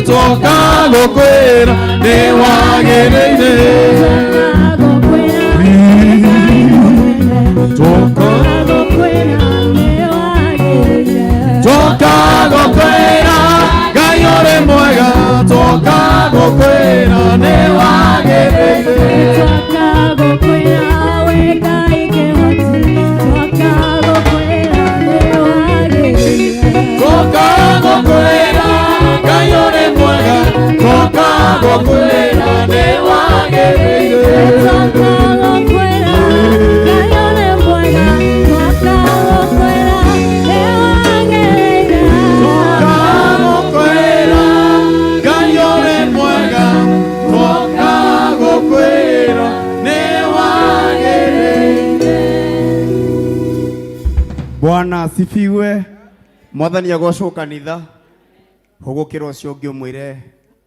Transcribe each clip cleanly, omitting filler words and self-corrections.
Tokagokwera newagereire Tokagokwera Gayore mwega Tokagokwera newagereire Tokagokwera Gayore mwega Tokagokwera newagereire Bwana asifiwe. Mwathani agocwo kanitha. Hugukira ucio ungi umwire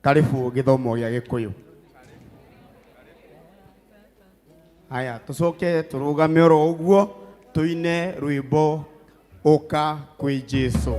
karibu githomo gya Gikuyu. Haya tucoke turugame oro uguo tuine rwimbo Oka kwi Jesu.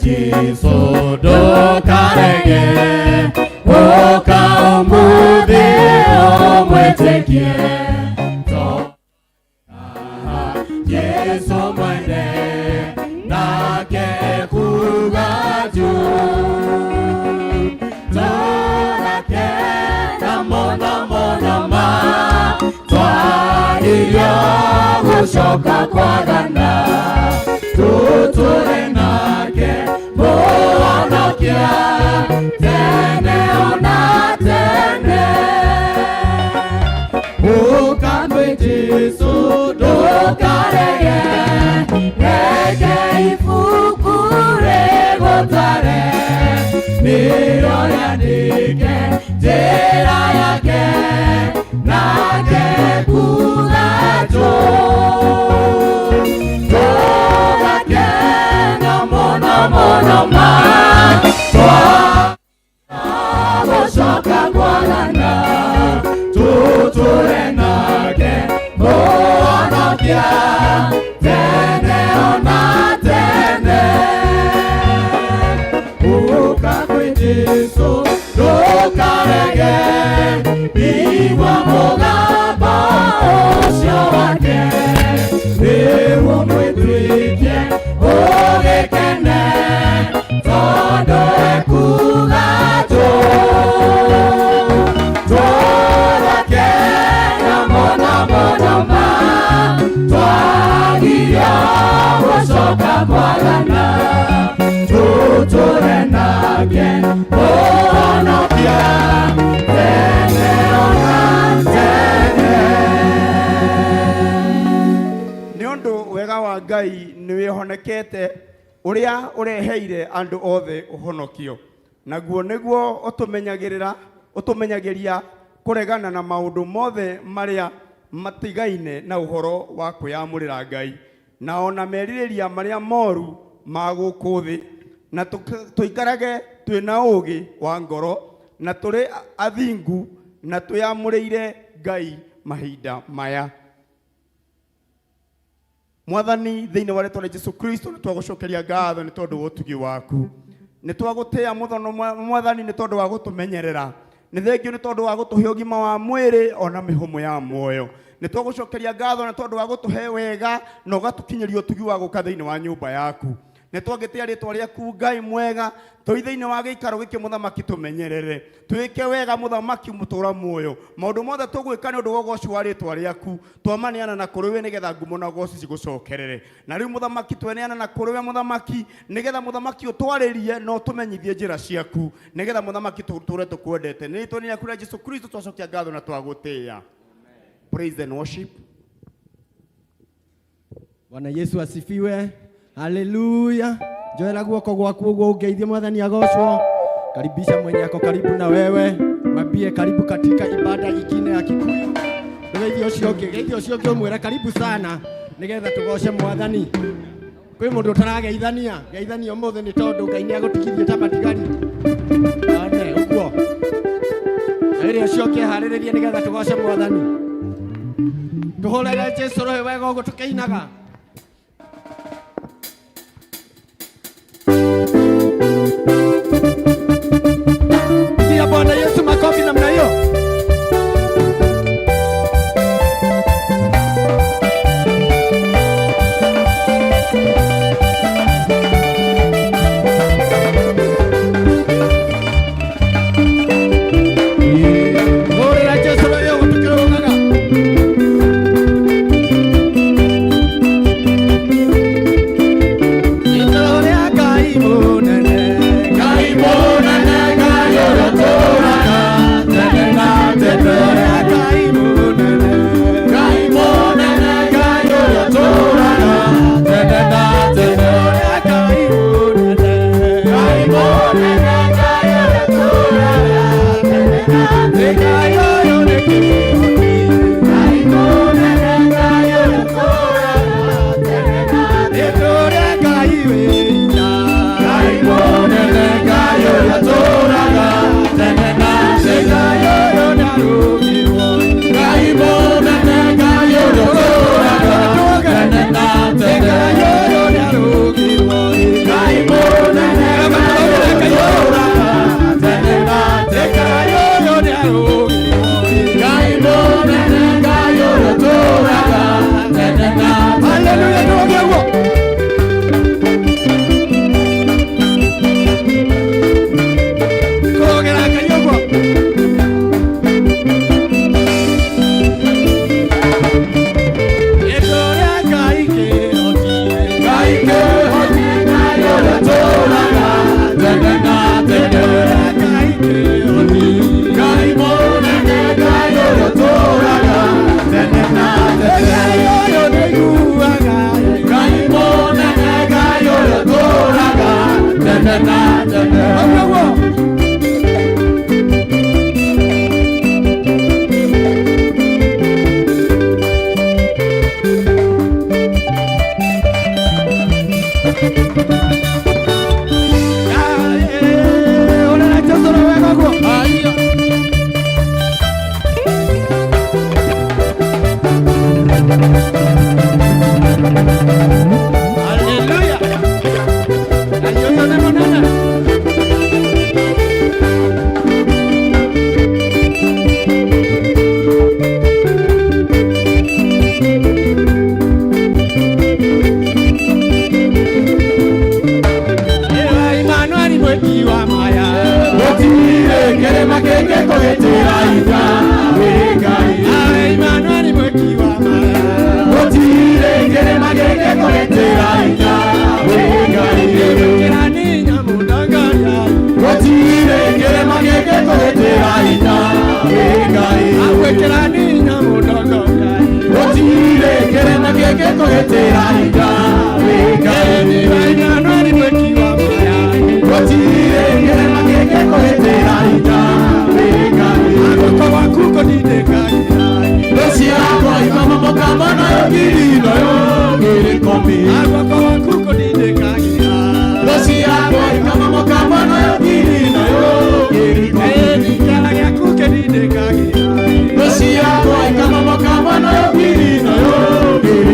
Jesu dokarege Oka umuthi omwetekie Jesu mwende nake kuga juu Torake na mono ma Twagirio gushoka kwa gana Tuture nake Bonokia Tene ona tene Ukandwe Jesu dokarege Rege ifukure gotare Niro yandike Jera yake Nake kugato Mono ma Twa Goshoka kwagana Tuture nage Bonokia Tene ona tene Uka kwi Jesu Dokarege Iwa mugamba Osio wake Ewo mwitwike Ogekene Todo ekugato Toda kena mono ma Twagiria Washoka kwagana Tuture nage Bonokia Tene ona tene Niondu wega wa Ngai niwe honekete uria ureheire andu othe uhonokio naguo niguo utumenyagiria kuregana na maundu mothe maria matigaine na uhoro wa kwiyamurira Ngai na ona meririria maria moru magukuthi na tuikarage twina ugi wa ngoro na turi athingu na tuyamurire Ngai mahinda maya. Mwathani thiini wa ritwa rĩa Jesu Kristo ni twagucokeria ngatho ni tondu wa utugi waku ni twagutia muthono Mwathani ni tondu wa gutumenyerera ni thengio ni tondu wa gutuhe ugima wa mwiri ona mihumo ya moyo ni twagucokeria ngatho ni tondu wa gutuhe wega na ugatukinyeria utugi wa guka thiini wa nyumba yaku ni twagitia ritwa rĩaku Ngai mwega twi thiini wa giikaro giki muthamaki tumenyerere twike wega muthamaki mutura muoyo maundu mothe tugwika ni undu wa ugoci wa ritwa rĩaku twamaneana na kuri we nigetha ngumo na ugoci cigucokerere na riu muthamaki tweneana na kuri we muthamaki nigetha muthamaki utwaririe no tumenyithie njira ciaku nigetha muthamaki tuture tukwendete ni ritwa rĩaku rĩa Jesu Kristo twacokia ngatho na twagutia. Praise and worship. Bwana Yesu asifiwe. Haleluya. Joela guoko gwaku uguo ungeithie Mwathani agocwo. Karibisha mwenye ako karibu na wewe. Mwambie karibu katika ibada nyingine ya Kikuyu. Geithio cio ngĩmwĩra karibu sana nĩgetha tũgoce Mwathani. Kwĩ mũndũ ũtarageithania, geithania ũmũthĩ nĩ tondũ Ngai nĩagũtigithie ta matigari. Ũguo. Na rĩrĩa ũcio ũkĩharĩrĩria nĩgetha tũgoce Mwathani. Tũhũrĩre Jesũ rũhĩ wega ũguo tũkĩinaga. Pigia Bwana Yesu makofi namna hiyo.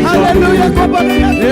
Hallelujah.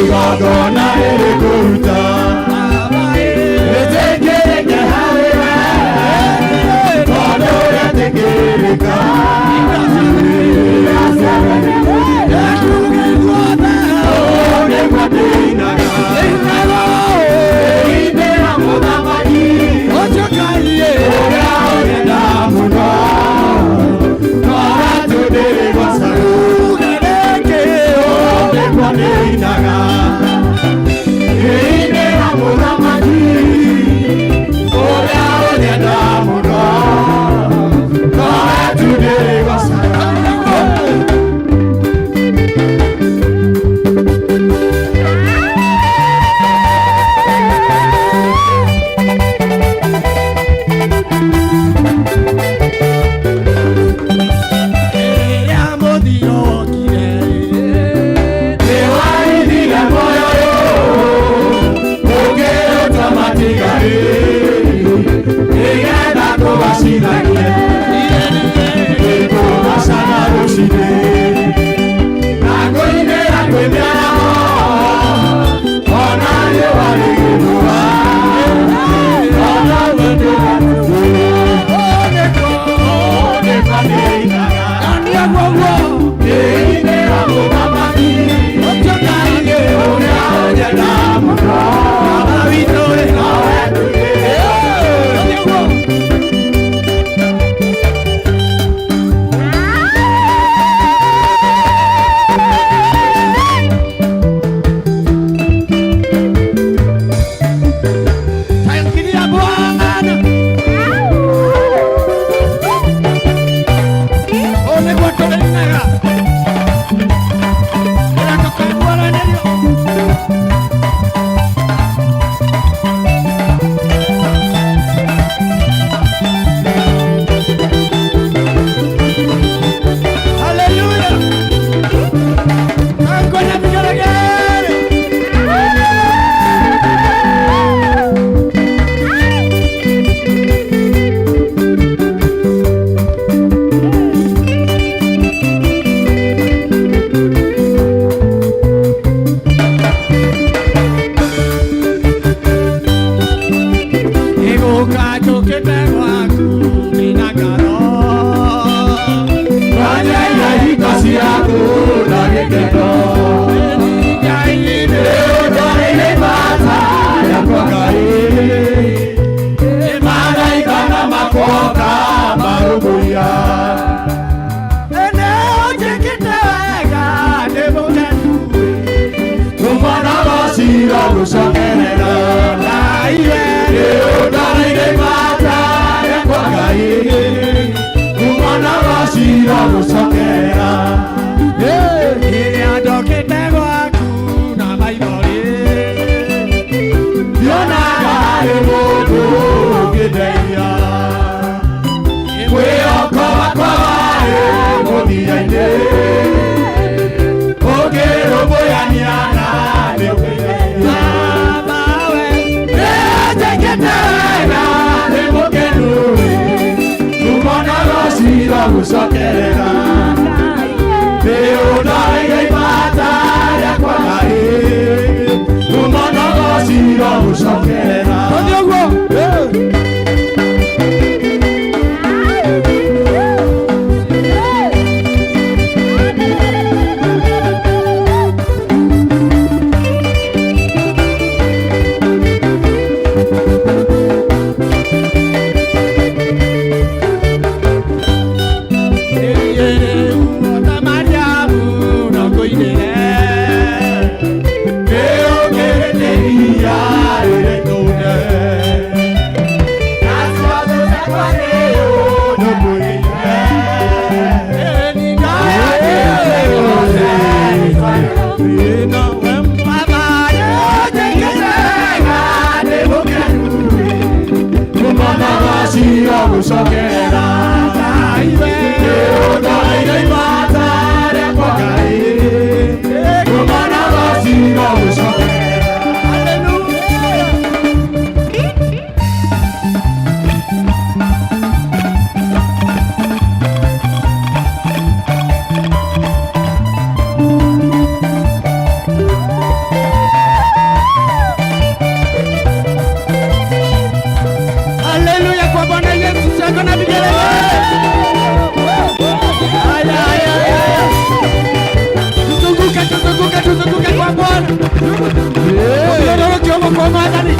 igongona rĩrĩkũruta rĩtĩkĩrĩke harĩwe tondũ rĩatĩkĩrĩka nĩguo ndĩinaga ĩinĩra mũthamaki ũrĩa ũrenda mũno no atũndĩrĩ gwacaru nĩguo ndĩinaga ĩinĩra mũthamaki ũrĩa ũrenda mũno no atũndĩrĩ gwacaru Ndio kiomba kwa madani.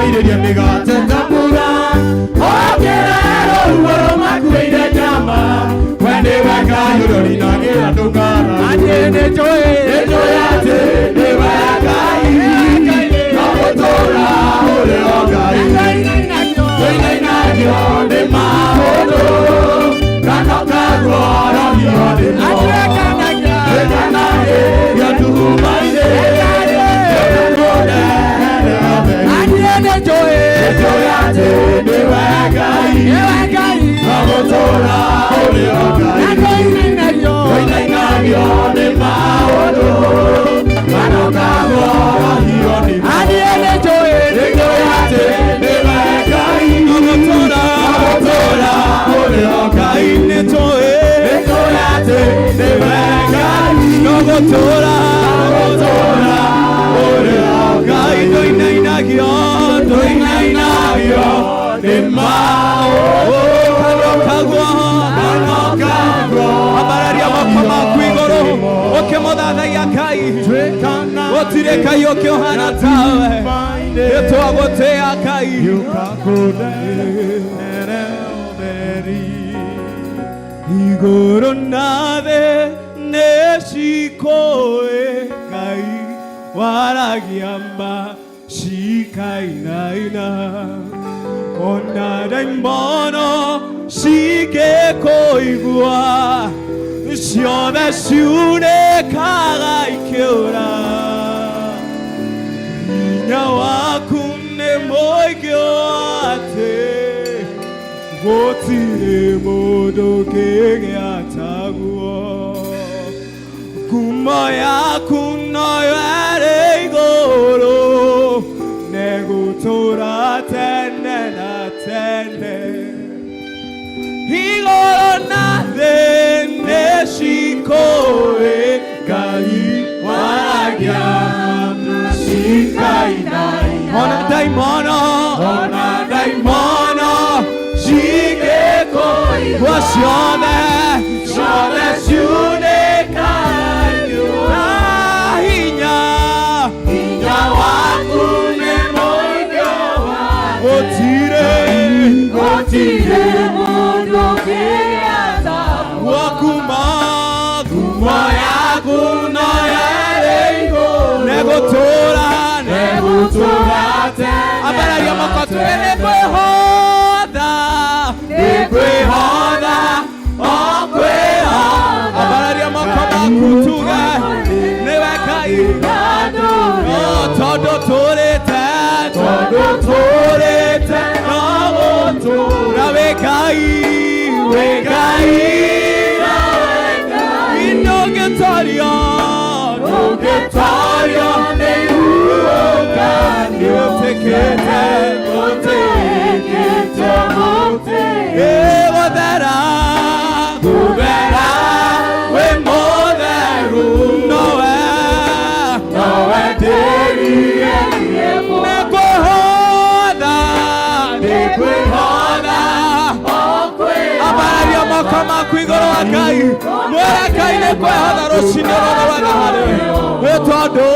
Iridia migate tambura, oh, Kanokagwo Abararia makoma kwigoro Okemothathagia Ngai Gotire Ngai ũkĩũhana tawe Nĩtwagũtĩĩa Ngai Igũrũ na thĩ nĩcikũĩ Ngai waragia ma cikainaina ona ndaimono cingĩkũigua ciothe ciunĩkaga ikĩũra hinya waku nĩ mũingĩ atĩ gũtirĩ mũndũ ũngĩgĩa taguo ngumo yaku noyo ĩrĩ igũrũ negũtũũra tene na tene igũrũ na thĩ nĩcikũĩ Ngai waragia cikainaina ona ndaimono cingĩkũigua ciothe ciunĩkaga hinya waku nĩ mũingĩ gũtirĩ mũndũ ũngĩgĩa taguo ngumo yaku noyo ĩrĩ igũrũ negũtũũra ambararia moko tuge nĩkwĩhotha ambararia moko maku tuge nĩwe Ngai tondũ tũrĩte no gũtũũra wĩ Ngai ndũngĩtorio nĩ ihuka nĩũtĩkĩte gũthera wĩ mũtheru nowe nĩkwĩhotha ambararia moko maku igũrũ wa Ngai mwĩre Ngai nĩkwĩhotha rũciinĩ rũrũ rwega harĩwe nĩ tondũ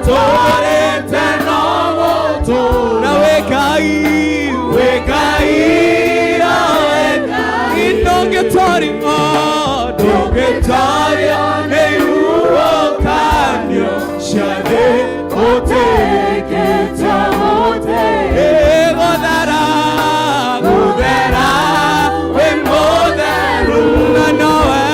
tũrĩte no gũtũũra wĩ Ngai ndũngĩtorio nĩ ihuhũkanio cia thĩ ũtĩkĩte gũthera wĩ mũtheru na nowe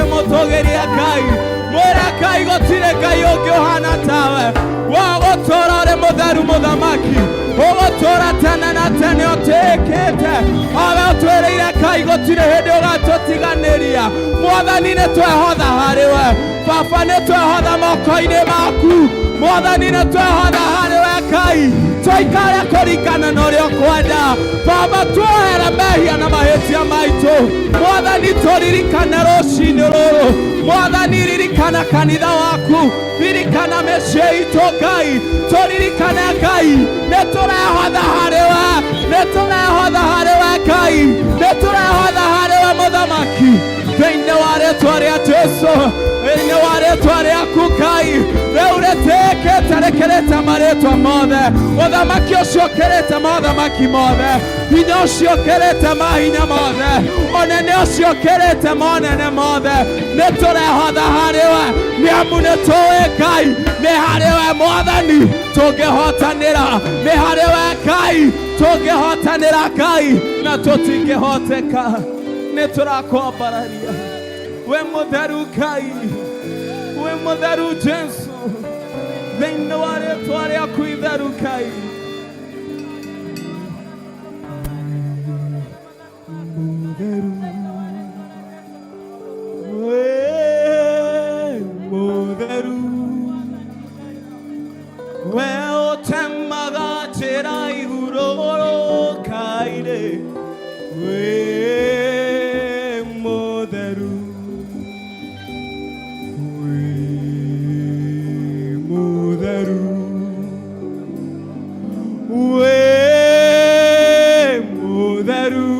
Motogeria Ngai mwĩra Ngai gũtirĩ Ngai ũngĩũhana tawe wa gũtũũra ũrĩ mũtheru mũthamaki ũgũtũũra tene na tene ũtĩkĩte owe ũtwĩrĩire Ngai gũtirĩ hĩndĩ ũgatũtiganĩria Mwathani nĩtwehotha harĩwe Baba nĩtwehotha moko-inĩ maku Mwathani nĩtwehotha harĩwe Ngai tũikare kũringana na ũrĩa ũkwenda Baba tuohere mehia na mahĩtia maitũ Mwathani tũririkane rũciinĩ rũrũ Mwathani ririkana kanitha waku ririkana mĩciĩ itũ Ngai tũririkane Ngai nĩtũrehotha harĩwe Ngai nĩtũrehotha harĩwe mũthamaki thĩinĩ wa rĩĩtwa rĩa Jesũ thĩinĩ wa rĩĩtwa rĩaku Ngai rĩu rĩtĩkĩte rĩkĩrĩte marĩĩtwa mothe ũthamaki ũcio ũkĩrĩte mothamaki mothe hinya ũcio ũkĩrĩte mahinya mothe ũnene ũcio ũkĩrĩte monene mothe nĩtũrehotha harĩwe nĩamu nĩtũĩ Ngai nĩ harĩwe Mwathani tũngĩhotanĩra, nĩ harĩ we Ngai tũngĩhotanĩra Ngai, na tũtingĩhoteka. Nĩ tũrakwambararia we mũtheru Ngai, we mũtheru Jesu, thĩinĩ wa rĩĩtwa rĩaku itheru Ngai. Mũtheru we ũtemaga njĩra igũrũrũkaire, we mũtheru, we mũtheru, we mũtheru,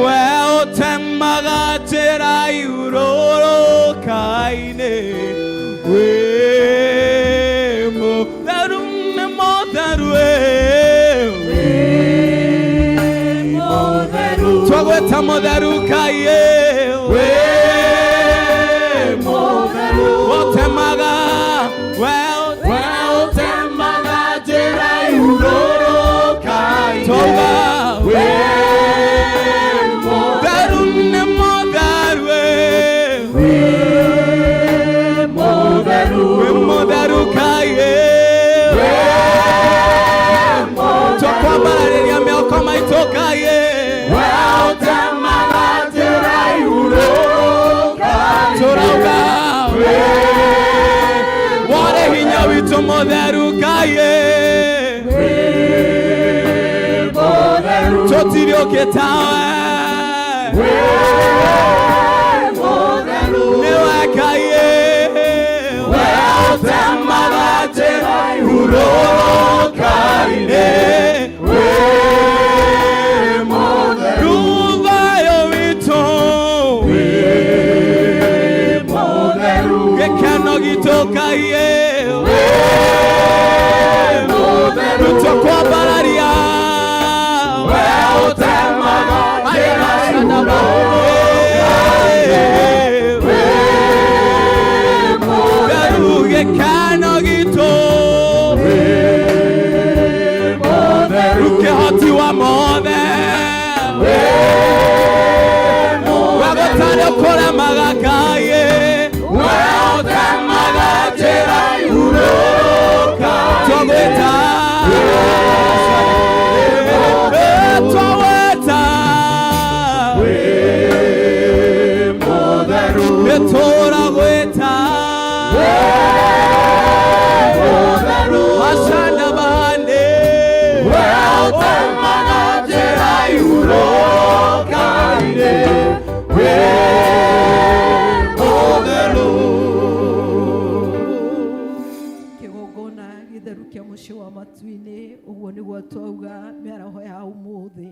we ũtemaga njĩra igũrũrũkaire, we mũtheru, nĩ mũtheru, twagweta mũtheru Ngai, we mũtheru, ũtemaga, we ũtemaga njĩra igũrũrũkaire, twauga we mũtheru, nĩ mũtheru, we mũtheru, we mũtheru Ngai, we mũtheru, tũkwambararia mĩoko maitũ Ngai, we ũtemaga njĩra igũrũrũkaire, tũrauga we warĩ hinya witũ mũtheru Ngai, we mũtheru, tũtiriũkĩ tawe, we mũtheru, nĩwe Ngai, we ũtemaga njĩra igũrũrũkaire, we mũtheru, thayũ witũ, we mũtheru, gĩkeno gitũ Ngai, we mũtheru, tũkwambararia, we ũtemaga njĩra igũrũrũkaire, we mũtheru, gĩkeno gitũ, we mũtheru, kĩhoti wa mothe, we mũtheru, we gũtarĩ kũremaga Ngai, we ũtemaga njĩra igũrũrũkaire, twagwĩta, twagwĩta, we mũtheru, nĩtũragwĩta, we mũtheru, macanda bande, we ũtemaga njĩra igũrũrũkaire, we mũtheru. Kĩgongona gĩtheru kĩa mũciĩ wa matu-inĩ, ũguo nĩguo twauga mĩaraho ya ũmũthĩ,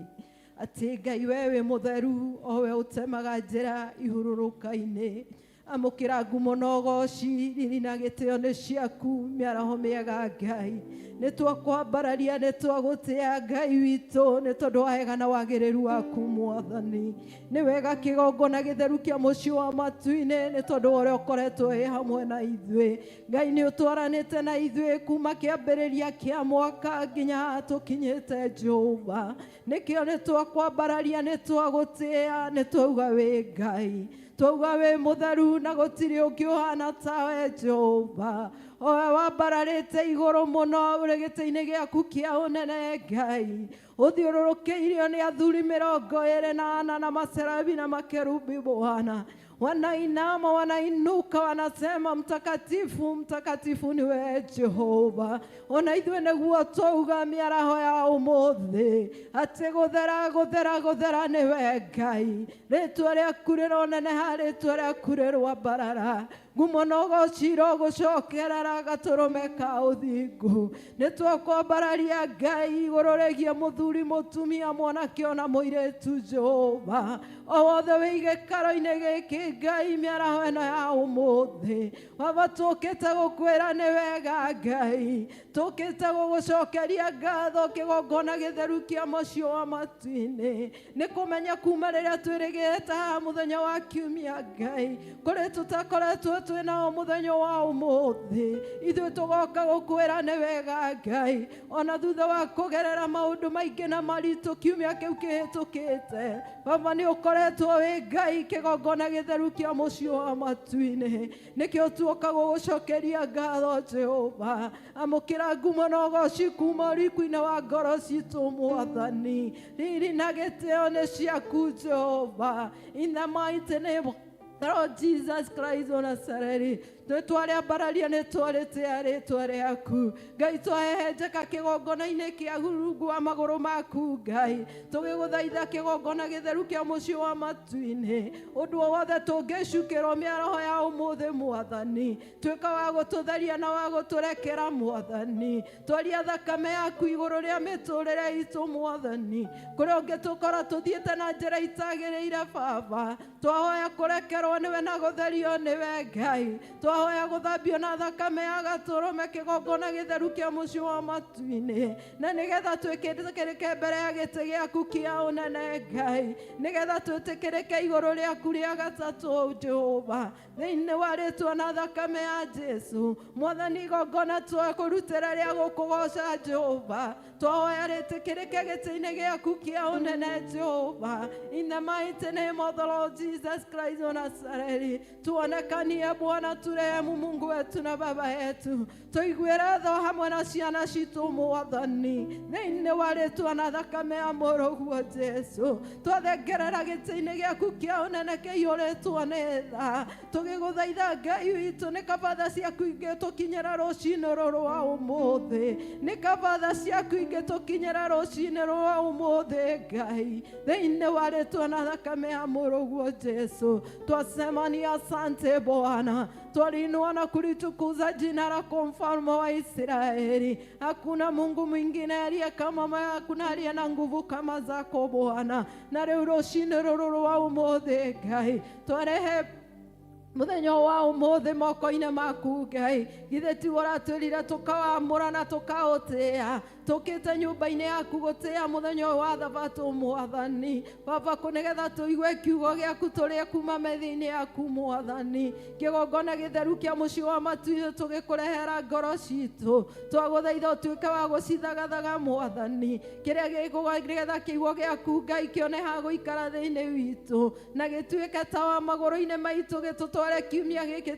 atĩ Ngai we wĩ mũtheru, o we ũtemaga njĩra ihũrũrũka-inĩ, amũkĩra ngumo na ũgooci, riri na gĩtĩo nĩ ciaku, mĩaraho mĩega Ngai. Nĩ twakwambararia, nĩ twagũtĩa Ngai witũ, nĩ tondũ wa wega na wagĩrĩru waku Mwathani. Nĩ wega kĩgongona gĩtheru kĩa mũciĩ wa matu-inĩ, nĩ tondũ wa ũrĩa ũkoretwo wĩ hamwe na ithuĩ. Ngai nĩ ũtwaranĩte na ithuĩ kuma kĩambĩrĩria kĩa mwaka nginya haha tũkinyĩte Jehova. Nĩkĩo nĩ twakwambararia, nĩ twagũtĩa, nĩ twauga wĩ Ngai. Twauga wĩ mũtheru na gũtirĩ ũngĩ ũhana tawe Jehova. Owe wambararĩte igũrũ mũno ũrĩ gĩtĩ-inĩ gĩaku kĩa ũnene Ngai. Ũthiũrũrũkĩirio nĩ athuri 24 na maserafi na makerubi Bwana. Wanainama, wanainuka, wanasema mtakatifu, mtakatifu ni wewe Jehova. Ona ithuĩ nĩguo twauga mĩaraho ya ũmũthĩ, atĩ gũthera gũthera gũthera nĩ we Ngai. Rĩtwa rĩaku rĩroneneha, rĩtwa rĩaku rĩrwambarara. Ngumo na ũgooci rogũcokerera gatũrũme ka ũthingu. Nĩ twakwambararia Ngai igũrũ rĩgiĩ mũthuri, mũtumia, mwanake ona mũirĩtu Jehova. O wothe wĩ gĩikaro-inĩ gĩkĩ Ngai, mĩaraho ĩno ya ũmũthĩ, Baba tũkĩte gũkwĩra nĩ wega Ngai. Tũkĩte gũgũcokeria ngatho kĩgongona gĩtheru kĩa mũciĩ wa matu-inĩ. Nĩ kũmenya kuma rĩrĩa twĩrĩgĩte haha mũthenya wa kiumia Ngai, kũrĩ tũtakoretwo twina muthenya wa umuthi ithuĩ tũgoka gũkwĩra nĩ wega Ngai ona thutha wa kũgerera maũndũ maingĩ na maritũ kiumia kĩu kĩhĩtũkĩte Baba nĩ ũkoretwo wĩ Ngai kĩgongona gĩtheru kĩa mũciĩ wa matu-inĩ nĩkĩo tuoka gũgũcokeria ngatho Jehova amũkĩra ngumo na ũgooci kuma ũriku-inĩ wa ngoro citũ Mwathani riri na gĩtĩo nĩ ciaku Jehova in the mighty name of Lord Jesus Christ of Nazareth Twarĩa mbararia nĩ twarĩte rĩtwa rĩaku Ngai twahehenjeka kĩgongona-inĩ kĩa rungu wa magũrũ maku Ngai tũgĩgũthaitha kĩgongona gĩtheru kĩa mũciĩ wa matu-inĩ ũndũ wothe tũngĩcukĩrwo mĩaraho ya ũmũthĩ Mwathani tuĩka wa gũtũtheria na wa gũtũrekera Mwathani twaria thakame yaku igũrũ rĩa mĩtũrĩre itũ Mwathani kũrĩa ũngĩtũkora tũthiĩte na njĩra itagĩrĩire Baba twahoya kũrekerwo nĩwe na gũtherio nĩwe Ngai twahoya gũthambio na thakame ya gatũrũme kĩgongona gĩtheru kĩa mũciĩ wa matu-inĩ na nĩgetha twĩkĩrĩke mbere ya gĩtĩ gĩaku kĩa ũnene Ngai nĩgetha twĩtĩkĩrĩke igũrũ rĩaku rĩa gatatũ Jehova thĩinĩ wa rĩtwa na thakame ya Jesu Mwathani igongona twakũrutĩra rĩa gũkũgoca Jehova twahoya rĩtĩkĩrĩke gĩtĩ-inĩ gĩaku kĩa ũnene Jehova in the mighty name of the Lord Jesus Christ of Nazareth tuonekanie Bwana turehemu Mungu wetu na Baba yetu tuiguĩre tho hamwe na ciana citũ Mwathani thĩinĩ wa rĩtwa na thakame ya mũrũguo Jesu twathengerera gĩtĩ-inĩ gĩaku kĩa ũnene kĩiyũrĩtwo nĩ tha tũgĩgũthaitha Ngai witũ nĩ kabatha ciaku ingĩtũkinyĩra rũciinĩ rũrũ wa ũmũthĩ nĩ kabatha ciaku ingĩtũkinyĩra rũciinĩ rũrũ wa ũmũthĩ Ngai thĩinĩ wa rĩtwa na thakame ya mũrũguo Jesu twasema ni asante Bwana twaliinua na kulitukuza jina lako mfalme wa Israeli hakuna Mungu mwingine aliye kama wewe hakuna aliye na nguvu kama zako Bwana na rĩu rũciinĩ rũrũ wa ũmũthĩ Ngai twarehe muthenya wa ũmũthĩ moko-inĩ maku Ngai githĩ ti ũratwĩrire tũkawamũra na tũkaũtĩĩa tũkĩte nyũmba-inĩ yaku gũtĩĩa mũthenya wa thabatũ Mwathani Baba nĩgetha tũigue kiugo gĩaku tũrĩa kuma metha-inĩ yaku Mwathani kĩgongona gĩtheru kĩa mũciĩ wa matu-inĩ tũgĩkũrehera ngoro citũ twagũthaitha ũtuĩke wa gũcithagathaga Mwathani kĩrĩa nĩgetha kiugo gĩaku Ngai kĩone ha gũikara thĩinĩ witũ na gĩtuĩke ta wa magũrũ-inĩ maitũ gĩtũtware kiumia gĩkĩ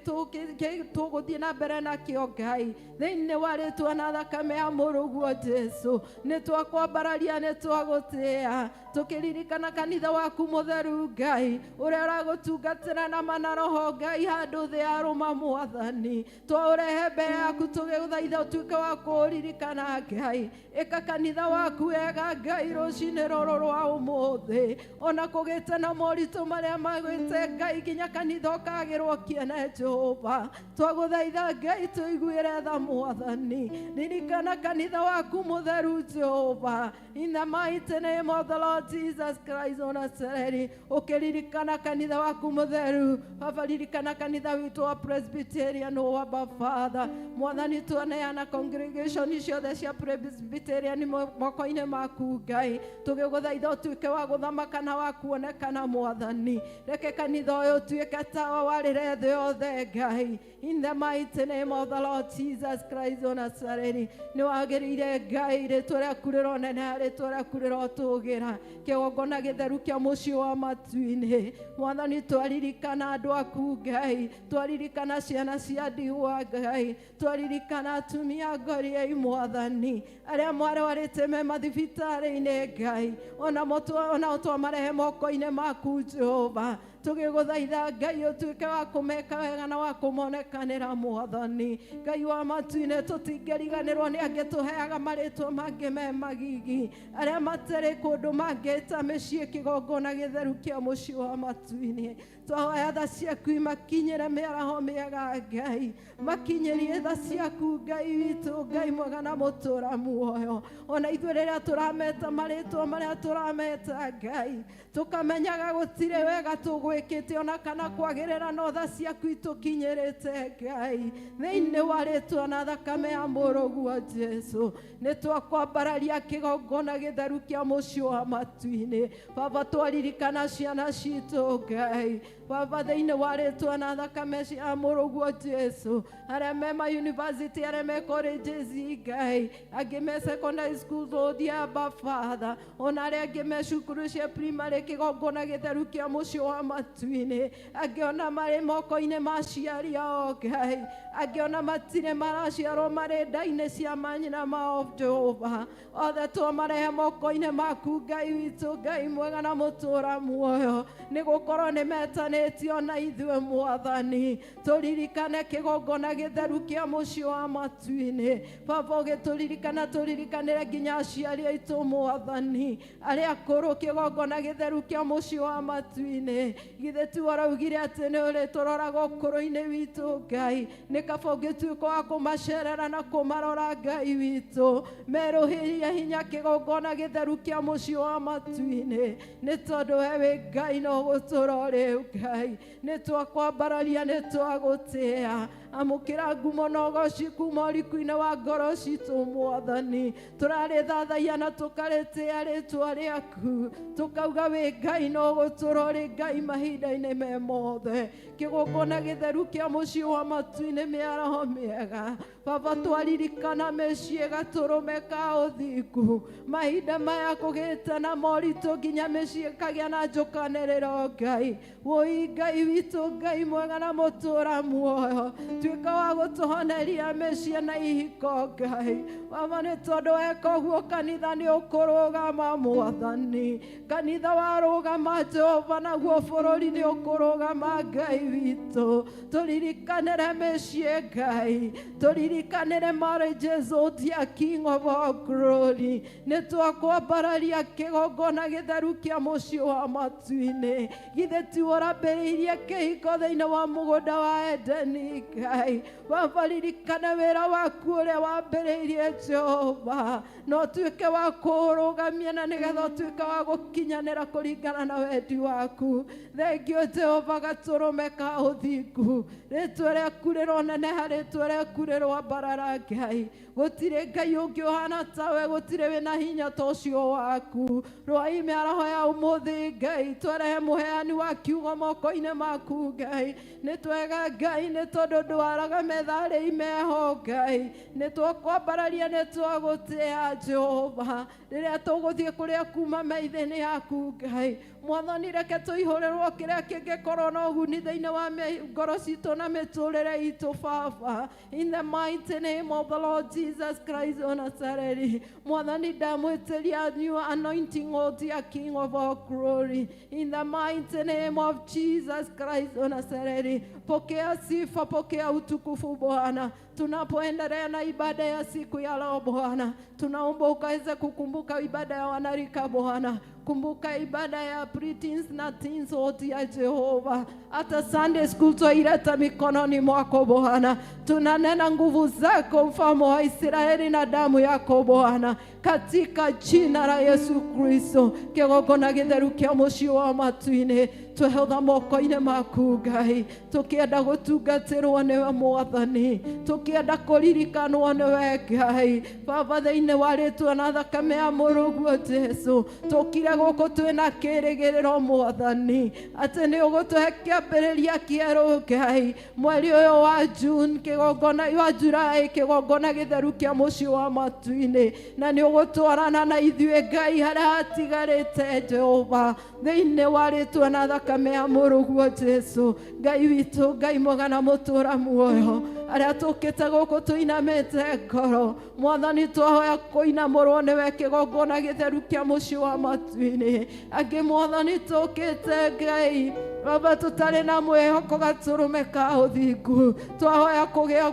tũgũthiĩ na mbere nakĩo Ngai thĩinĩ wa rĩtwa na thakame ya mũrũguo Jesu nĩ twakwambararia nĩ twagũtĩĩa tũkĩririkana kanitha waku mũtheru Ngai ũrĩa ũragũtungatĩra na manoroho Ngai handũ thĩ ya rũma Mwathani twaũrehe mbere yaku tũgĩgũthaitha ũtuĩke wa kũũririkana Ngai ĩka kanitha waku wega Ngai rũciinĩ rũrũ rwa ũmũthĩ ona kũgĩte na moritũ marĩa magwĩte Ngai nginya kanitha ũkagĩrwo kĩene Jehova twagũthaitha Ngai tũiguĩre tha Mwathani ririkana kanitha waku mũtheru Jehova in the mighty name of the Lord Jesus Christ of Nazareth ũkĩririkana kanitha waku mũtheru Baba ririkana kanitha witũ wa Presbyterian o Abba Father Mwathani tuoneana congregation ciothe cia Presbyterian moko-inĩ maku Ngai tũgĩgũthaitha ũtuĩke wa gũthamaka na wa kuonekana Mwathani reke kanitha ũyũ ũtuĩke tawa warĩre thĩ yothe Ngai in the mighty name of the Lord Jesus Christ of Nazareth nĩ wagĩrĩire Ngai rĩtwa rĩaku rĩronene rĩtwa rĩaku rĩrotũgĩra kĩgongona gĩtheru kĩa mũciĩ wa matu-inĩ Mwathani twaririkana andũ aku Ngai twaririkana ciana cia ndigwa Ngai twaririkana atumia ngoriai Mwathani arĩa marwarĩte me mathibitarĩ-inĩ Ngai ona twamarehe moko-inĩ maku Jehova tũgĩgũthaitha Ngai ũtuĩke wa kũmeka wega na wa kũmonekanĩra Mwathani Ngai wa matu-inĩ tũtingĩriganĩrwo nĩ angĩtũheaga marĩtwa mangĩ me magigi arĩa matarĩ kũndũ mangĩta mĩciĩ kĩgongona gĩtheru kĩa mũciĩ wa matu-inĩ twahoya tha ciaku imakinyĩre mĩaraho mĩega Ngai makinyĩrie tha ciaku Ngai witũ Ngai mwega na mũtũra muoyo ona ithuĩ rĩrĩa tũrameta marĩtwa marĩa tũrameta Ngai tũkamenyaga gũtirĩ wega tũgwĩkĩte ona kana kwagĩrĩra no tha ciaku itũkinyĩrĩte Ngai thĩinĩ wa rĩtwa na thakame ya mũrũguo Jesu nĩ twakwambararia kĩgongona gĩtheru kĩa mũciĩ wa matu-inĩ Baba twaririkana ciana citũ Ngai Baba thĩinĩ wa rĩtwa na thakame cia mũrũguo Jesu arĩa me ma university arĩa me colleges Ngai angĩ me secondary schools Odhiamba Father ona arĩa angĩ me cukuru cia primary kĩgongona gĩtheru kĩa mũciĩ wa matu-inĩ angĩ ona marĩ moko-inĩ ma aciari ao Ngai angĩ ona matirĩ maraciarwo marĩ nda-inĩ cia manyina mao Jehova othe twamarehe moko-inĩ maku Ngai witũ Ngai mwega na mũtũũra muoyo nĩ gũkorwo nĩ metanĩtio na ithuĩ Mwathani tũririkane kĩgongona gĩtheru kĩa mũciĩ wa matu-inĩ Baba ũgĩtũririkana tũririkanĩre nginya aciari aitũ Mwathani arĩa akũrũ kĩgongona gĩtheru kĩa mũciĩ wa matu-inĩ githĩ tu waraugire atĩ nĩ ũrĩtũroraga ũkũrũ-inĩ witũ Ngai nĩ kaba ũngĩtuĩka wa kũmacerera na kũmarora Ngai witũ merũhĩrie hinya kĩgongona gĩtheru kĩa mũciĩ wa matu-inĩ nĩ tondũ we wĩ Ngai na ũgũtũra rĩu Ngai nĩ twakwambararia nĩ twagũtĩĩa amũkĩra ngumo na ũgoci kuma ũriku-inĩ wa ngoro citũ Mwathani tũrarĩthathaia na tũkarĩtĩĩa rĩtwa rĩaku tũkauga wĩ Ngai na ũgũtũra ũrĩ Ngai mahinda-inĩ me mothe kĩgongona gĩtheru kĩa mũciĩ wa matu-inĩ mĩaraho mĩega Baba twaririkana mĩciĩ gatũrũme ka ũthingu mahinda maya kũgĩte na moritũ nginya mĩciĩ ĩkagĩa na njũkanĩrĩro Ngai woi Ngai witũ Ngai mwega na mũtũũra muoyo tuĩka wa gũtũhoneria mĩciĩ na ihiko Ngai Baba nĩ tondũ weka ũguo kanitha nĩ ũkũrũgama Mwathani kanitha warũgama Jehova naguo bũrũri nĩ ũkũrũgama Ngai witũ tũririkanĩre mĩciĩ Ngai tũririkanĩre marriages o dear King of all glory nĩ twakwambararia kĩgongona gĩtheru kĩa mũciĩ wa matu-inĩ githĩ ti ũrambĩrĩirie kĩhiko thĩinĩ wa mũgũnda wa Edeni Ngai Baba ririkana wĩra waku ũrĩa wambĩrĩirie Jehova no tuĩke wa kũrũgamia na nĩgetha tuĩke wa gũkinyanĩra kũringana na wendi waku thengio Jehova gatũrũme ka ũthingu rĩtwa rĩaku rĩroneneha rĩtwa rĩaku rĩrwambarara Ngai gũtirĩ Ngai ũngĩ ũhana tawe gũtirĩ wĩna hinya ta ũcio waku rwai mĩaraho ya ũmũthĩ Ngai twerehe mũheani wa kiugo moko-inĩ maku Ngai nĩ twega Ngai nĩ tondũ ndwaraga metharĩ imeho Ngai nĩ twakwambararia nĩ twagũtĩĩa Jehova rĩrĩa tũgũthiĩ kũrĩa kuma maitho-inĩ yaku Ngai Mwathani reke tũihũrĩrwo kĩrĩa kĩngĩkorwo na ũguni thĩinĩ wa ngoro citũ na mĩtũrĩre itũ Baba in the mighty name of the Lord Jesus Christ of Nazareth Mwathani ndamwĩtĩria new anointing o dear King of all glory in the mighty name of Jesus Christ of Nazareth pokea sifa pokea utukufu Bwana tunapoendelea na ibada ya siku ya leo Bwana tunaomba ukaweze kukumbuka ibada ya wanarika Bwana kumbuka ibada ya preteens na teens wote ya Jehova hata Sunday school tuileta mikononi mwako Bwana tunanena nguvu zako mfalme wa Israeli na damu yako Bwana katika jina la Yesu Kristo kĩgongona gĩtheru kĩa mũciĩ wa matu-inĩ twehetha moko-inĩ maku Ngai tũkĩenda gũtungatĩrwo nĩwe Mwathani tũkĩenda kũririkanwo nĩwe Ngai Baba thĩinĩ wa rĩtwa na thakame ya mũrũguo Jesu tũkire gũkũ twĩna kĩrĩgĩrĩro Mwathani atĩ nĩ ũgũtũhe kĩambĩrĩria kĩerũ Ngai mweri ũyũ wa June kĩgongona wa July kĩgongona gĩtheru kĩa mũciĩ wa matu-inĩ na nĩ ũgũtwarana na ithuĩ Ngai harĩa hatigarĩte Jehova thĩinĩ wa rĩtwa na thakame ya mũrũguo Jesu Ngai witũ Ngai mwega na mũtũũra muoyo arĩa tũkĩte gũkũ tũinamĩte ngoro Mwathani twahoya kũinamũrwo nĩwe kĩgongona gĩtheru kĩa mũciĩ wa matu-inĩ angĩ Mwathani tũkĩte Ngai Baba tũtarĩ na mwĩhoko gatũrũme ka ũthingu twahoya kũgĩa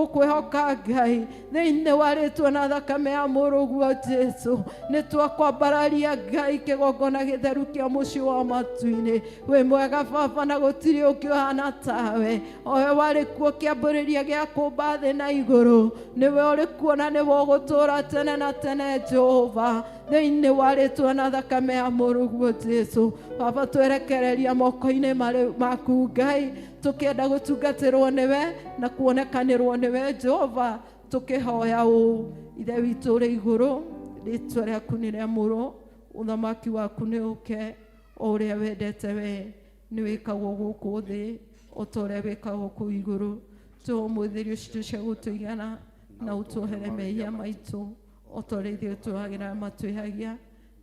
kwĩhoka Ngai thĩinĩ wa rĩtwa na thakame ya mũrũguo Jesu nĩ twakwambararia Ngai kĩgongona gĩtheru kĩa mũciĩ wa matu-inĩ wĩ mwega Baba na gũtirĩ ũngĩ ũhana tawe owe warĩ kuo kĩambĩrĩria gĩa kũmba thĩ na igũrũ nĩwe ũrĩ kuo na nĩwe ũgũtũũra tene na tene Jehova thĩinĩ wa rĩtwa na thakame ya mũrũguo Jesu Baba twerekereria moko-inĩ maku Ngai tũkĩenda gũtungatĩrwo nĩwe na kuonekanĩrwo nĩwe Jehova tũkĩhoya ũũ ithe witũ ũrĩ igũrũ rĩtwa rĩaku nĩ rĩamũrwo ũthamaki waku nĩ ũke o ũrĩa wendete we nĩ wĩkagwo gũkũ thĩ o ta ũrĩa wĩkagwo kũu igũrũ. Tũmũthĩrie ũcio cia gũtũigana na ũtũhere mehia maitũ o ta ũrĩa ithuĩ twĩhagĩra matwĩhagia,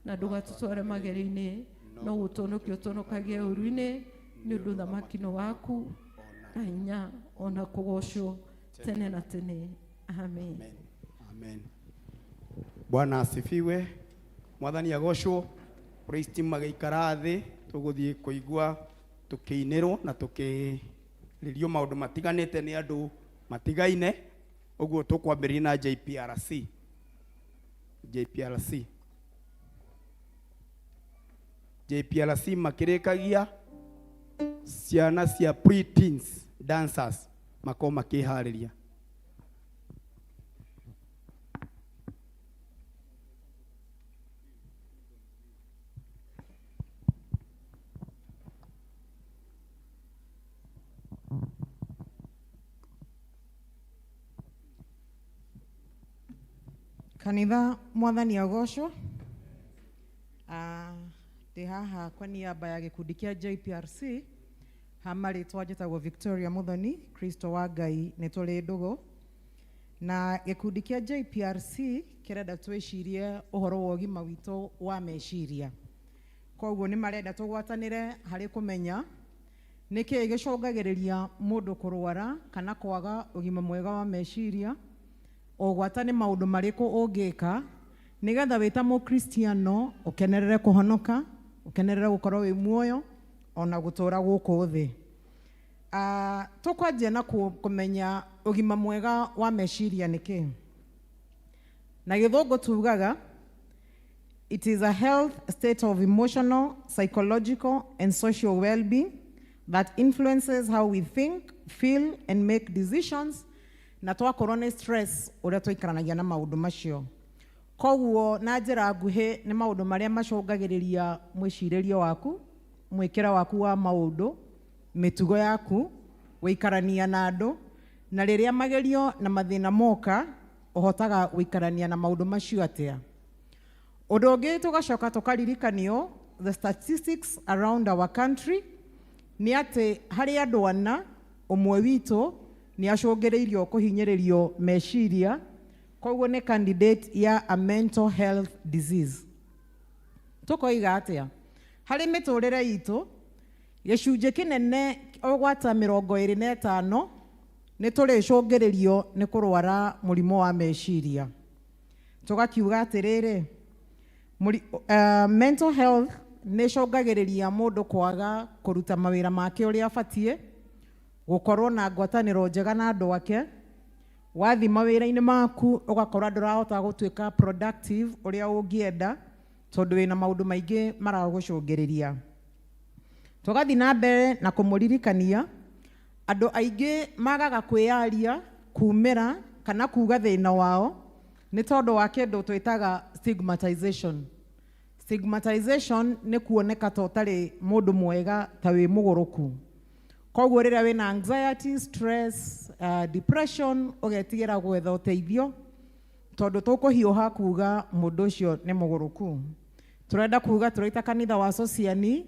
na ndũgatũtware magerio-inĩ, no ũtũhonokie ũtũhonokagie ũru-inĩ, nĩ ũndũ ũthamaki nĩ waku na hinya ona kũgocwo tene na tene. Amen. Amen. Bwana asifiwe. Mwathani agocwo. Praise team magĩikara thĩ, tũgũthiĩ kũigua tũkĩinĩrwo na tũkĩrĩrio maũndũ matiganĩte nĩ andũ matigaine. Ũguo tũkwambĩrĩria na JPRC. JPRC makĩrĩkagia ciana cia pre-teens dancers mako makĩharĩria. Kanitha Mwathani agocwo. Ndĩ haha kwa niaba ya gĩkundi kĩa JPRC, hamarĩtwa njĩtagwo Victoria Muthoni, Kristo wa Ngai nĩ tũrĩ ndũgũ. Na gĩkundi kĩa JPRC kĩrenda twĩcirie ũhoro wa ũgima witũ wa meciria. Koguo nĩ marenda tũgwatanĩre harĩ kũmenya nĩkĩ gĩcũngagĩrĩria mũndũ kũrwara kana kwaga ũgima mwega wa meciria, ogwata nĩ maũndũ marĩkũ ũngĩka nĩgetha wĩta mũkristiano ũkenerere kũhonoka, ũkenerere gũkorwo wĩ muoyo ona gũtũra gũkũ thĩ. Tũkwanjia na kũmenya ũgima mwega wa meciria nĩkĩ. Na gĩthũngũ tugaga it is a health state of emotional, psychological and social well-being that influences how we think, feel and make decisions. Na twakorwo nĩ stress ũrĩa tũikaranagia na maũndũ macio. Koguo na njĩra nguhĩ nĩ maũndũ marĩa macũngagĩrĩria mwĩcirĩrio waku, mwĩkĩra waku wa maũndũ, mĩtugo yaku, wĩikarania na andũ, na rĩrĩa magerio na mathĩna moka, ũhotaga wĩikarania na maũndũ macio atĩa. Ũndũ ũngĩ tũgacoka tũkaririkanio, the statistics around our country nĩ atĩ harĩ andũ ana, ũmwe witũ ni acũngĩrĩirio kũhinyĩrĩrio meciria, koguo nĩ candidate ya a mental health disease. Tũkoiga atĩa? Harĩ mĩtũrĩre itũ, gĩcunjĩ kĩnene ũgwata 25 nĩ tũrĩcũngĩrĩrio nĩ kũrwara mũrimũ wa meciria. Tũgakiuga atĩrĩrĩ, mental health nĩ cũngagĩrĩria mũndũ kwaga kũruta mawĩra make ũrĩa abatiĩ, gũkorwo na ngwatanĩro njega na andũ ake, wathi mawĩra-inĩ maku ũgakorwo ndũrahota gũtuĩka productive ũrĩa ũngĩenda tondũ wĩna maũndũ maingĩ maragũcũngĩrĩria. Tũgathi na mbere na kũmũririkania, andũ aingĩ magaga kwĩyaria, kumĩra kana kuga thĩna wao nĩ tondũ wa kĩndũ twĩtaga stigmatization. Stigmatization nĩ kuoneka ta ũtarĩ mũndũ mwega, ta wĩ mũgũrũku. Koguo rĩrĩa wĩna anxiety, stress, depression, ũgetigĩra gwetha ũteithio tondũ tũkũhiũha kuga mũndũ ũcio nĩ mũgũrũku. Tũrenda kuga tũraita kanitha wa sociani,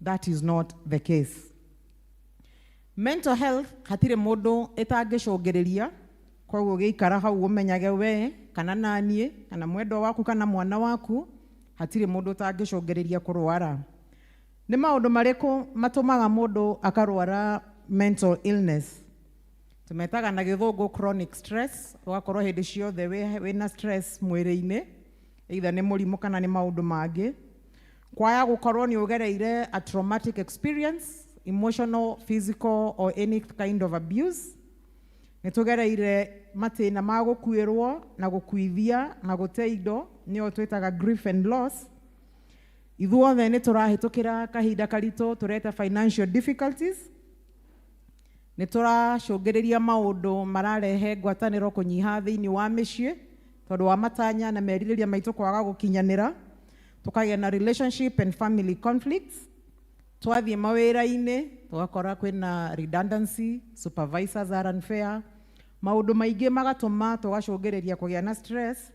that is not the case. Mental health hatirĩ mũndũ ĩtangĩcũngĩrĩria, koguo gĩikara hau ũmenyage we kana naniĩ kana mwendwa waku kana mwana waku, hatirĩ mũndũ ũtangĩcũngĩrĩria kũrwara. Nĩ maũndũ marĩkũ matũmaga mũndũ akarwara mental illness? Tumetaga na gĩthũngũ chronic stress, ũgakorwo hĩndĩ ciothe wĩna stress mwĩrĩ-inĩ, either nĩ mũrimũ kana nĩ maũndũ mangĩ. Kwaya gũkorwo nĩ ũgereire a traumatic experience, emotional, physical or any kind of abuse. Nĩ tũgereire matĩna ma gũkuĩrwo na gũkuithia na gũte indo, nĩyo twĩtaga grief and loss. Ithuothe nĩ tũrahĩtũkĩra kahinda karitũ tũreta financial difficulties. Nĩ tũracũngĩrĩria maũndũ mararehe ngwatanĩro kũnyiha thĩinĩ wa mĩciĩ tondũ wa matanya na merirĩria maitũ kwaga gũkinyanĩra. Tukagĩa na relationship and family conflicts. Twathiĩ mawĩra-inĩ tũgakora kwĩna redundancy, supervisors are unfair. Maũndũ maingĩ magatũma tũgacũngĩrĩria kũgĩa na stress.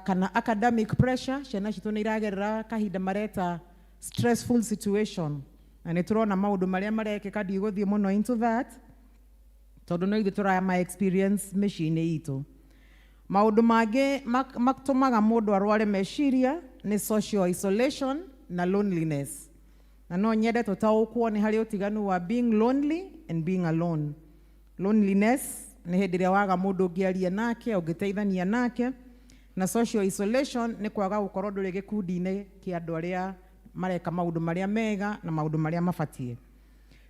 Kana academic pressure, ciana citũ nĩ iragerera kahinda mareta stressful situation. na nĩ tũrona maũndũ marĩa marekĩka, ndigũthiĩ mũno into that tondũ no ithuĩ tũrama experience mĩciĩ-inĩ itũ. Maũndũ mangĩ matũmaga mũndũ arware meciria nĩ social isolation na loneliness, na no nyende tũtaũkwo nĩ harĩ ũtiganu wa being lonely and being alone. Loneliness nĩ hĩndĩ ĩrĩa waga mũndũ ũngĩaria nake, ũngĩteithania nake, na social isolation nĩ kwaga gũkorwo ndũrĩ gĩkundi-inĩ kĩa andũ arĩa mareka maũndũ marĩa mega na maũndũ marĩa mabatiĩ.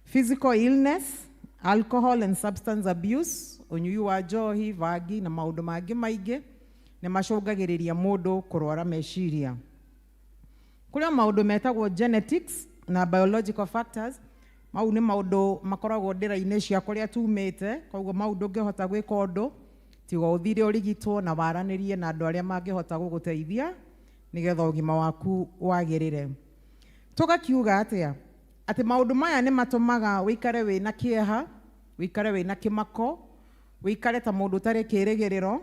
Physical illness, alcohol and substance abuse, ũnyui wa njohi, vangi na maũndũ mangĩ maingĩ nĩ macũngagĩrĩria mũndũ kũrwara meciria. Kũrĩa maũndũ metagwo genetics na biological factors, mau nĩ maũndũ makoragwo ndĩra-inĩ cia kũrĩa tumĩte, koguo maũndũ ũngĩhota gwĩka ũndũ tiga ũthire ũrigitwo na waranĩrie na andũ arĩa mangĩhota gũgũteithia nĩgetha ũgima waku wagĩrĩre. Tũgakiuga atĩ maũndũ maya nĩ matũmaga wĩikare wĩna kĩeha, wĩikare wĩna kĩmako, wĩikare ta mũndũ ũtarĩ kĩĩrĩgĩrĩro,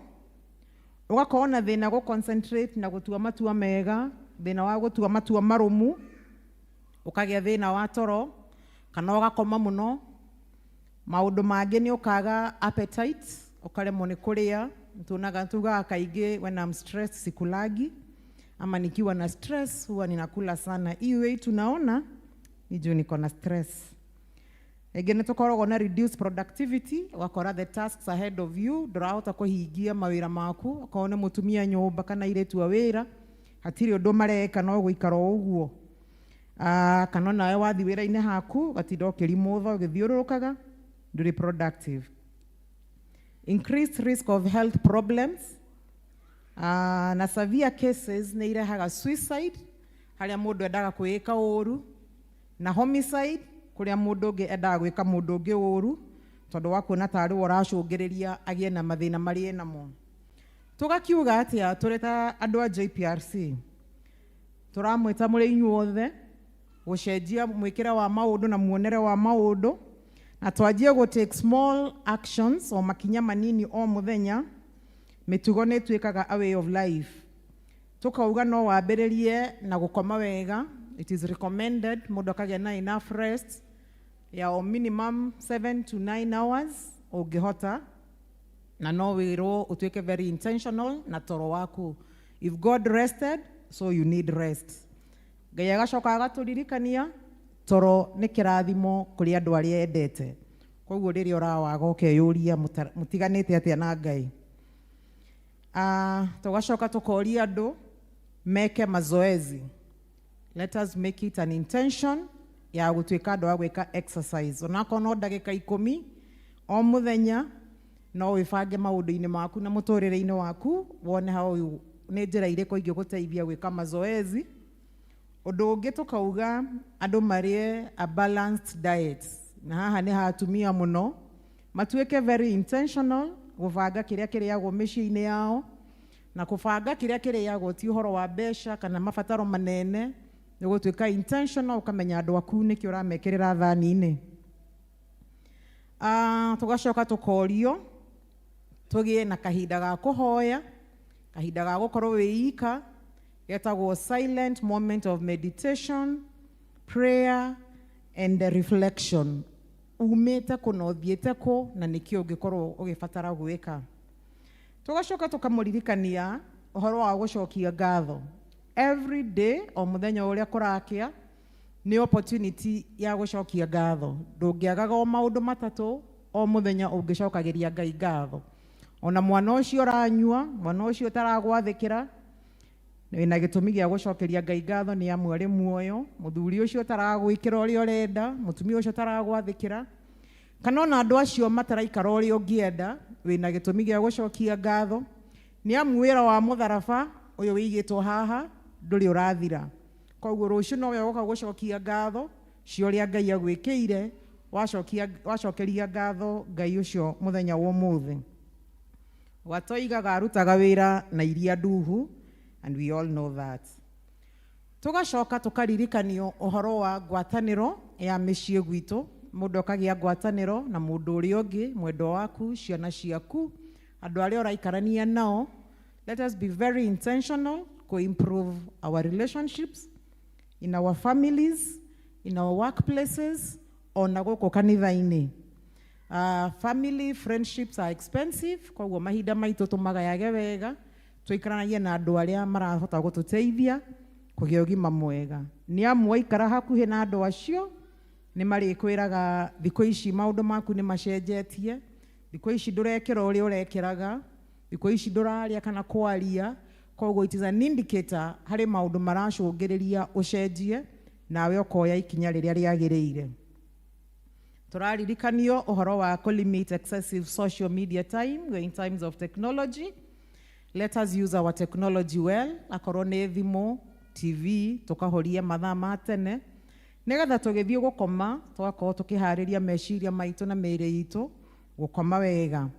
ũgakorwo na thĩna gũ concentrate na gũtua matua mega, thĩna wa gũtua matua marũmu, ũkagĩa thĩna wa toro, kana ũgakoma mũno. Maũndũ mangĩ nĩ ũkaga appetite, ũkaremwo nĩ kũrĩa. Tugaga kaingĩ when I'm stressed sikulagi, ama nikiwa na stress huwa ninakula sana. Iwe tunaona ni juu niko na stress. Again, tukoragwo na reduced productivity, wakora the tasks ahead of you ndũrahota kũhingia mawĩra maku, okorwo nĩ mũtumia nyũmba kana airĩtu a wĩra, hatirĩ ũndũ mareka no gũikara ũguo. Kana nawe wathi wĩra-inĩ haku gatinda ũkĩrimũtha ũgĩthiũrũrũkaga, ndũrĩ productive. Increased risk of health problems, na severe cases nĩ irehaga suicide, harĩa mũndũ endaga kwĩka ũru, na homicide, kũrĩa mũndũ ũngĩ endaga gwĩka mũndũ ũngĩ ũru tondũ wa kuona tarĩ ũracũngĩrĩria agĩe na mathĩna marĩ namo. Tũgakiuga atĩa tũrĩ ta andũ a JPRC, tũramwĩta mũrĩ inyuothe gũcenjia mwĩkĩre wa maũndũ na muonere wa maũndũ, na twanjie gũ take small actions o makinya manini o mũthenya. Mĩtugo nĩ ĩtuĩkaga a way of life. Tukauga no wambĩrĩrie na gũkoma wega. It is recommended mũndũ akagĩa na enough rest ya o minimum 7 to 9 hours ũngĩhota, na no wĩrwo ũtuĩke very intentional na toro waku. If God rested, so you need rest. Ngai agacoka agatũririkania toro nĩ kĩrathimo kũrĩ andũ arĩa endete. Koguo rĩrĩa ũrawaga ũkeyũria mũtiganĩte atĩa na Ngai. Tugacoka tukoria andũ meke mazoezi. Let us make it an intention ya gũtuĩka andũ a gwĩka exercise. Onakorwo no ndagĩka 10 o mũthenya, no wĩbange maũndũ-inĩ maku na mũtũrĩre-inĩ waku, wone hau nĩ njĩra irĩkũ ingĩgũteithia gwĩka mazoezi. Ũndũ ũngĩ tukauga andũ marĩe a balanced diet. Na haha nĩ hatumia mũno, matuĩke very intentional gũbanga kĩrĩa kĩrĩagwo mĩciĩ-inĩ yao, na kũbanga kĩrĩa kĩrĩagwo ti ũhoro wa mbeca kana mabataro manene, nĩ gũtuĩka intentional ũkamenya andũ aku nĩkĩ ũramekĩrĩra thani-inĩ. Tugacoka tukorio tũgĩe na kahinda ga kũhoya, kahinda ga gũkorwo wĩika, getagwo silent moment of meditation, prayer and reflection. Umĩte kũ na ũthiĩte kũ na nĩkĩ ũngĩkorwo ũgĩbatara gwĩka. Tugacoka tukamũririkania ũhoro wa gũcokia ngatho. Every day o mũthenya ũrĩa kũrakĩa nĩ opportunity ya gũcokia ngatho. Ndũngĩagaga o maũndũ matatũ o mũthenya ũngĩcokagĩria Ngai ngatho. Ona mwana ũcio ũranyua, mwana ũcio ũtaragwathĩkĩra, wĩna gĩtũmi gĩa gũcokeria Ngai ngatho nĩ amu arĩ muoyo. Mũthuri ũcio ũtaragwĩkĩra ũrĩa ũrenda, mũtumia ũcio ũtaragwathĩkĩra, kana ona andũ acio mataraikara ũrĩa ũngĩenda, wĩna gĩtũmi gĩa gũcokia ngatho, nĩ amu wĩra wa mũtharaba ũyũ wĩigĩtwo haha ndũrĩ ũrathira. Koguo rũciũ no wĩra gũcokia ngatho cia ũrĩa Ngai agwĩkĩire, wacokeria ngatho Ngai ũcio mũthenya wa ũmũthĩ. Watoigaga arutaga wĩra na iria nduhu, and we all know that. Tugacoka tukaririkanio ũhoro wa ngwatanĩro ya mĩciĩ gwitũ. Mũndũ akagĩa ngwatanĩro na mũndũ ũrĩa ũngĩ, mwendwa waku, ciana ciaku, andũ arĩa ũraikarania nao. Let us be very intentional to improve our relationships in our families, in our workplaces, ona gũkũ kanitha-inĩ. Family friendships are expensive, koguo mahinda maitũ tũmagayage wega, tũikaranagie na andũ arĩa marahota gũtũteithia kũgĩa ũgima mwega. Nĩ amu waikara hakuhĩ na andũ acio, nĩ marĩkwĩraga thikũ ici maũndũ maku nĩ macenjetie, thikũ ici ndũrekĩra ũrĩa ũrekĩraga, thikũ ici ndũrarĩa kana kwaria, koguo it is an indicator harĩ maũndũ maracũngĩrĩria ũcenjie, nawe ũkoya ikinya rĩrĩa rĩagĩrĩire. Tũraririkanio ũhoro wa limit excessive social media time in times of technology. Let us use our technology well, akorwo nĩ thimũ, TV, tũkahoria mathaa ma tene, nĩgetha tũgĩthiĩ gũkoma, tũgakorwo tũkĩharĩria meciria maitũ na mĩĩrĩ itũ gũkoma wega.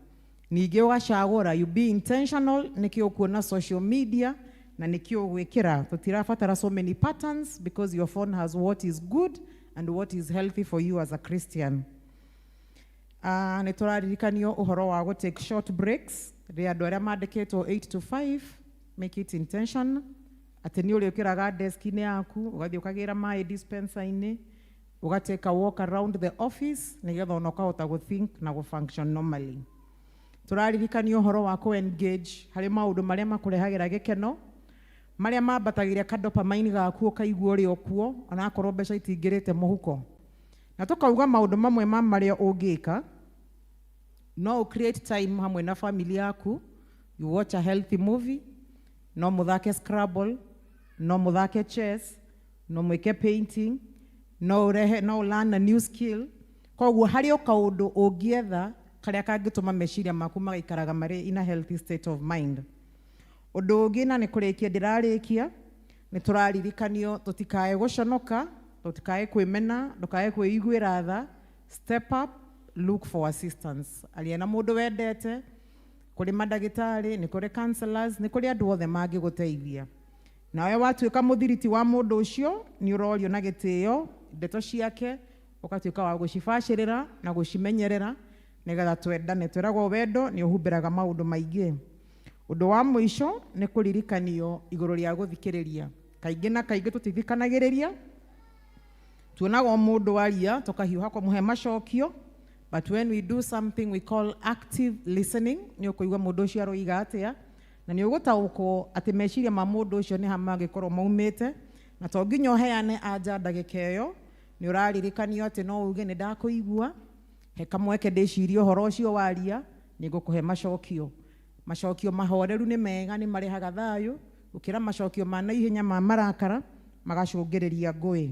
Ningĩ ũgacagũra, you be intentional, nĩkĩ ũkuona social media, na nĩkĩ ũgwĩkĩra. Tũtirabatara so many patterns because your phone has what is good and what is healthy for you as a Christian. Nĩ tũraririkanio ũhoro wa take short breaks, rĩa andũ arĩa mandĩkĩtwo 8 to 5, make it intentional. Atĩ nĩ ũrĩũkĩraga desk-inĩ yaku, ũgathiĩ ũkagĩra maĩ dispenser-inĩ, ũgatake a walk around the office, nĩgetha ona ũkahota gũ-think na gũ-function normally. Tũraririkanio ũhoro wa engage harĩ maũndũ marĩa makũrehagĩra gĩkeno, marĩa mambatagĩria ka-dopamine gaku ũkaigua ũrĩ o kuo, onakorwo mbeca itingĩrĩte mũhuko. Na tũkauga maũndũ mamwe ma marĩa ũngĩka, no create time hamwe na family yaku, you watch a healthy movie, no mũthake Scrabble, no mũthake chess, no mwĩke painting, no learn a new skill. Koguo harĩ o kaũndũ ũngĩetha karĩa kangĩtũma meciria maku magaikaraga marĩ in a healthy state of mind. Ũndũ ũngĩ na nĩ kũrĩkia ndĩrarĩkia, nĩ tũraririkanio tũtikae gũconoka, tũtikae kwĩmena, ndũkae kwĩiguĩra tha, step up, look for assistance. Aria na mũndũ wendete, kũrĩ mandagĩtarĩ, nĩ kũrĩ counselors, nĩ kũrĩ andũ othe mangĩgũteithia. Nawe watuĩka mũthiriti wa mũndũ ũcio, nĩ ũrorio na gĩtĩo, ndeto ciake, ũgatuĩka wa gũcibacĩrĩra na gũcimenyerera, nĩgetha twendane. Twĩragwo wendo nĩ ũhumbĩraga maũndũ maingĩ. Ũndũ wa mũico nĩ kũririkanio igũrũ rĩa gũthikĩrĩria. Kaingĩ na kaingĩ tũtithikanagĩrĩria, tuonaga mũndũ waria, tũkahiũha kũmũhe macokio, but when we do something we call active listening, nĩ ũkũigua mũndũ ũcio aroiga atĩa, na nĩ ũgũtaũkwo atĩ meciria ma mũndũ ũcio nĩ hamangĩkorwo maumĩte, na to nginya ũheane anja ndagĩka ĩyo, nĩ ũraririkanio atĩ no uge nĩ ndakũigua, he kamweke ndĩcirie ũhoro ũcio waria, nĩ ngũkũhe macokio. Macokio mahoreru nĩ mega, nĩ marehaga thayũ, gũkĩra macokio ma naihenya ma marakara, magacũngĩrĩria ngũĩ.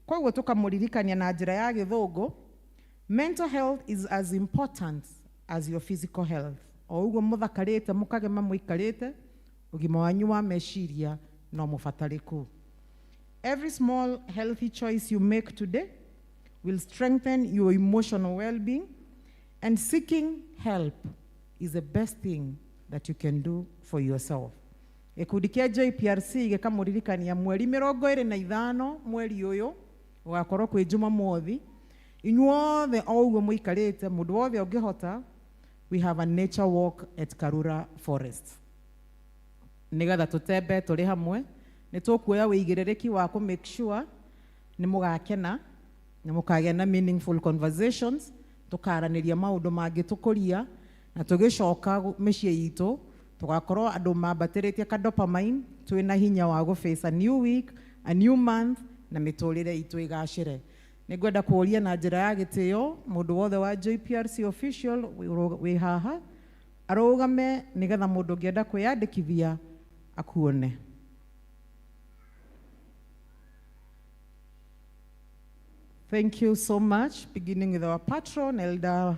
Koguo tũkamũririkania na njĩra ya gĩthũngũ, mental health is as important as your physical health. O ũguo mũthakarĩte, mũkagema mũikarĩte, ũgima wanyu wa meciria no mũbatarĩku. Every small healthy choice you make today will strengthen your emotional well-being, and seeking help is the best thing that you can do for yourself. Gĩkundi kĩa JPRC gĩkamũririkania mweri 25 mweri ũyũ, ũgakorwo kwĩ Jumamothi, inyuothe o ũguo mũikarĩte, mũndũ wothe ũngĩhota, we have a nature walk at Karura Forest. Nĩgetha tũtembe tũrĩ hamwe, nĩ tũkuoya wĩigĩrĩrĩki wa kũ make sure nĩ mũgakena, nĩ mũkagĩa na meaningful conversations, tũkaranĩria maũndũ mangĩtũkũria, na tũgĩcoka mĩciĩ itũ, tũgakorwo andũ mambatĩrĩtie ka dopamine, twĩna hinya wa gũ-face a new week, a new month, na mĩtũrĩre itũ ĩgacĩre. Nĩngwenda kũũria na njĩra ya gĩtĩo, mũndũ wothe wa JPRC official wĩ haha, arũgame nĩgetha mũndũ ũngĩenda kwĩyandĩkithia akuone. Thank you so much, beginning with our patron, Elder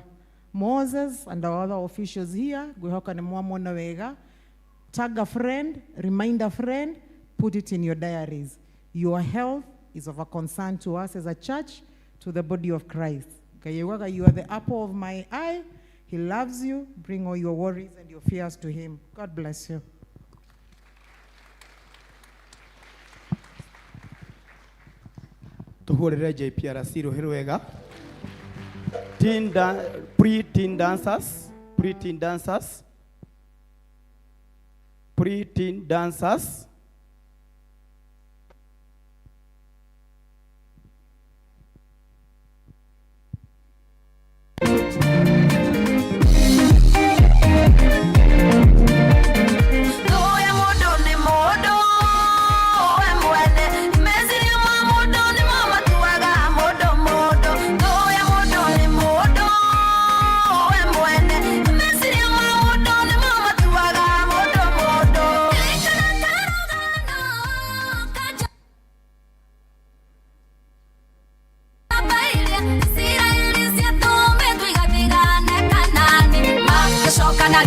Moses, and our other officials here. Ngwĩhoka nĩ mwamona wega. Tag a friend, remind a friend, put it in your diaries. Your health is of a concern to us as a church, to the body of Christ. You are the apple of my eye. He loves you. Bring all your worries and your fears to him. God bless you. Tuhurire JPRC ruhĩ rwega. Pre-teen dancers. Pre-teen dancers.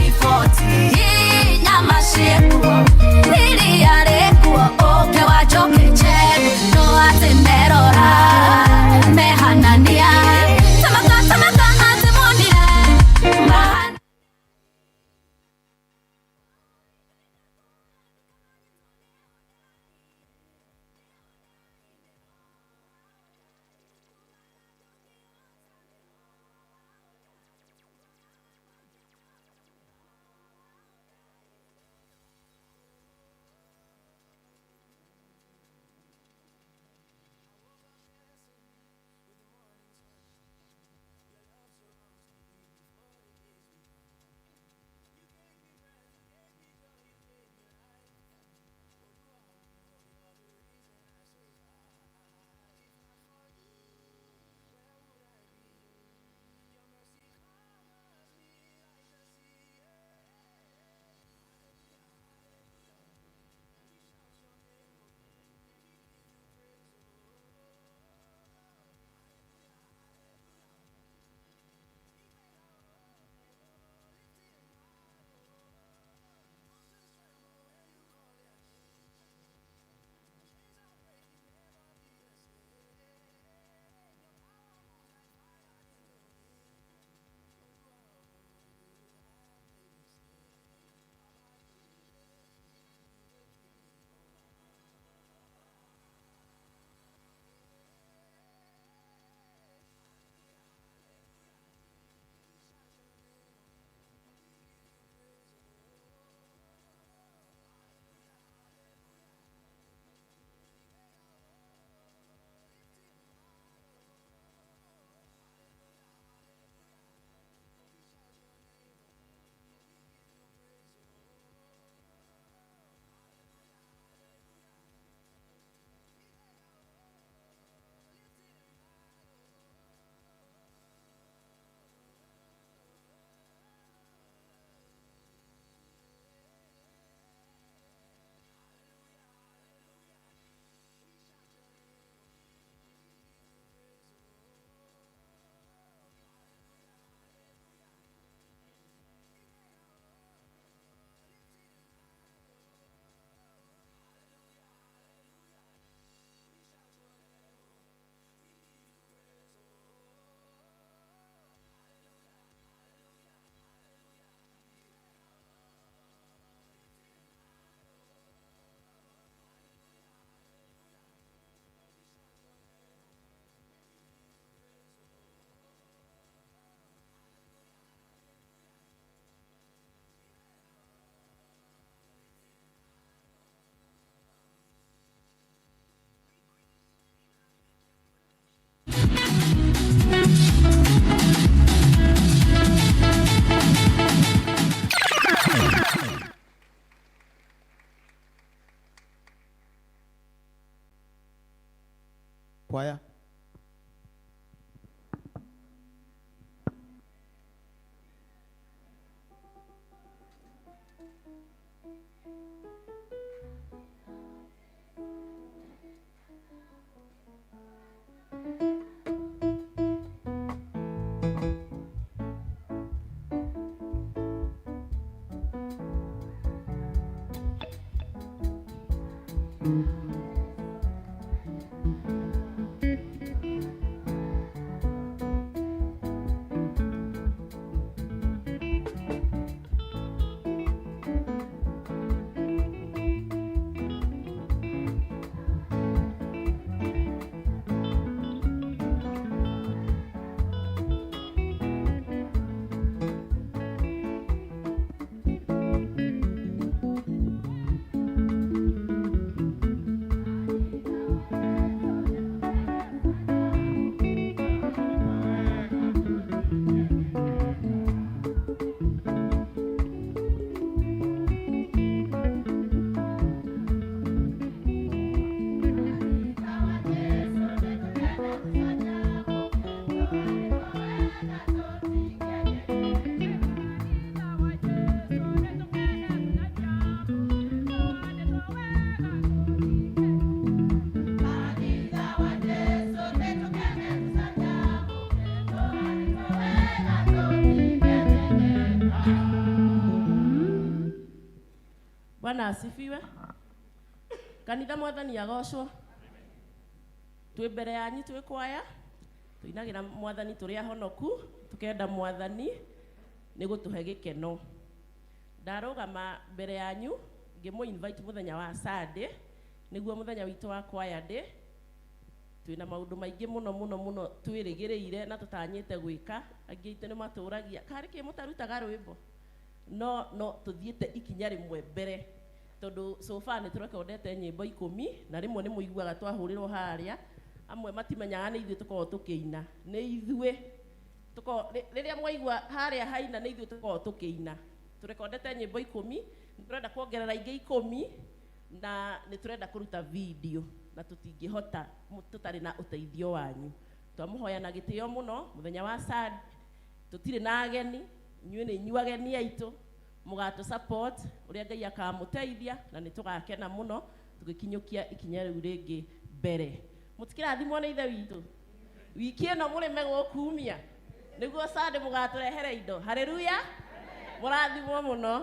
riboti nyama ciekuo iria rĩkuo ũngĩwajokeje no atĩ merora mehanania tamaka atĩ monire mahana. Choir. Bwana asifiwe. Kanitha mwathani agocwo. Twi mbere yanyu twi kwaya. Tuinagira mwathani turi ahonoku, tukenda mwathani ni gutuhe gikeno. Ndarugama mbere yanyu ngimu invite muthenya wa Sunday niguo muthenya witu wa kwaya day. Twina maundu maingi muno twirigireire na tutanyite gwika. Angi itu ni maturagia kari ki mutarutaga rwimbo no tuthiete ikinya rimwe mbere tondu so far ni turekondete nyimbo 10 na rimwe ni muiguaga twahurirwo haria amwe matimenyaga ni ithuĩ tukorwo tukiina ni ithuĩ tuko riria mwaigua haria haina ni ithuĩ tukorwo tukiina turekondete nyimbo 10 ni turenda kuongerera ingĩ 10 na ni turenda kuruta video na tutingihota tutari na uteithio wanyu twamuhoya na gitio muno muthenya wa Sunday tutire na ageni inyuĩ nĩ inyuĩ ageni aitu mugatu support uria Ngai akamuteithia na ni tugakena muno tugikinyukia ikinya riu ringi mbere mutikirathimwo ni ithe witu wiki ĩno mũrĩme gũkumia nĩguo Sunday mũgatũrehere indo haleluya mũrathimwo muno.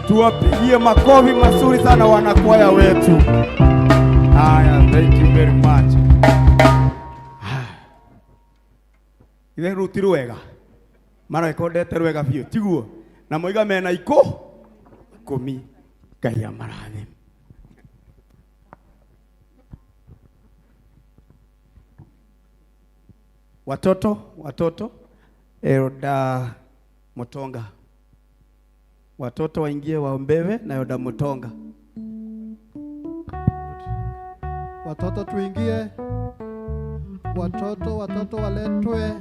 Tuwapigie makofi mazuri sana wanakwaya wetu. Haya, thank you very much. Ile ruti rwega. Mara ikodete rwega biyo tiguo. Na moiga mena ikumi Ngai amarathime. Watoto Eroda Mutonga. Watoto waingie waombewe na Eroda Mutonga. Watoto tuingie. Watoto waletwe.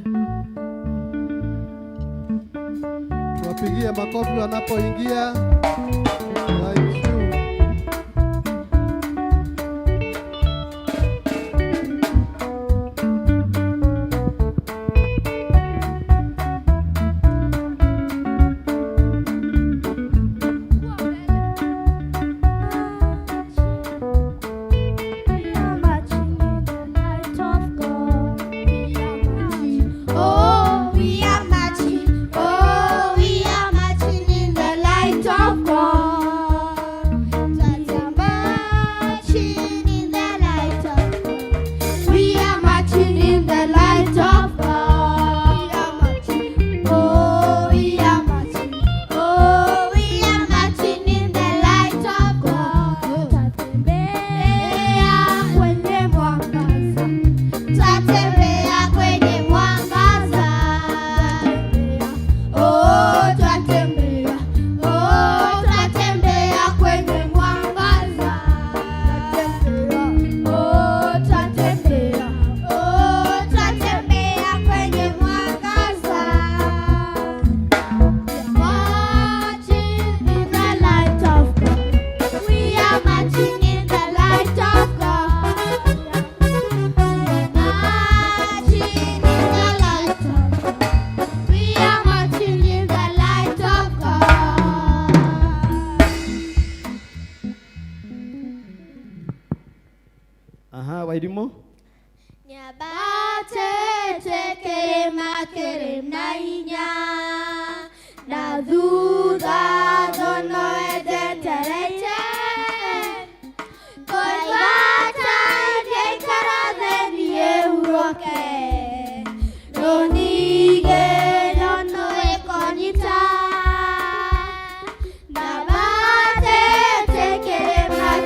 Tuwapigie makofi wanapoingia. Wairimu Nyabate tekere makere na inya na thutha thono ethetereite koigata ngeikara thenie huroke nonige nono ekonyita Nyabate tekere makere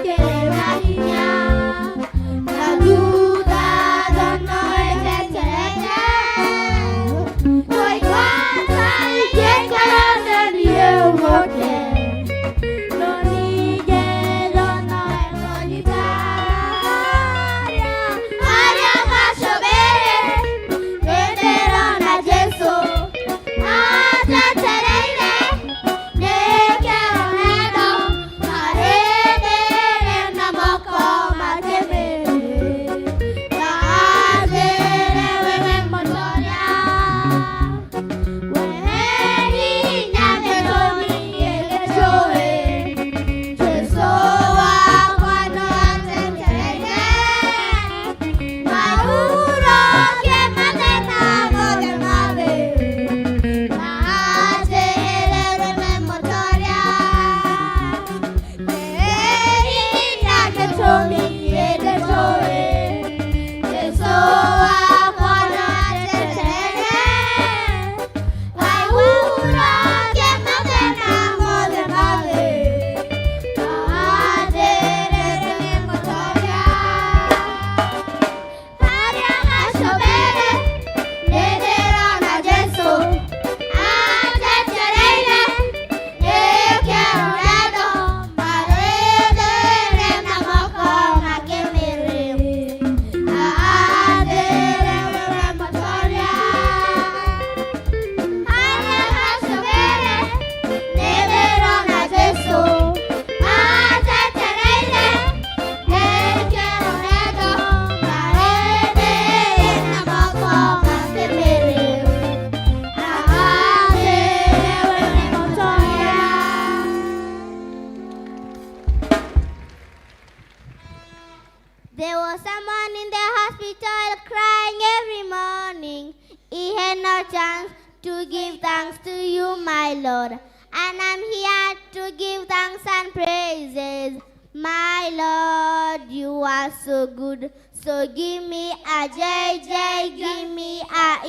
There was someone in the hospital crying every morning. He had no chance to give thanks to you, my Lord. And I'm here to give thanks and praises. My Lord, you are so good. So give me a JJ, give me a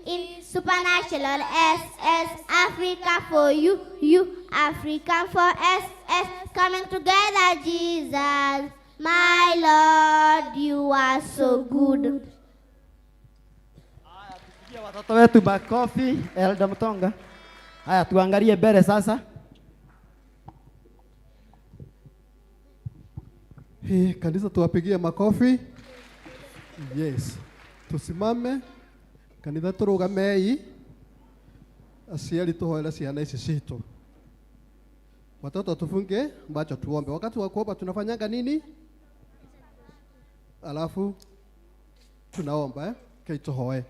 in supernatural SS. Africa for you, African for SS. Coming together, Jesus. My Lord, you are so good. Haya, tupigie watoto wetu makofi. Elda Mtonga. Haya, tuangalie mbele sasa. Kanisa tuwapigie makofi. Yes. Tusimame. Kanitha turugamei. Aciari tuhoera ciana ici citu. Watoto tufunge macho tuombe. Wakati wa kuomba tunafanyanga nini? Alafu tunaomba Kei tuhoe.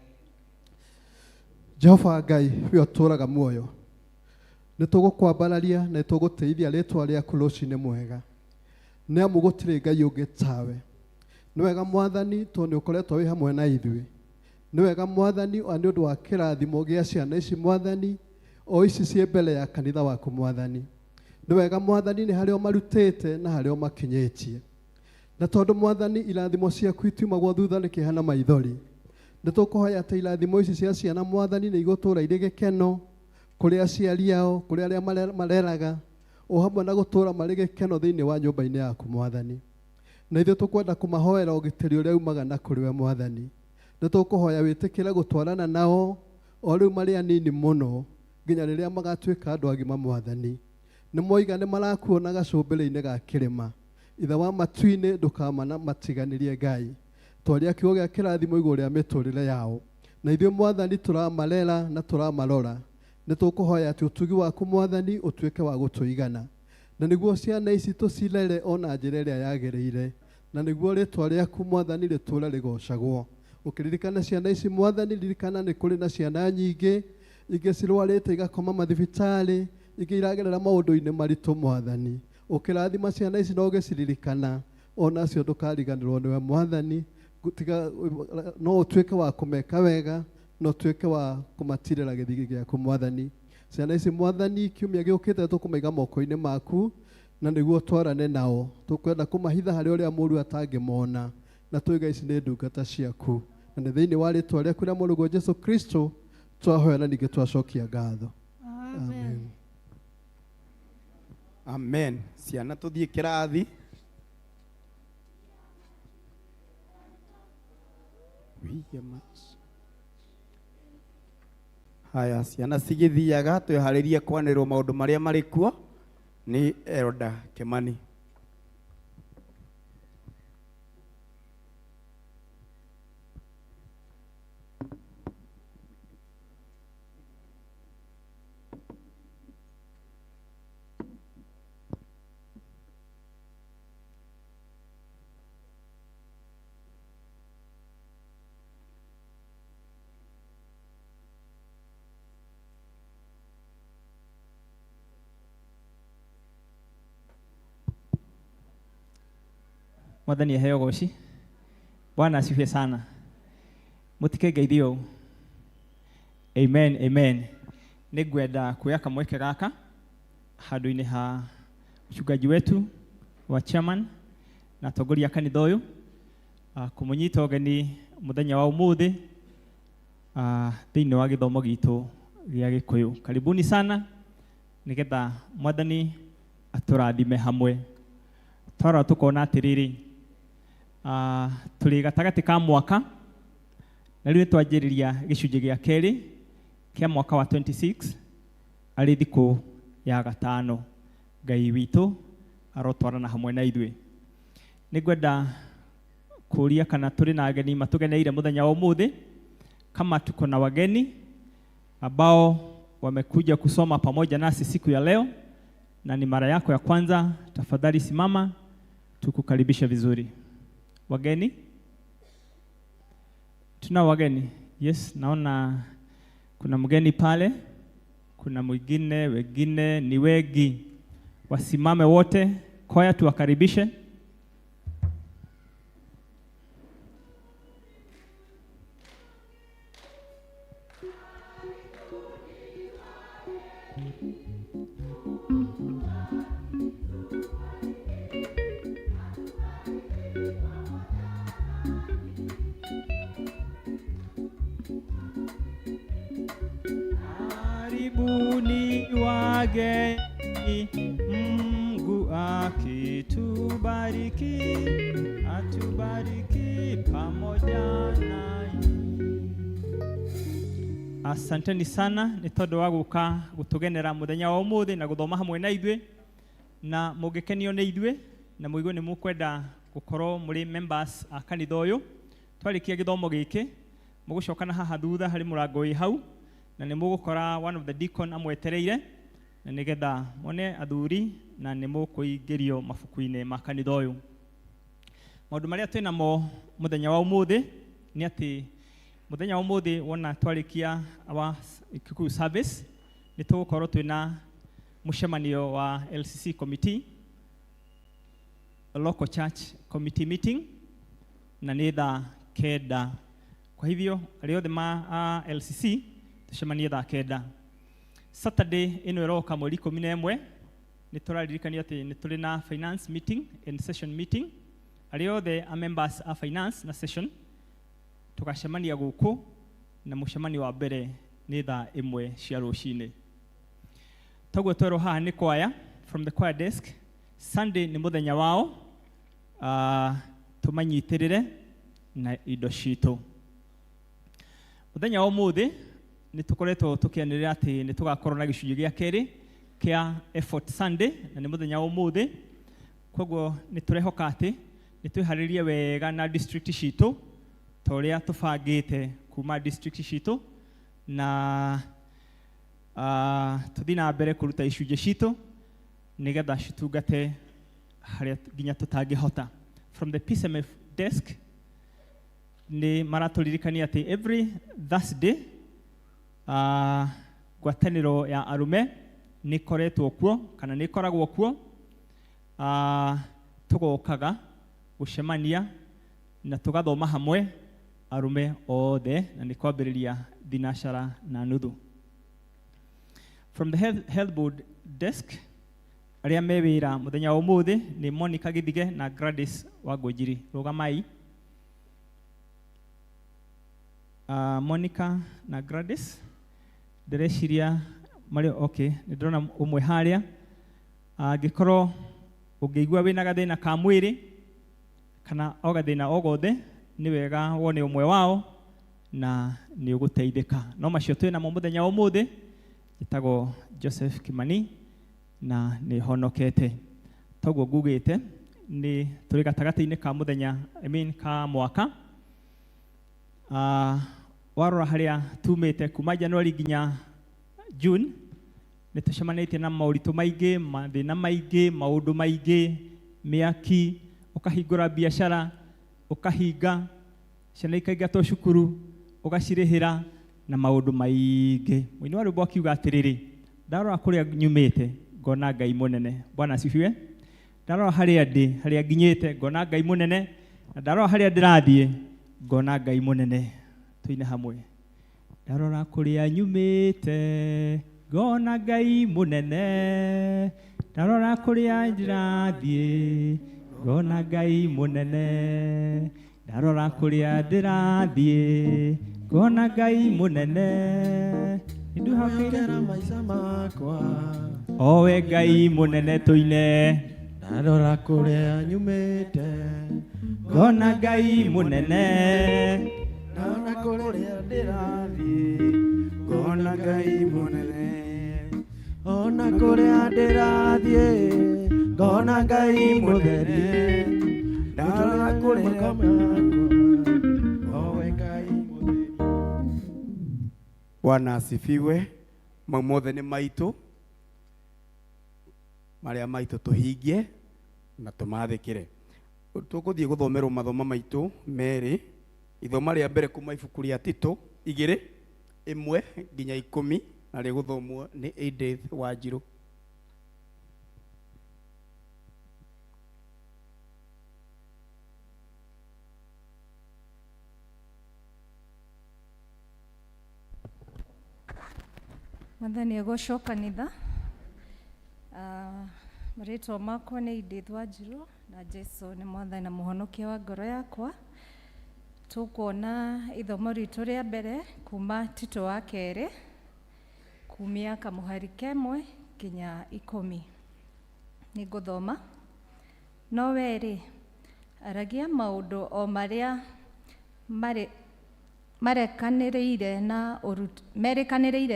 Jehova Ngai we uturaga muoyo. Nitugukwambararia na nituguteithia ritwa riaku rucine mwega. Nĩ amu gũtirĩ Ngai ũngĩ tawe. Nĩ wega Mwathani tondũ nĩ ũkoretwo wĩ hamwe na ithuĩ. Nĩ wega Mwathani nĩ ũndũ wa kĩrathimo gĩa ciana ici Mwathani, o ici ciĩ mbere ya kanitha waku Mwathani. Nĩ wega Mwathani nĩ harĩa marutĩte na harĩa makinyĩtie. Na tondũ Mwathani irathimo ciaku itiumagwo thutha nĩ kĩeha na maithori. Nĩ tũkũhoya atĩ irathimo ici cia ciana Mwathani nĩ igũtũũra irĩ gĩkeno kũrĩ aciari ao, kũrĩ arĩa mareraga, o hamwe na gũtũũra marĩ gĩkeno thĩinĩ wa nyũmba-inĩ yaku Mwathani. Na ithuĩ tũkwenda kũmahoera ũgitĩri ũrĩa umaga na kũrĩ we Mwathani. Nĩ tũkũhoya wĩtĩkĩre gũtwarana nao o rĩu marĩ anini mũno nginya rĩrĩa magatuĩka andũ agima Mwathani. Nĩ moiga nĩ marakuona gacũmbĩrĩ-inĩ ga kĩrĩma. Ithe wa matu-inĩ ndũkamana matiganĩrie Ngai. Twaria kiugo gĩa kĩrathimo igũrũ rĩa mĩtũrĩre yao. Na ithuĩ Mwathani tũramarera na tũramarora. Nĩ tũkũhoya atĩ ũtugi waku Mwathani ũtuĩke wa gũtũigana. Na nĩguo ciana ici tũcirere ona njĩra ĩrĩa yagĩrĩire. Na nĩguo rĩtwa rĩaku Mwathani rĩtũũre rĩgocagwo. Ũkĩririkana ciana ici Mwathani, ririkana nĩ kũrĩ na ciana nyingĩ ingĩ cirwarĩte igakoma mathibitarĩ, ingĩ iragerera maũndũ-inĩ maritũ Mwathani. Ũkĩrathima ciana ici no ũgĩciririkana, onacio ndũkariganĩrwo nĩwe Mwathani. No ũtuĩke wa kũmeka wega, no ũtuĩke wa kũmatirĩra gĩthigi gĩaku Mwathani. Ciana ici Mwathani, kiumia gĩũkĩte tũkũmaiga moko-inĩ maku, na nĩguo twarane nao. Tũkwenda kũmahitha harĩ ũrĩa mũũru atangĩmona, na tũiga ici nĩ ndungata ciaku. Na nĩ thĩinĩ wa rĩtwa rĩaku rĩa Mũrũgwo Jesũ Kristo twahoya na ningĩ twacokia ngatho. Amen. Amen. Ciana tũthiĩ kĩrathi. Haya, ciana cigĩthiaga twĩharĩrie kwanĩrĩrwo maũndũ marĩa marĩ kuo nĩ Elda Kimani. Mwathani aheo goci. Bwana asifiwe sana. Mutike geithio. Amen, amen. Nĩngwenda kuoya kamweke gaka handũ-inĩ ha mchungaji wetu wa chairman na atongoria kanitha ũyũ kũmũnyita ũgeni mũthenya wa ũmũthĩ thĩinĩ wa gĩthomo gitũ gĩa Gĩkũyũ. Karibuni sana nĩgetha Mwathani atũrathime hamwe. Twara tukona atĩrĩrĩ, tũrĩ gatagatĩ ka mwaka na rĩu twanjĩrĩria gĩcunjĩ gĩa kerĩ kĩa mwaka wa 26 arĩ thikũ ya gatano. Ngai witũ arotwarana hamwe na ithuĩ. Nĩngwenda kũria kana tũrĩ na ageni matũgeneire mũthenya wa ũmũthĩ. Kama tuko na wageni ambao wamekuja kusoma pamoja nasi siku ya leo na ni mara yako ya kwanza, tafadhali simama tukukaribisha vizuri. Wageni? Tuna wageni? Yes, naona kuna mgeni pale, kuna mwingine, wengine ni wengi. Wasimame wote, kwaya tuwakaribishe. wageni, Mungu akitubariki, atubariki pamoja nanyi. Asanteni sana ni tondu wa guka gutugenera muthenya wa umuthi na guthoma hamwe na ithuĩ, na mũngĩkenio nĩ ithuĩ na mũigua nĩ mũkwenda gukorwo muri members a kanitha ũyũ. Twarikia gĩthomo gĩkĩ mũgũcokana haha thutha harĩ mũrango wĩ hau, na nĩ mũgũkora one of the deacon amwetereire, na nĩgetha mone athuri na nĩ mũkũingĩrio mabuku-inĩ ma kanitha ũyũ. Maũndũ marĩa twĩnamo mũthenya wa ũmũthĩ nĩ atĩ mũthenya wa ũmũthĩ wona twarikia our Kikuyu service nĩ tũgũkorwo twĩna mũcemanio wa LCC committee, a local church committee meeting, na nĩ thaa 9. Kwa hivyo arĩa othe ma LCC tucemanie thaa 9. Saturday ĩno ĩroka mweri 11 nĩ tũraririkania atĩ nĩ tũrĩ na finance meeting and session meeting. Arĩa othe a members a finance na session tukacemania gũkũ, na mũcemanio wa mbere nĩ thaa 1 cia rũcinĩ. Toguo twerwo haha nĩ kwaya from the choir desk. Sunday nĩ mũthenya wao, tũmanyitĩrĩre na indo citũ. Mũthenya wa ũmũthĩ nĩ tũkoretwo tũkĩanĩrĩra atĩ nĩ tũgakorwo na gĩcunjĩ gĩa kerĩ kĩa Effort Sunday, na nĩ mũthenya wa ũmũthĩ. Koguo nĩ tũrehoka atĩ nĩ twĩharĩrie wega na district citũ ta ũrĩa tũbangĩte kuma district citũ, na tũthiĩ na mbere kũruta icunjĩ citũ nĩgetha citungate harĩa nginya tũtangĩhota. From the PCMF desk nĩ maratũririkania atĩ every Thursday ngwatanĩro ya arume nĩ koretwo kuo kana nĩ koragwo kuo. Tũgokaga gũcemania na tũgathoma hamwe arume othe, na nĩ kwambĩrĩria thinacara na nuthu. From the health board desk arĩa me wĩra mũthenya wa ũmũthĩ nĩ Monica Githige na Gladys Wangũnjiri. Rũgamai. Monica na Gladys ndĩreciria marĩ okay. Nĩ ndĩrona ũmwe harĩa. Angĩkorwo ũngĩigua wĩna gathĩna ka mwĩrĩ kana o gathĩna o gothe, nĩ wega wone ũmwe wao na nĩ ũgũteithĩka. No macio twĩnamo mũthenya wa ũmũthĩ. Njĩtagwo Joseph Kimani na nĩ honokete. Toguo ngugĩte nĩ tũrĩ gatagatĩ-inĩ ka mũthenya ka mwaka. Warora harĩa tumĩte kuma January nginya June, nĩ tũcemanĩtie na maũritũ maingĩ, mathĩna maingĩ, maũndũ maingĩ, mĩaki, ũkahingũra biacara, ũkahinga, ciana ikaingatwo cukuru, ũgacirĩhĩra na maũndũ maingĩ. Mũini wa rwĩmbo akiuga atĩrĩrĩ, ndarora kũrĩa nyumĩte ngona Ngai mũnene. Bwana asifiwe. Ndarora harĩa ndĩ, harĩa nginyĩte ngona Ngai mũnene, na ndarora harĩa ndĩrathiĩ ngona Ngai mũnene. Tuine hamwe. Ndarora kũrĩa nyumĩte ngona Ngai mũnene, ndarora kũrĩa ndĩrathiĩ ngona Ngai mũnene, ndarora kũrĩa ndĩrathiĩ ngona Ngai mũnene. Nĩnduhakĩra maica makwa owe Ngai mũnene. Tuine. Ndarora kũrĩa nyumĩte ngona Ngai mũnene, ndarora kũrĩa ndĩrathiĩ ngona Ngai mũnene, ona kũrĩa ndĩrathiĩ ngona Ngai mũtheri, ndarora kũrĩa owe Ngai mũtheri. Bwana asifiwe. Mau mothe nĩ maitũ, marĩa maitũ tũhingie na tũmathĩkĩre. Tũgũthiĩ gũthomerwo mathomo maitũ merĩ. Ithoma rĩa mbere kuma ibuku rĩa Tito 2:1 nginya 10, na rĩgũthomwo nĩ Edith Wanjirũ. Mwathani egocwo kanitha. Marĩtwa makwa nĩ Edith Wanjirũ, na Jesu nĩ mwathani na mũhonokia wa ngoro yakwa. Tũkuona ithomo ritũ rĩa mbere kuma Tito wa kerĩ kumia kamuhari kemwe kinya 10. Nĩngũthoma. No weri, aragia maũndũ o marĩa merĩkanĩrĩire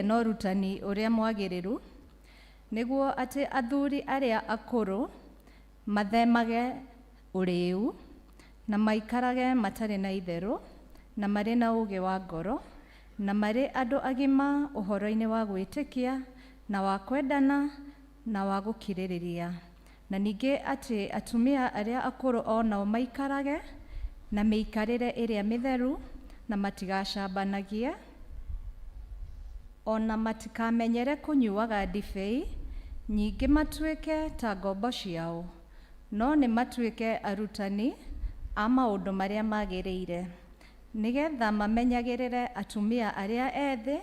na ũrutani ũrĩa mwagĩrĩru, nĩguo atĩ athuri arĩa akũrũ mathemage ũrĩu na maikarage matarĩ na itherũ na marĩ na ũũgĩ wa ngoro na marĩ andũ agima ũhoro-inĩ wa gwĩtĩkia na wa kwendana na wa gũkirĩrĩria. Na ningĩ atĩ atumia arĩa akũrũ o nao maikarage na mĩikarĩre ĩrĩa mĩtheru na matigacambanagie, ona matikamenyere kũnyuaga ndibei nyingĩ matuĩke ta ngombo ciao, no nĩ matuĩke arutani a maũndũ marĩa magĩrĩire, nĩgetha mamenyagĩrĩre atumia arĩa ethĩ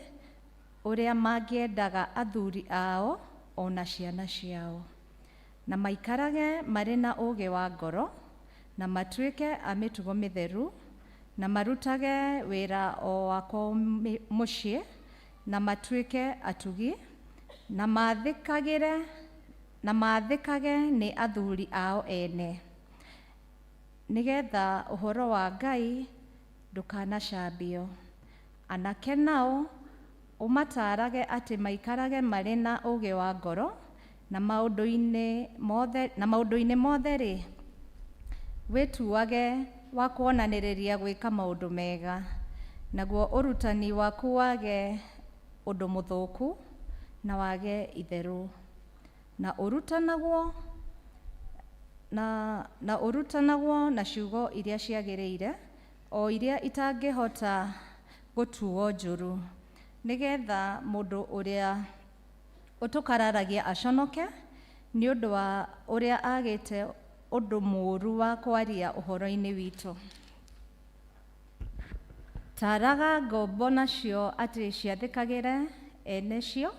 ũrĩa mangĩendaga athuri ao ona ciana ciao, na maikarage marĩ na ũũgĩ wa ngoro na matuĩke a mĩtugo mĩtheru na marutage wĩra o wako mũciĩ na matuĩke atugi na maathĩkage nĩ athuri ao ene, nĩgetha ũhoro wa Ngai ndũkanacambio. Anake nao ũmataarage atĩ maikarage marĩ na ũũgĩ wa ngoro na maũndũ-inĩ mothe-rĩ, wĩtuage wa kuonanĩrĩria gwĩka maũndũ mega, naguo ũrutani waku wage ũndũ mũthũku na wage itherũ, na ũrutanagwo na ciugo iria ciagĩrĩire, o iria itangĩhota gũtuo njũru, nĩgetha mũndũ ũrĩa ũtũkararagia aconoke nĩ ũndũ wa ũrĩa agĩte ũndũ mũũru wa kwaria ũhoro-inĩ witũ. Taaraga ngombo nacio atĩ ciathĩkagĩre ene cio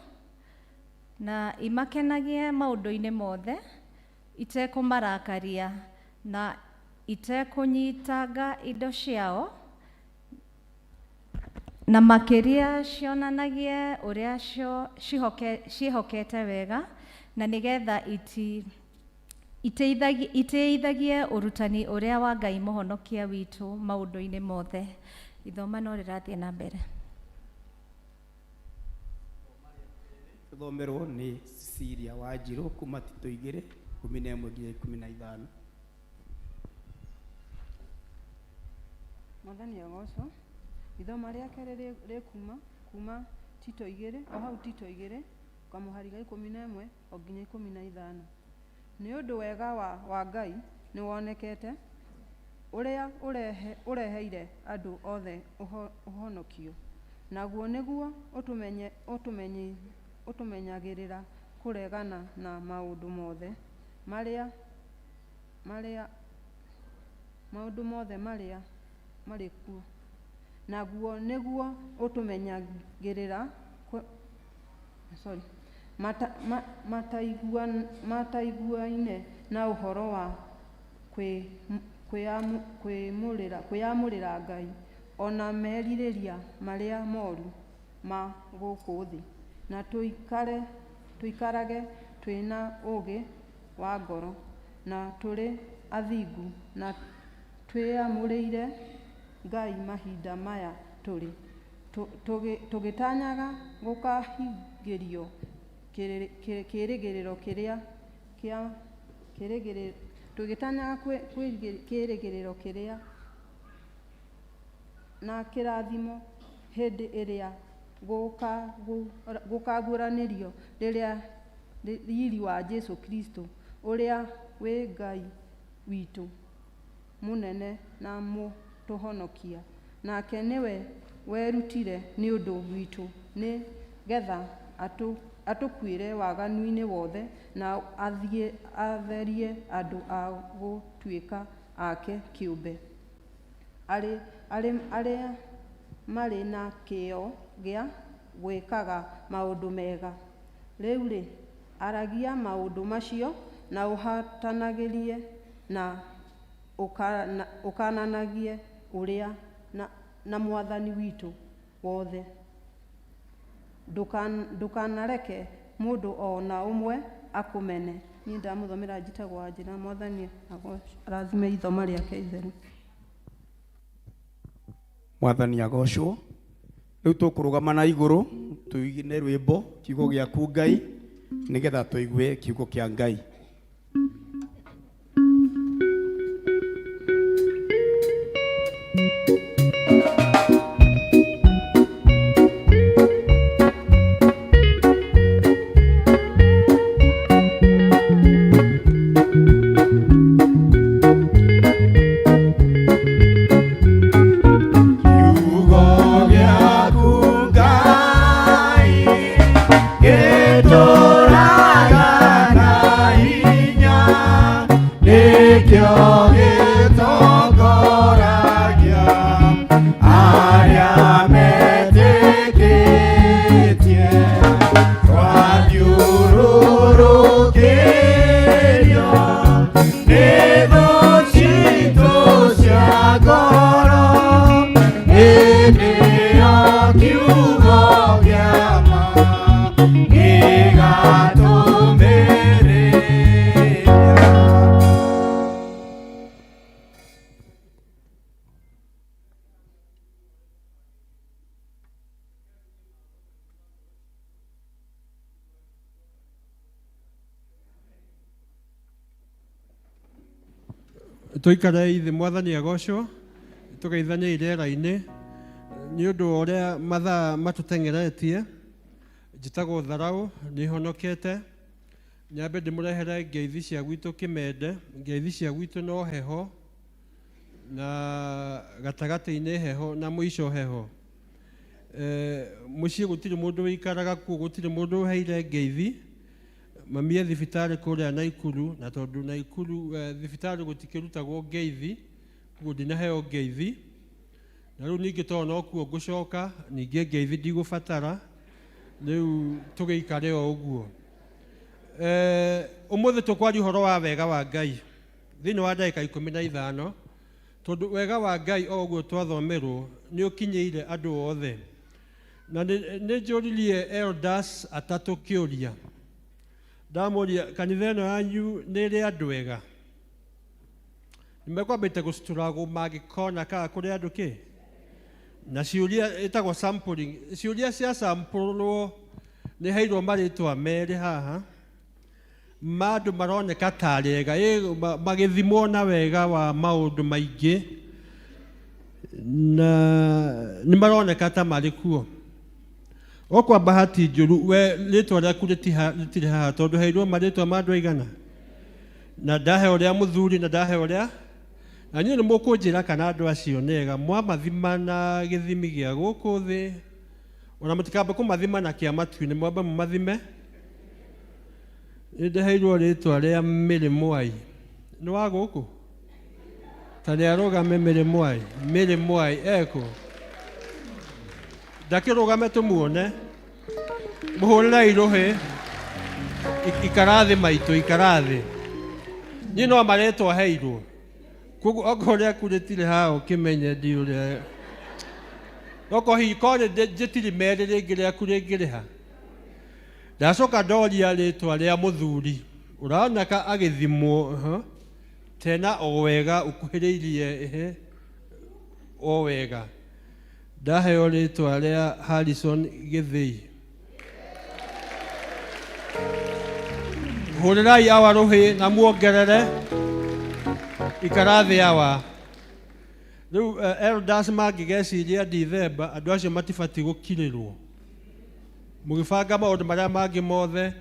na imakenagie maũndũ-inĩ mothe, itekũmarakaria na itekũnyitanga indo ciao, na makĩria cionanagie ũrĩa ciĩhokete wega, na nĩgetha iteithagie ũrutani ũrĩa wa Ngai mũhonokia witũ maũndũ-inĩ mothe. Ithoma no rĩrathiĩ na mbere. Tũthomerwo nĩ Cecilia Wanjirũ kuma Tito 2:11-15. Mwathani agocwo. Ithomo rĩa kerĩ rĩkuma Tito 2, o hau Tito 2 kamuhari ga 11 o nginya 15. Nĩ ũndũ wega wa Ngai nĩ wonekete ũrĩa ũreheire andũ othe ũhonokio, naguo nĩguo ũtũmenyagĩrĩra kũregana na maũndũ mothe marĩa marĩ kuo, naguo nĩguo ũtũmenyagĩrĩra mataiguaine na ũhoro wa kwĩyamũrĩra Ngai, ona merirĩria marĩa moru ma gũkũ thĩ, na tũikarage twĩna ũũgĩ wa ngoro na tũrĩ athingu na twĩyamũrĩire Ngai mahinda maya tũrĩ tũgĩtanyaga gũkahingĩrio kĩĩrĩgĩrĩro kĩrĩa na kĩrathimo hĩndĩ ĩrĩa gũkaguũranĩrio rĩrĩa riri wa Jesũ Kristo ũrĩa wĩ Ngai witũ mũnene na mũtũhonokia, nake nĩwe werutire nĩ ũndũ witũ nĩ getha atũkuĩre waganu-inĩ wothe na atherie andũ a gũtuĩka ake kĩũmbe, arĩa marĩ na kĩyo gĩa gwĩkaga maũndũ mega. Rĩu-rĩ, aragia maũndũ macio na ũhatanagĩrie na ũkananagie ũrĩa na Mwathani witũ wothe. ndukanareke mundu ona umwe akumene. Ni ndamuthomera njitagwo Anjĩra. Mwathani arathime ithoma rĩake itheru. Mwathani agocwo. Riu tukurugama na iguru tuigine rwimbo kiugo giaku Ngai nigetha tuigue kiugo kia Ngai. Tuikare ithi Mwathani agocwo tugeithanie irera-ini ni undu uria mathaa matutengeretie. Njitagwo Tharau, ni honokete. Nyambe ndimurehere ngeithi cia gwitu Kimende. Ngeithi cia gwitu no heho na gatagati-ini heho na muico heho. Mucii gutiri mundu wikaraga kuo, gutiri mundu heire ngeithi. Mamie thibitari kuria Naikuru, na tondu Naikuru thibitari gutikirutagwo ngeithi, kuo ndinaheo ngeithi. Na riu ningi to no kuo ngucoka, ningi ngeithi ndigubatara. Riu tugeikare o uguo. Umuthi tukwaria uhoro wa wega wa Ngai thiini wa ndagika 15, tondu wega wa Ngai o uguo twathomerwo ni ukinyeire andu othe. Na ni njuririe elders atatu kiuria. Ndamuria kanitha ino yanyu ni ri andu ega. Nimekwambite guciturago magikona ka kuri andu ki. Na ciuria itagwo sampling. Ciuria cia sampulwo ni heirwo maritwa meri haha. Mandu maroneka tari ega, magithimwo na wega wa maundu maingi, na ni maroneka ta mari kuo. Okwa bahati njuru we ritwa rĩaku rĩtirĩ haha tondu heirwo maritwa ma andu aigana. Na ndahe uria muthuri na ndahe uria na niĩ nĩ mũkũnjĩra kana andu acio nĩ ega. Mwamathima na gĩthimi gĩa gũkũ thĩ, ona mũtikamba kũmathima na kĩa matu-inĩ, mwamba mũmathime. Nĩndaheirwo rĩtwa rĩa Mary Mwai. Nĩ wa gũkũ? Ta nĩarũgame Mary Mwai. Mary Mwai eko. Ndakĩrũgame tũmuone. Mũhũrĩre irũhĩ. Ikarathĩ maitũ, ikarathĩ. Niĩ no maretwa heirwo. Koguo okorwo rĩaku rĩtirĩ haha ũkĩmenye ndiũrĩa. Okorwo hihi korĩ njĩtirĩ merĩ rĩngĩ rĩaku rĩngĩrĩ ha. Ndacoka ndoria rĩtwa rĩa mũthuri. Ũroneka agĩthimwo tena o wega ũkuhĩrĩirie o wega. Ndaheo rĩtwa rĩa Harrison Gĩthĩi. Hũrĩrai awa rũhĩ na muongerere. Ikarathĩ awa. Rĩu elders mangĩgeciria Ndithemba, andũ acio matibatiĩ gũkirĩrwo. Mũgĩbanga maũndũ marĩa mangĩ mothe,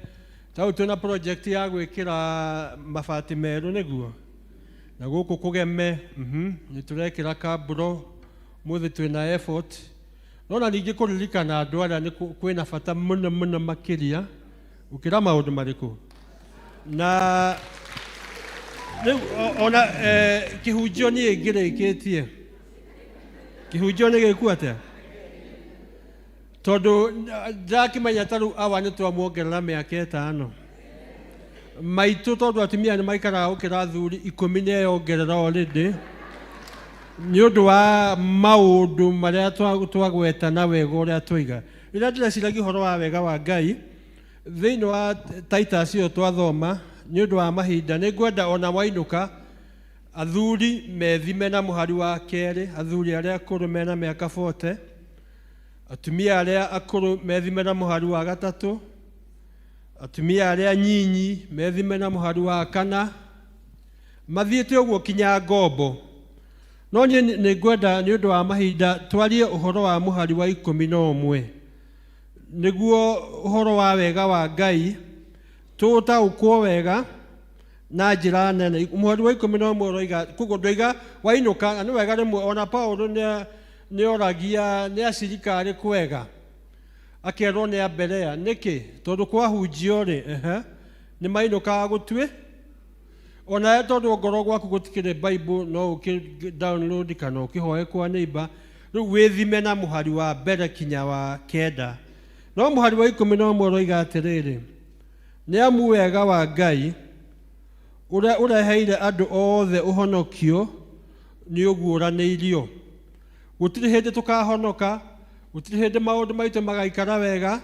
ta rĩu twĩna project ya gwĩkĩra mabati merũ nĩguo. Na gũkũ kũgeme, nĩ tũrekĩra kambũro, mũthĩ twĩna effort. No na ningĩ kũririkana andũ arĩa kwĩna bata mũno mũno makĩria gũkĩra maũndũ marĩkũ. Na rĩu ona kĩhunjio niĩ ngĩrĩkĩtie. Kĩhunjio nĩ gĩkuo atĩa? Tondu ndakĩmenya ta rĩu awa nĩ twamuongerera mĩaka 5. Maitũ tondu atumia nĩ maikaraga gũkĩra athuri 10 nĩeyongerera already. Nĩ ũndũ wa maũndũ marĩa twagweta na wega ũrĩa twoiga. rĩrĩa ndĩreciragia ũhoro wa wega wa Ngai thĩinĩ wa Titus ĩyo twathoma nĩ ũndũ wa mahinda nĩ ngwenda ona mwainũka athuri methime na mũhari wa kerĩ, athuri arĩa akũrũ mena mĩaka 40, atumia arĩa akũrũ methime na mũhari wa gatatũ, atumia arĩa nyinyi methime na mũhari wa kana, mathiĩte ũguo kinya ngombo. No nĩ ngwenda nĩ ũndũ wa mahinda twarie ũhoro wa mũhari wa 11 nĩguo ũhoro wa wega wa Ngai tũtaũkwo wega na njĩra nene. Mũhari wa 11 ũroiga, koguo ndoiga wainũka, nĩ wega rĩmwe ona Paulo nĩ oragia nĩ acirikari kwega akerwo nĩ Aberea nĩkĩ, tondũ kwahunjio rĩ nĩ mainũkaga gũtue ona tondũ ngoro gwaku gũtikĩrĩ Bible no ũkĩ-download kana ũkĩhoe kwa neighbor, rĩu wĩthime na mũhari wa mbere kinya wa 9. No mũhari wa 11 ũroiga atĩrĩrĩ, nĩ amu wega wa Ngai ũrĩa ũreheire andũ othe ũhonokio nĩ ũguũranĩirio. Gũtirĩ hĩndĩ tũkahonoka, gũtirĩ hĩndĩ maũndũ maitũ magaikara wega,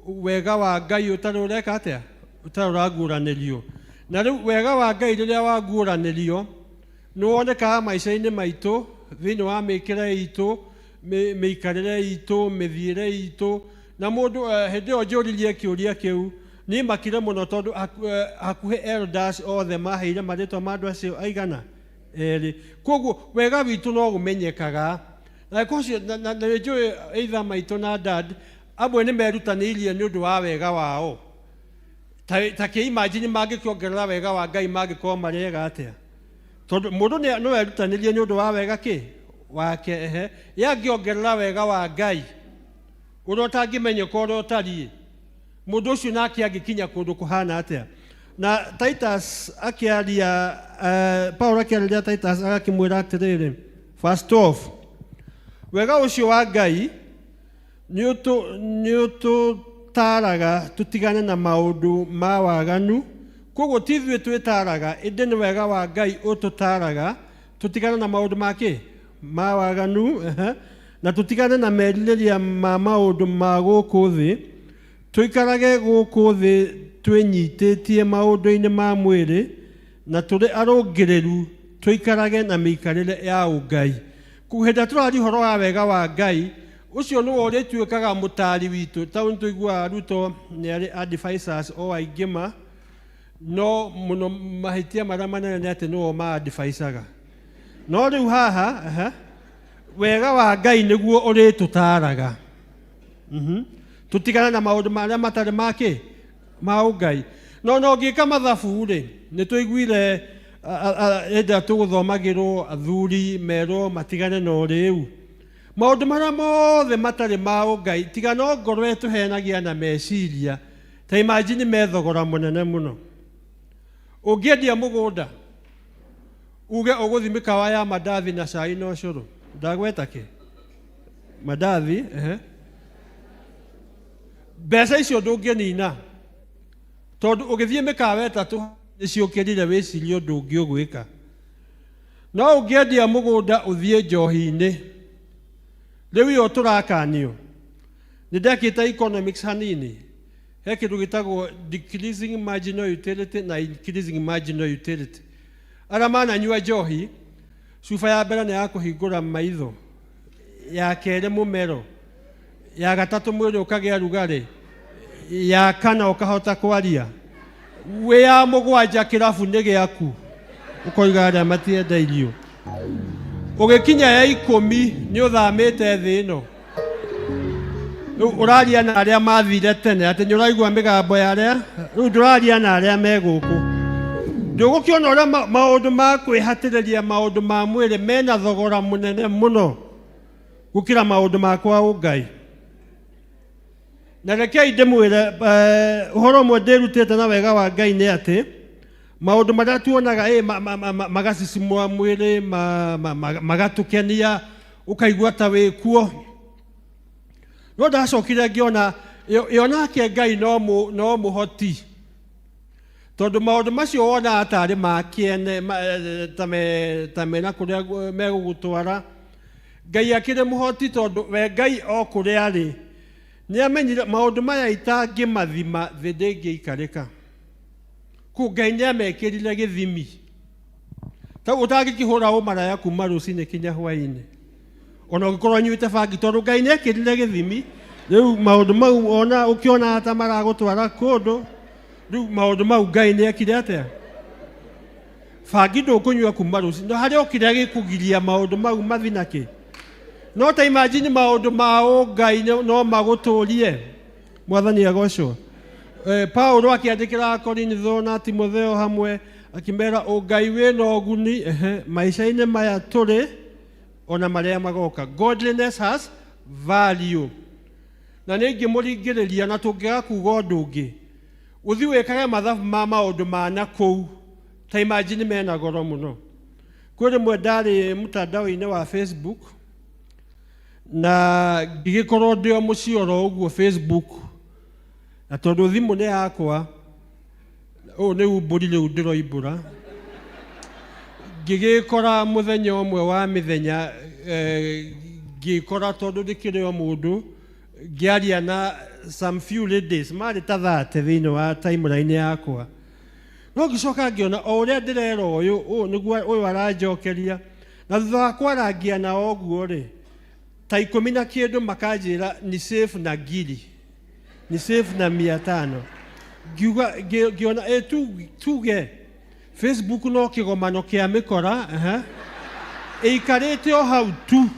wega wa Ngai ũtarĩ ũreka atĩa, ũtarĩ ũraguũranĩrio. Na rĩu wega wa Ngai rĩrĩa waguũranĩrio nĩ wonekaga maica-inĩ maitũ, thĩinĩ wa mĩĩkĩre itũ, mĩikarĩre itũ, mĩthiĩre itũ. Na mũndũ hĩndĩ ĩyo njũririe kĩũria kĩu nĩ makire mũno tondũ hakuhĩ elders othe maheire marĩtwa ma andũ acio aigana 2. Koguo wega witũ no ũmenyekaga. Na nĩ njũĩ either maitũ na dad amwe nĩ merutanĩirie nĩ ũndũ wa wega wao. Ta kĩ-imagine mangĩkĩongerera wega wa Ngai mangĩkorwo marĩega atĩa. Tondũ mũndũ no erutanĩirie nĩ ũndũ wa wega wake, yangĩongerera wega wa Ngai ũrĩa ũtangĩmenyeka ũrĩa ũtariĩ, mũndũ ũcio nake angĩkinya kũndũ kũhana atĩa. Na Titus akĩaria, Paulo akĩarĩria Titus agakĩmwĩra atĩrĩrĩ, verse 12, wega ũcio wa Ngai nĩ ũtũtaraga tũtigane na maũndũ ma waganu. Koguo ti ithuĩ twĩtaraga, ĩndĩ nĩ wega wa Ngai ũtũtaraga tũtigane na maũndũ ma waganu, na tũtigane na merirĩria ma maũndũ ma gũkũ thĩ, tũikarage gũkũ thĩ twĩnyitĩtie maũndũ-inĩ ma mwĩrĩ na tũrĩ arũngĩrĩru tũikarage na mĩikarĩre ya ũngai. Hĩndĩ ĩrĩa tũraria ũhoro wa wega wa Ngai, ũcio nĩwe ũrĩtuĩkaga mũtaari witũ. Ta ũrĩa tũiguaga Ruto nĩ arĩ advisors o aingĩ ma, no mũno mahĩtia marĩa manene nĩ atĩ nĩwe ma-advisaga. No rĩu haha wega wa Ngai nĩguo ũrĩtũtaraga tũtigana na maũndũ marĩa matarĩ ma ũngai. No ũngĩka mathabu rĩ, nĩ tũiguire hĩndĩ ĩrĩa tũgũthomagĩrwo athuri merwo matigane na ũrĩu. Maũndũ marĩa mothe matarĩ ma ũngai, tiga no ngoro ĩtũhenagia na meciria, ta imagine me thogora mũnene mũno. Ũngĩendia mũgũnda uge ũgũthiĩ mĩkawa ya mandathi na cai na ũcũrũ, ndagweta kĩ? Mandathi, mbeca icio ndũngĩnina, tondũ ũgĩthiĩ mĩkawa ĩtatũ nĩciũkĩrire wĩcirie ũndũ ũngĩ ũgwĩka. No ũngĩendia mũgũnda ũthiĩ njohi-inĩ, rĩu ĩyo tũrakanio. Nĩ ndekĩte economics hanini, he kĩndũ gĩtagwo decreasing marginal utility na increasing marginal utility. Arĩa mananyua njohi, cuba ya mbere nĩ ya kũhingũra maitho, ya kerĩ mũmero, ya gatatũ mwĩrĩ ũkagĩa rugarĩ, ya kana ũkahota kwaria, wĩ ya mũgwanja kĩrabu nĩ gĩaku ũkoiga arĩa matienda irio. Ũgĩkinya ya 10 nĩ ũthamĩte thĩ ĩno, ũraria na arĩa mathire tene, atĩ nĩ ũraigua mĩgambo ya arĩa, rĩu ndũraria na arĩa me gũkũ. Ndũgũkĩona ũrĩa maũndũ ma kwĩhatĩrĩria maũndũ ma mwĩrĩ mena thogora mũnene mũno gũkĩra maũndũ makwa ũngai. Na rekei ndĩmwĩre ũhoro ũmwe ndĩrutĩte na wega wa Ngai nĩ atĩ maũndũ marĩa tuonaga magacicimua mwĩrĩ, magatũkenia, ũkaigua ta wĩkuo. No ndacokire ngĩona yonake Ngai no mũhoti, tondũ maũndũ macio wonaga tarĩ makĩene ta mena kũrĩa megũgũtwara. Ngai akĩrĩ mũhoti tondũ we Ngai o kũrĩa arĩ nĩ amenyire maũndũ maya itangĩmathima thĩ ndĩngĩikarĩka. Kũu Ngai nĩ amekĩrire gĩthimi. Ta ũtangĩkĩhũra ũmaraya kuma rũcinĩ kinya hwaĩ-inĩ. Ona ũngĩkorwo nyuĩte bangi tondũ Ngai nĩ ekĩrire gĩthimi. Rĩu maũndũ mau ona ũkĩona ata maragũtwara kũndũ, rĩu maũndũ mau Ngai nĩ ekire atĩa? Bangi ndũkũnyua kuma rũcinĩ. No harĩa kĩrĩa gĩkũgiria maũndũ mau mathi nakĩ? No ta imagine maũndũ ma Ngai no magũtũrie. Mwathani agocwo. Paulo akĩandĩkĩra Akorinitho na Timotheo hamwe akĩmera Ngai wĩna ũguni maica-inĩ maya tũrĩ ona marĩa magoka. Godliness has value. Na nĩ ingĩmũringĩrĩria na tũngĩaga kuuga ũndũ ũngĩ. Ũthiĩ wĩkage mathabu ma maũndũ ma na kũu. Ta imagine mena goro mũno. Kwĩ rĩmwe ndarĩ mtandao-inĩ wa Facebook na ngĩgĩkorwo ndĩ o mũciĩ oro ũguo Facebook. Na tondũ thimũ nĩ yakwa, ũũ nĩ umbũri rĩu ndĩroimbũra. Ngĩgĩkora mũthenya ũmwe wa mĩthenya ngĩkora tondũ ndĩkĩrĩ o mũndũ ngĩaria na some few ladies marĩ ta 30 thĩinĩ wa timeline yakwa. No ngĩcoka ngĩona o ũrĩa ndĩrera ũyũ nĩguo ũyũ aranjokeria. Na thutha wa kwarangia na ũguo rĩ, ta 10 na kĩndũ makanjĩra ni safe na ngiri. Ni safe na 500. Ngĩona tuge Facebook no kĩgomano kĩa mĩkora, ĩikarĩte o hau tu.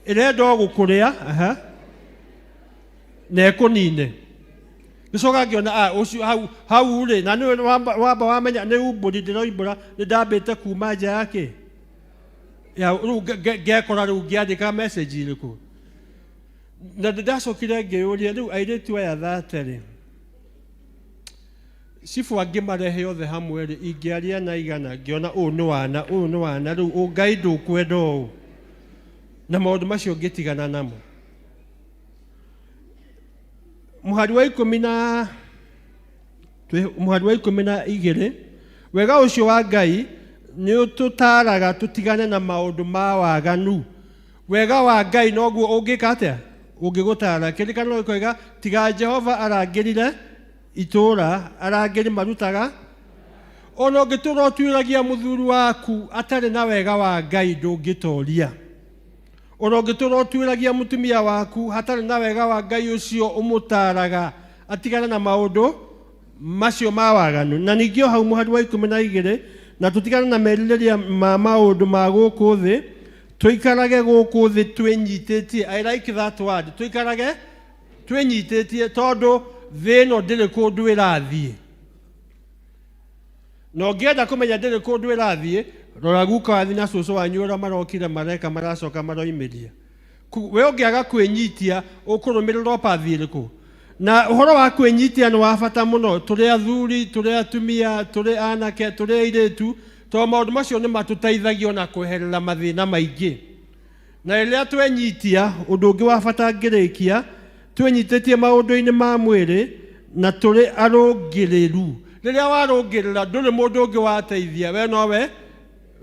Ĩrenda o gũkũrĩa, na ĩkũnine. Gĩcoka ngĩona ũcio hau rĩ, na nĩ wamba wamenya nĩ umbũri ndĩroimbũra nĩ ndambĩte kuma nja yake. Rĩu ngekora rĩu ngĩandĩka message irĩkũ. Na ndacokire ngĩyũria rĩu airĩtu aya 30 rĩ. Cibu angĩmarehe othe hamwe rĩ, ingĩaria na igana ngĩona ũũ nĩ wana rĩu Ngai ndũkwenda ũũ. Na maũndũ macio ngĩtigana namo. Mũhari wa 12 wega ũcio wa Ngai nĩ ũtũtaraga tũtigane na maũndũ ma waganu. Wega wa Ngai noguo ũngĩka atĩa? Ũngĩgũtara. Kĩrĩkanĩro gĩkoiga tiga Jehova arangĩrire itũũra, arangĩri marutaga. Ona ũngĩtũra ũtuĩragia mũthuri waku atarĩ na wega wa Ngai ndũngĩtoria. Ona ũngĩtũra ũtuĩragia mũtumia waku hatarĩ na wega wa Ngai ũcio ũmũtaraga atigane na maũndũ macio ma waganu. Na ningĩ o hau mũhari wa 12 na tũtigane na merirĩria ma maũndũ ma gũkũ thĩ, tũikarage gũkũ thĩ twĩnyitĩtie. I like that word. Tũikarage twĩnyitĩtie tondũ thĩ ĩno ndĩrĩ kũndũ ĩrathiĩ. Na ũngĩenda kũmenya ndĩrĩ kũndũ ĩrathiĩ, rora guka wathi na cũcũ wanyu ũrĩa marokire mareka maracoka maroimĩria. We ũngĩaga kwĩnyitia ũkũrũmĩrĩra o path ĩrĩkũ. Na ũhoro wa kwĩnyitia nĩ wa bata mũno. Tũrĩ athuri, tũrĩ atumia, tũrĩ anake, tũrĩ airĩtu, tondũ maũndũ macio nĩ matũteithagia na kweherera mathĩna maingĩ. Na rĩrĩa twenyitia, ũndũ ũngĩ wa bata ngĩrĩkia, twenyitĩtie maũndũ-inĩ ma mwĩrĩ na tũrĩ arũngĩrĩru. Rĩrĩa warũngĩrĩra ndũrĩ mũndũ ũngĩ wateithia, we nowe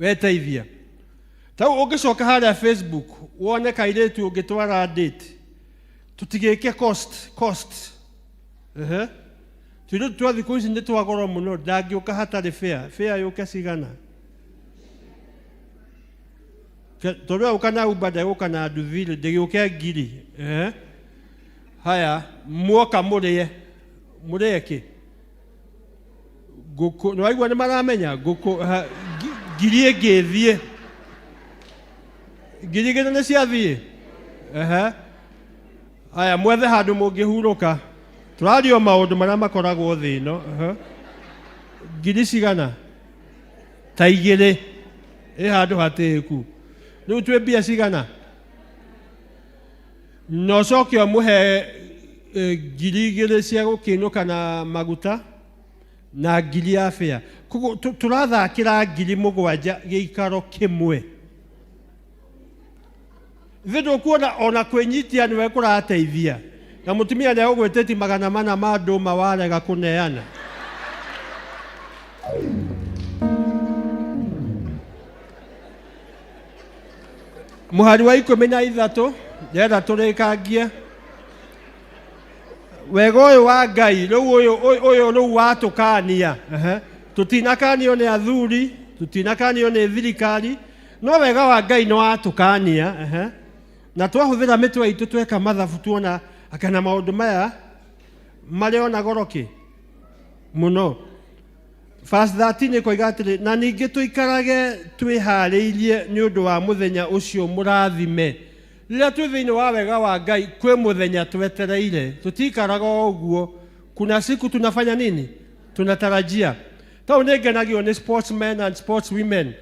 weteithia. Ta ũngĩcoka harĩa Facebook wone kairĩtu ũngĩtwara date, tũtigĩke cost. Tũirĩtu twa thikũ ici nĩ twagoro mũno, ndangĩũka hatarĩ fare yũke cigana. Tondũ ũka na Uber ndegũka na nduthi ndĩgĩũke ngiri. Haya, muoka mũrĩe kĩ? Ngũkũ, nĩwaigua nĩ maramenya ngũkũ ngiri ĩngĩthiĩ. Ngiri igĩrĩ nĩ ciathiĩ. Haya, mwethe handũ mũngĩhurũka. Tũraria maũndũ marĩa makoragwo thĩ ĩno. Ngiri cigana? Ta 2. Ĩ handũ hatĩku. Rĩu twĩ mbia cigana? Na ũcoke ũmũhe ngiri 2 cia gũkĩinũka na maguta na ngiri ya fare. Tũrathakĩra ngiri 7 gĩikaro kĩmwe. Ithuĩ ndũkuona ona kwĩnyitia nĩwe kũrateithia. Na mũtumia nĩ egũgwĩtĩti 400 ma ndũma warega kũneana. Mũhari wa 13 ndĩrenda tũrĩkangie. Wega ũyũ wa Ngai rĩu ũyũ rĩu watũkania. Tũtinakanio nĩ athuri, tũtinakanio nĩ thirikari, no wega wa Ngai nĩ watũkania. Na twahũthĩra mĩtwe itũ tweka mathabu tuona akana maũndũ maya marĩ ona goroki mũno. Verse 13 ĩkoiga atĩrĩ, na ningĩ tũikarage twĩharĩirie nĩ ũndũ wa mũthenya ũcio mũrathime. Rĩrĩa twĩ thĩinĩ wa wega wa Ngai kwĩ mũthenya twetereire, tũtikaraga ũguo. Kuna siku tunafanya nini? Tunatarajia. Tau nĩngenagio nĩ sportsmen and sportswomen.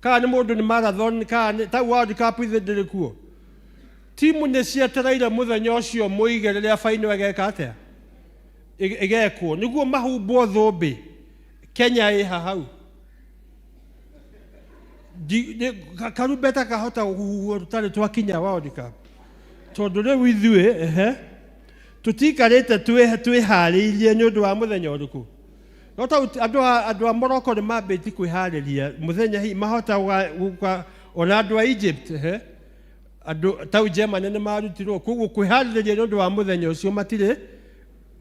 Kana nĩ mũndũ nĩ marathon, kana tau World Cup ithe ndĩrĩ kuo. Timu nĩ cietereire mũthenya ũcio mũige rĩrĩa final ĩgeka atĩa? Igekwo. Nĩguo mahumbwo thũmbĩ. Kenya ĩha hau. Karumbeta kahota guo tutarĩ twakinya World Cup. Tondũ rĩu ithuĩ tũtikarĩte twĩharĩirie nĩ ũndũ wa mũthenya ũrĩkũ. No tau andũ a Morocco nĩ mambĩtie kwĩharĩria mũthenya hihi mahota ona andũ a Egypt andũ tau Germany nĩ marutirwo koguo kwĩharĩrĩria nĩ ũndũ wa mũthenya ũcio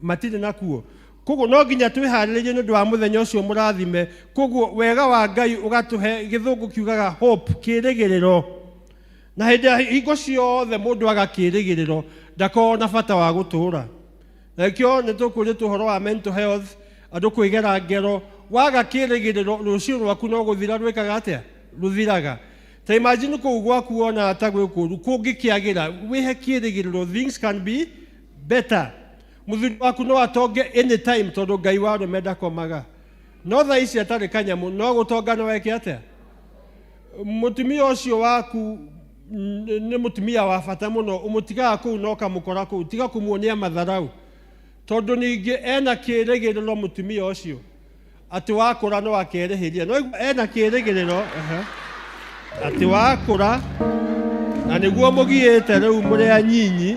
matirĩ nakuo. Koguo no nginya twĩharĩrĩrie nĩ ũndũ wa mũthenya ũcio mũrathime. Koguo wega wa Ngai ũgatũhe gĩthũngũ kiugaga hope, kĩĩrĩgĩrĩro. Na hĩndĩ ya hingo ciothe mũndũ agakĩĩrĩgĩrĩro ndakona bata wa gũtũũra. Nakĩo nĩ tũkũrĩtwo ũhoro wa mental health, andũ kwĩgera ngero. Waga kĩĩrĩgĩrĩro rũciũ rwaku no gũthira rwĩkaga atĩa? Rũthiraga. Ta imagine kũu gwaku ona ta gwĩkũru kũngĩkĩagĩra wĩhe kĩĩrĩgĩrĩro, things can be better. Mũthuri waku no atonge anytime tondũ Ngai waro menda komaga. No tha ici atarĩ kanyamũ no gũtonga no weke atĩa? Mũtumia ũcio waku nĩ mũtumia wa bata mũno, ũmũtigaga kũu no kamũkora kũu, tiga kũmuonia matharau. Tondũ ningĩ ena kĩĩrĩgĩrĩro mũtumia ũcio atĩ wakũra no akerĩhĩria. No ena kĩĩrĩgĩrĩro atĩ wakũra na nĩguo mũgiĩte rĩu mũrĩ anyinyi.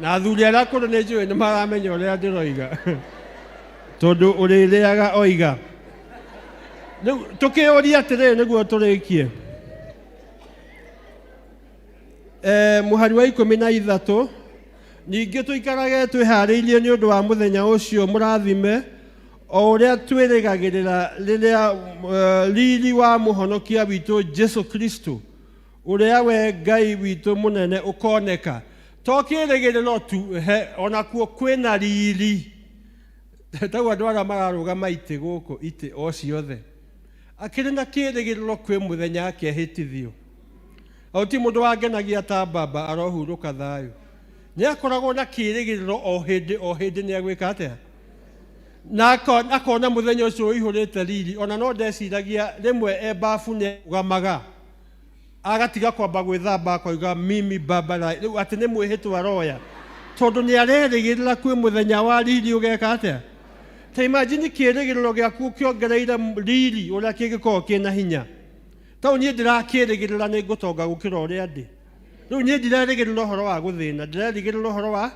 Na athuri arĩa akũrũ nĩ njũĩ nĩ maramenya ũrĩa ndĩroiga. Tondũ ũrĩrĩaga oiga. Rĩu tũkĩũria atĩrĩrĩ nĩguo tũrĩkie. Mũhari wa 13 ningĩ tũikarage twĩharĩirie nĩ ũndũ wa mũthenya ũcio mũrathime, o ũrĩa twĩrĩgagĩrĩra rĩrĩa riri wa mũhonokia witũ Jesu Kristo ũrĩa we Ngai witũ mũnene ũkoneka. To kĩĩrĩgĩrĩro tu onakuo kwĩna riri. Tau andũ arĩa mararũgama itĩ gũkũ itĩ o ciothe. Akĩrĩ na kĩĩrĩgĩrĩro kwĩ mũthenya akehĩtithio. Ti mũndũ wangenagia ta baba arohurũka thayũ. Nĩ akoragwo na kĩĩrĩgĩrĩro o hĩndĩ nĩ agwĩka atĩa. Na akona mũthenya ũcio ũihũrĩte riri. Ona no ndeciragia rĩmwe bafu nĩ gamaga. Agatiga kwamba gwĩthamba akoiga mimi baba rĩu atĩ nĩ mwĩhĩtwa roya. Tondũ nĩ arerĩgĩrĩra kwĩ mũthenya wa riri ũgeka atĩa. Ta imagine kĩĩrĩgĩrĩro gĩaku kĩongereire riri ũrĩa kĩngĩkorwo kĩna hinya. Tau niĩ ndĩrakĩĩrĩgĩrĩra nĩ ngũtonga gũkĩra ũrĩa ndĩ. Rĩu niĩ ndirerĩgĩrĩra ũhoro wa gũthĩna, ndĩrerĩgĩrĩra ũhoro wa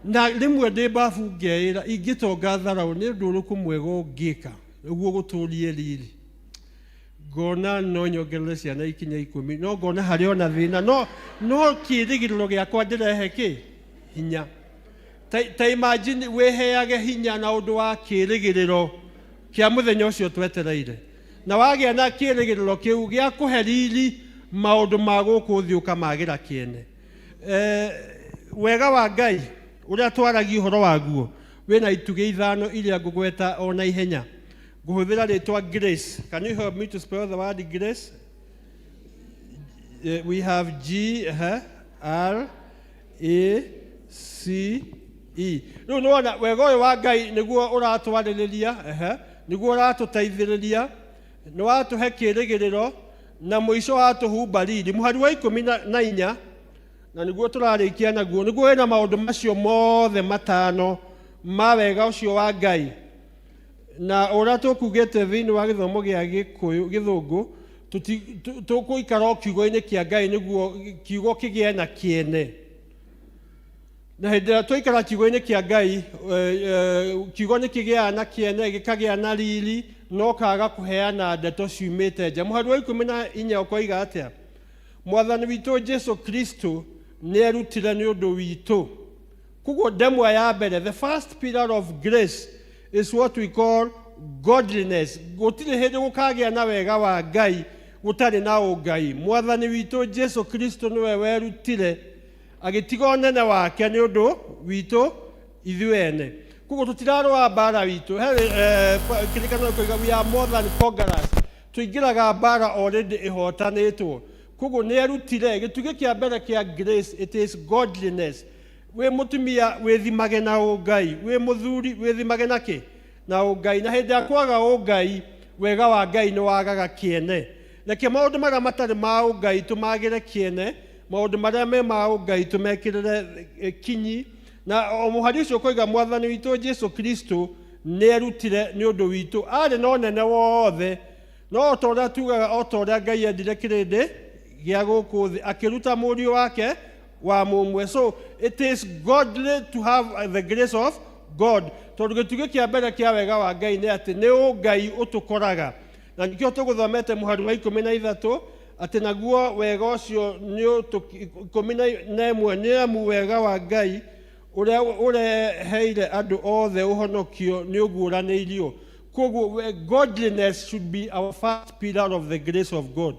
na rĩmwe ndĩ bafu ngeĩra ingĩtonga tharau nĩ ũndũ ũrĩkũ mwega ũngĩka nĩguo gũtũũrie riri. Ngona no nyongerere ciana ikinya 10, no ngona harĩ ona thĩna, no kĩĩrĩgĩrĩro gĩakwa ndĩrehe hinya. Ta imagine wĩheage hinya na ũndũ wa kĩĩrĩgĩrĩro kĩa mũthenya ũcio twetereire. Na wagĩa na kĩĩrĩgĩrĩro kĩu gĩa kũhe riri maũndũ ma gũkũ thĩ ũkamagĩra kĩene. Wega wa Ngai ũrĩa twaragia ũhoro waguo wĩna itugĩ 5 iria ngũgweta ona ihenya. Ngũhũthĩra rĩtwa grace. Can you help me to spell the word grace? We have G R A C E. Rĩu nĩwona wega ũyũ wa Ngai nĩguo ũratwarĩrĩria, nĩguo ũratũteithĩrĩria, nĩ watũhe kĩĩrĩgĩrĩro na mũico watũhumba riri. Mũhari wa 14 na nĩguo tũrarĩkia naguo nĩguo wĩna maũndũ macio mothe matano ma wega ũcio wa Ngai. Na ũrĩa tũkugĩte thĩinĩ wa gĩthomo gĩa Gĩthũngũ tũkũikara kiugo-inĩ kĩa Ngai nĩguo kiugo kĩgĩe na kĩene. Na hĩndĩ ĩrĩa twaikara kiugo-inĩ kĩa Ngai kiugo nĩ kĩgĩaga na kĩene, gĩkagĩa na riri, no kaga kũheana ndeto ciumĩte nja. Mũhari wa 14 ũkoiga atĩa? mwathani witũ Jesu Kristo nĩ erutire nĩ ũndũ witũ. Koguo ndemwa ya mbere, the first pillar of grace is what we call godliness. Gũtirĩ hĩndĩ gũkagĩa na wega wa Ngai gũtarĩ na ũngai. Mwathani witũ Jesu Kristo nĩwe werutire agĩtiga ũnene wake nĩ ũndũ witũ ithuĩ ene. Koguo tũtirarũa mbara witũ. Kĩrĩkanĩro koiga we are more than conquerors. Tũingĩraga mbara already ĩhotanĩtwo. Koguo nĩ erutire gĩtugĩ kĩa mbere kĩa grace, it is godliness. We mũtumia wĩthimage na ũngai, we mũthuri wĩthimage na kĩ? Na ũngai. Na hĩndĩ ya kwaga ũngai, wega wa Ngai nĩ wagaga kĩene. Reke maũndũ marĩa matarĩ ma ũngai tũmagĩre kĩene, maũndũ marĩa me ma ũngai tũmekĩrĩre kinyi. Na o mũhari ũcio koiga mwathani witũ Jesu Kristo nĩ erutire nĩ ũndũ witũ. Arĩ na ũnene wothe, no o ta ũrĩa tugaga o ta ũrĩa Ngai endire kĩrĩndĩ gĩa gũkũ thĩ akĩruta mũriũ wake wa mũmwe. So it is godly to have the grace of God. Tondũ gĩtugĩ kĩa mbere kĩa wega wa Ngai nĩ atĩ nĩ ũngai ũtũkoraga. Na nĩkĩo tũgũthomete mũhari wa 13 atĩ naguo wega ũcio nĩ 11 nĩ amu wega wa Ngai ũrĩa ũreheire andũ othe ũhonokio nĩ ũguũranĩirio. Koguo godliness should be our first pillar of the grace of God.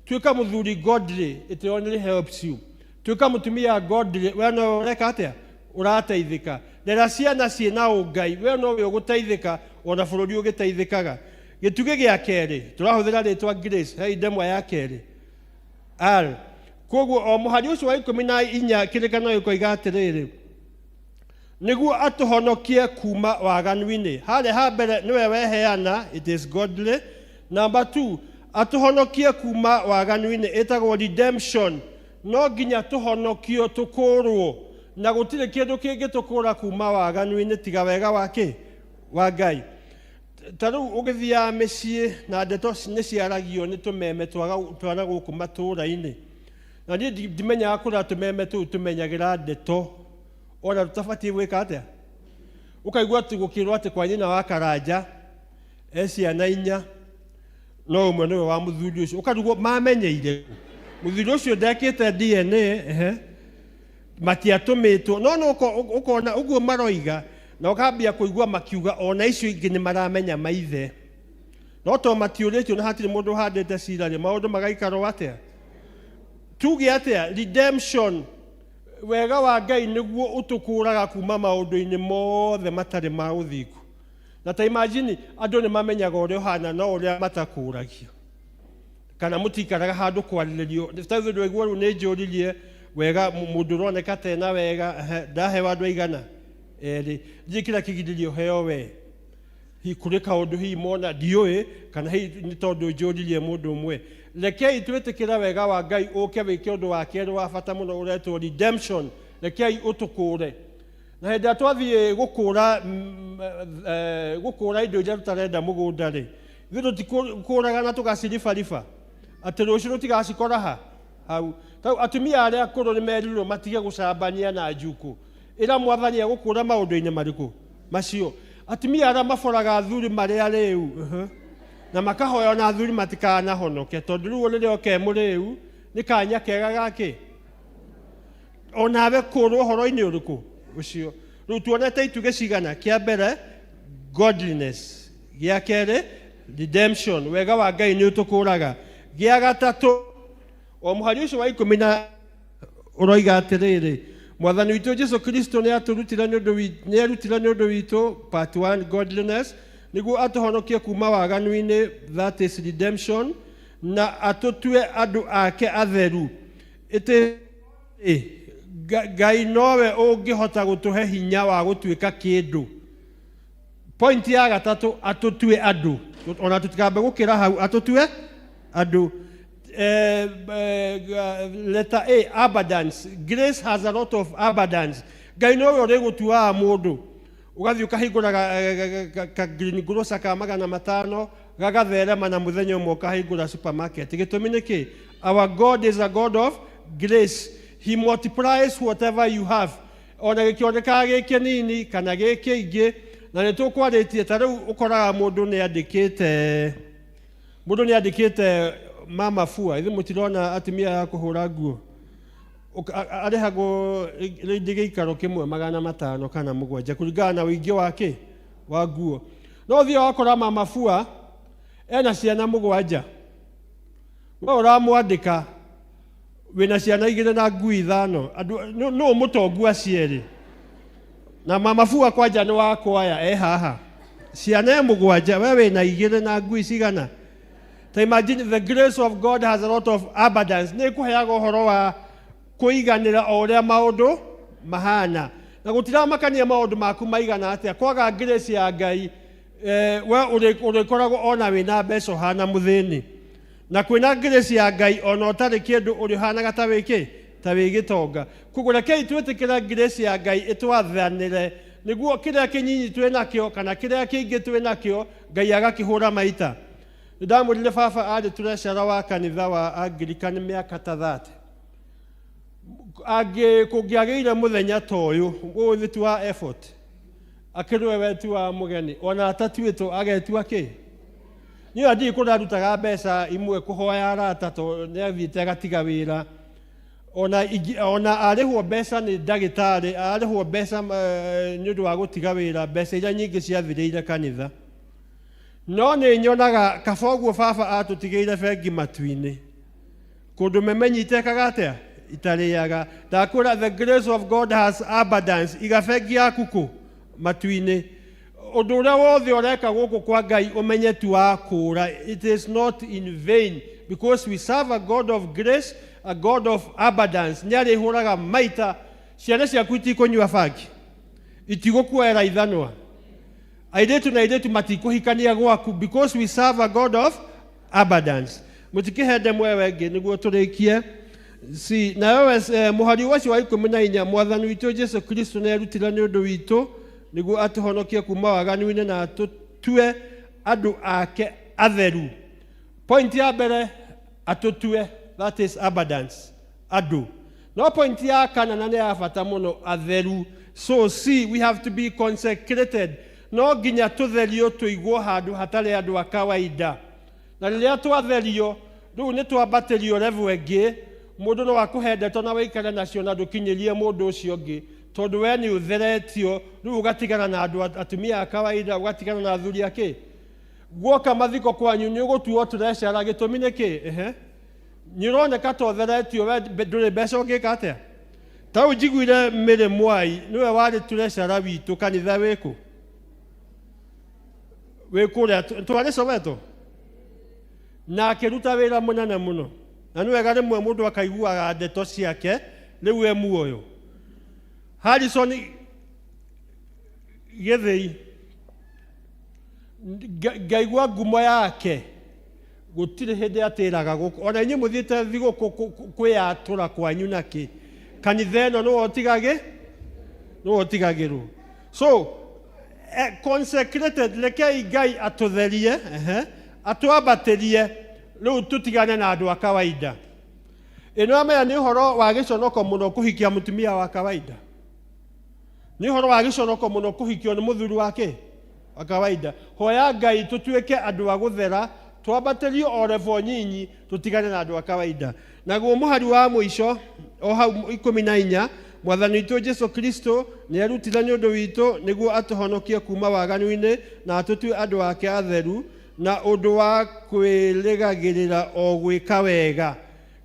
Tuĩka mũthuri godly, it only helps you. Tuĩka mũtumia godly, we no ũreka atĩa? Ũrateithĩka. Rera ciana ciĩna ũngai, we no ũgũteithĩka, ona bũrũri ũgĩteithĩkaga. Gĩtugĩ gĩa kerĩ, tũrahũthĩra rĩtwa grace, hei ndemwa ya kerĩ. Koguo o mũhari ũcio wa 14 kĩrĩkanĩro gĩkoiga atĩrĩrĩ, nĩguo atũhonokie kuma waganu-inĩ. Harĩa ha mbere nĩwe weheana, it is godly. Number 2, atũhonokie kuma waganu-inĩ, ĩtagwo redemption. No nginya tũhonokio tũkũrwo, na gũtirĩ kĩndũ kĩngĩtũkũra kuma waganu-inĩ tiga wega wa kĩ? Wa Ngai. Ta rĩu ũgĩthiaga mĩciĩ na ndeto nĩ ciaragio nĩ tũmeme twana gũkũ matũũra-inĩ. Na niĩ ndimenyaga kũrĩa tũmeme tũu tũmenyagĩra ndeto, ona tũtabatiĩ gwĩka atĩa. Ũkaigua atĩ gũkĩrwo atĩ kwa nyina wa Karanja ciana 4, no ũmwe nĩwe wa mũthuri ũcio. Ũkarigwo mamenyeire mũthuri ũcio ndekĩte DNA, matiatũmĩtwo. No ũkona ũguo maroiga, na ũkambia kũigua makiuga ona icio ingĩ nĩ maramenya maithe. No to matiũrĩtio na hatirĩ mũndũ handĩte cirarĩ, maũndũ magaikarwo atĩa. Tuge atĩa, redemption, wega wa Ngai nĩguo ũtũkũraga kuma maũndũ-inĩ mothe matarĩ ma ũthingu. Na ta imagine andũ nĩ mamenyaga ũrĩa ũhana no ũrĩa matakũragio. Kana mũtikaraga handũ kwarĩrĩrio. Tondũ ndũigua rĩu nĩ njũririe wega mũndũ ũroneka tena wega, ndahewa andũ aigana. Erĩ, ndiĩ kĩrĩa kĩgirĩrio heo we. Kũrĩ kaũndũ hihi mona ndiũĩ, kana hihi nĩ tondũ njũririe mũndũ ũmwe. Rekei twĩtĩkĩra wega wa Ngai ũke wĩke ũndũ wa kerĩ wa bata mũno ũretwo redemption. Rekei ũtũkũre. Na hĩndĩ ĩrĩa twathiĩ gũkũra indo iria tũtarenda mũgũnda-rĩ, ithuĩ tũtikũraga na tũgaciribariba atĩ rũciũ tũtigacikora hau. Atumia arĩa akũrũ nĩ merirwo matige gũcambania na njukũ. Ĩra mwathani egũkũra maũndũ-inĩ marĩkũ macio. Atumia arĩa maboraga athuri marĩa rĩu na makahoya na athuri matikanahonoke, tondũ rĩu rĩrĩa oke mũrĩu nĩ kanya kega gake. Onawe kũrwo ũhoro-inĩ ũrĩkũ ũcio. Rĩu tuonete itugĩ cigana. Kĩa mbere godliness, gĩa kerĩ redemption, wega wa Ngai nĩ ũtũkũraga. Gĩa gatatũ, o mũhari ũcio wa 10 ũroiga atĩrĩrĩ, mwathani witũ Jesu Kristo nĩ erutire nĩ ũndũ witũ, part 1 godliness, nĩguo atũhonokie kuma waganu-inĩ, that is redemption, na atũtue andũ ake atheru. Ngai nowe ũngĩhota gũtũhe hinya wa gũtuĩka kĩndũ. Point ya gatatũ, atũtue andũ. Ona tũtikambe gũkĩra hau, atũtue andũ. Letter A, abundance. Grace has a lot of abundance. Ngai nowe ũrĩgũtuaga mũndũ. Ũgathiĩ ũkahingũra ka green grocer ka 500 gagatherema na mũthenya ũmwe ũkahingũra supermarket. Gĩtũmi nĩ kĩ? Our God is a God of grace. He multiplies whatever you have. Ona gĩkĩonekaga gĩkĩ nini kana gĩkĩ ingĩ, na nĩ tũkwarĩtie ta rĩu ũkoraga mũndũ nĩ andĩkĩte mama fua ithe mutirona atumia ya kuhura nguo arehagwo rĩngĩ gĩikaro kĩmwe 500 kana 7 kũringana na ũingĩ wake wa nguo. No thio wakora mama fua ena ciana 7 we ũramwandĩka wĩna ciana 2 na ngui 5 no mũtongu acieri na mama fua kwanja nĩ wakwaya haha ciana 7 we wĩna 2 na ngui cigana. To imagine the grace of God has a lot of abundance. Nĩ kũheaga ũhoro wa kũiganĩra o ũrĩa maũndũ mahana na gũtiramakania maũndũ maku maigana atĩa kwaga grace ya Ngai we ũrĩkoragwo ona wĩna mbeca ũhana mũthĩni na kwĩna grace ya Ngai ona ũtarĩ kĩndũ ũrĩhanaga ta wĩkĩ ta wĩgĩtonga. Koguo rekei twĩtĩkĩre grace ya Ngai ĩtwathanĩre nĩguo kĩrĩa kĩnyinyi twĩ nakĩo kana kĩrĩa kĩingĩ twĩ nakĩo Ngai agakĩhũra maita. Ndamwĩrire baba arĩ treasurer wa kanitha wa Anglican mĩaka ta 30 kũngĩagĩire mũthenya ta ũyũ ũthĩ tu wa effort akĩrwe wetu wa mũgeni ona atatuĩtwo agetua kĩ niĩ athiĩ kũrarutaga mbeca imwe kũhoya arata to nĩathiĩte agatiga wĩra ona arĩhwo mbeca nĩ ndagĩtarĩ arĩhwo mbeca nĩ ũndũ wa gũtiga wĩra mbeca iria nyingĩ ciathirĩire kanitha. No nĩ nyonaga kaba ũguo baba atũtigĩire bengi matu-inĩ kũndũ memenyite ekaga atĩa itarĩaga. Ndakwĩra the grace of God has abundance. Iga bengi yaku kũ matu-inĩ ũndũ ũrĩa wothe ũreka gũkũ kwa Ngai ũmenye tu wa kũũra. It is not in vain because we serve a God of grace, a God of abundance. Nĩ arĩhũraga maita. Ciana ciaku itikũnyua bangi itigũkuoera ithanwa airĩtu na airĩtu matikũhikania gwaku because we serve a God of abundance. Mũtikĩhende mwewe ngĩ nĩguo tũrĩkie. Si na wewe mũhari wacio wa 14 mwathani witũ Jesu Kristo nĩ arutire nĩ ũndũ witũ nĩguo atũhonokie kuma waganu-inĩ na atũtue andũ ake atheru. Point ya mbere atũtue, that is abundance andũ. No point ya kana na nĩ ya bata mũno atheru. So see we have to be consecrated. No nginya tũtherio tũigwo handũ hatarĩ andũ a kawaida. Na rĩrĩa twatherio rĩu nĩ twambatĩrio level ĩngĩ mũndũ no akũhendeto na waikare nacio na ndũkinyĩrie mũndũ ũcio ũngĩ tondũ we nĩ ũtheretio rĩu ũgatigana na andũ atumia a kawaida ũgatigana na athuri akĩ guoka mathiko kwanyu nĩ ũgũtuo treasurer gĩtũmi nĩkĩ nĩ ũroneka ta ũtheretio we ndũrĩ mbeca ũngĩka atĩa. Ta rĩu njiguire Mary Mwai nĩwe warĩ treasurer witũ kanitha wĩkũ wĩkũrĩa twarĩ Soweto na akĩruta wĩra mũnene mũno na nĩ wega rĩmwe mũndũ akaiguaga ndeto ciake rĩu muoyo. Harrison Gĩthĩi ngaigua ngumo yake gũtirĩ hĩndĩ atĩraga gũkũ ona inyuĩ mũthiĩte thigũkũ kwĩyatũra kwanyu nakĩ kanitha ĩno nĩwe ũtigagĩrwo. So consecrated rekei Ngai atũtherie atwambatĩrie rĩu tũtigane na andũ a kawaida. Ĩno amenya nĩ ũhoro wa gĩconoko mũno kũhikia mũtumia wa kawaida. Nĩ ũhoro wa gĩconoko mũno kũhikio nĩ mũthuri wake wa kawaida. Hoya Ngai tũtuĩke andũ a gũthera twambatĩrio o level nyinyi tũtigane na andũ a kawaida. Naguo mũhari wa mũico o hau 14 mwathani witũ Jesu Kristo nĩ arutire nĩ ũndũ witũ nĩguo atũhonokie kuma waganu-inĩ na atũtue andũ ake atheru na ũndũ wa kwĩrĩgagĩrĩra o gwĩka wega.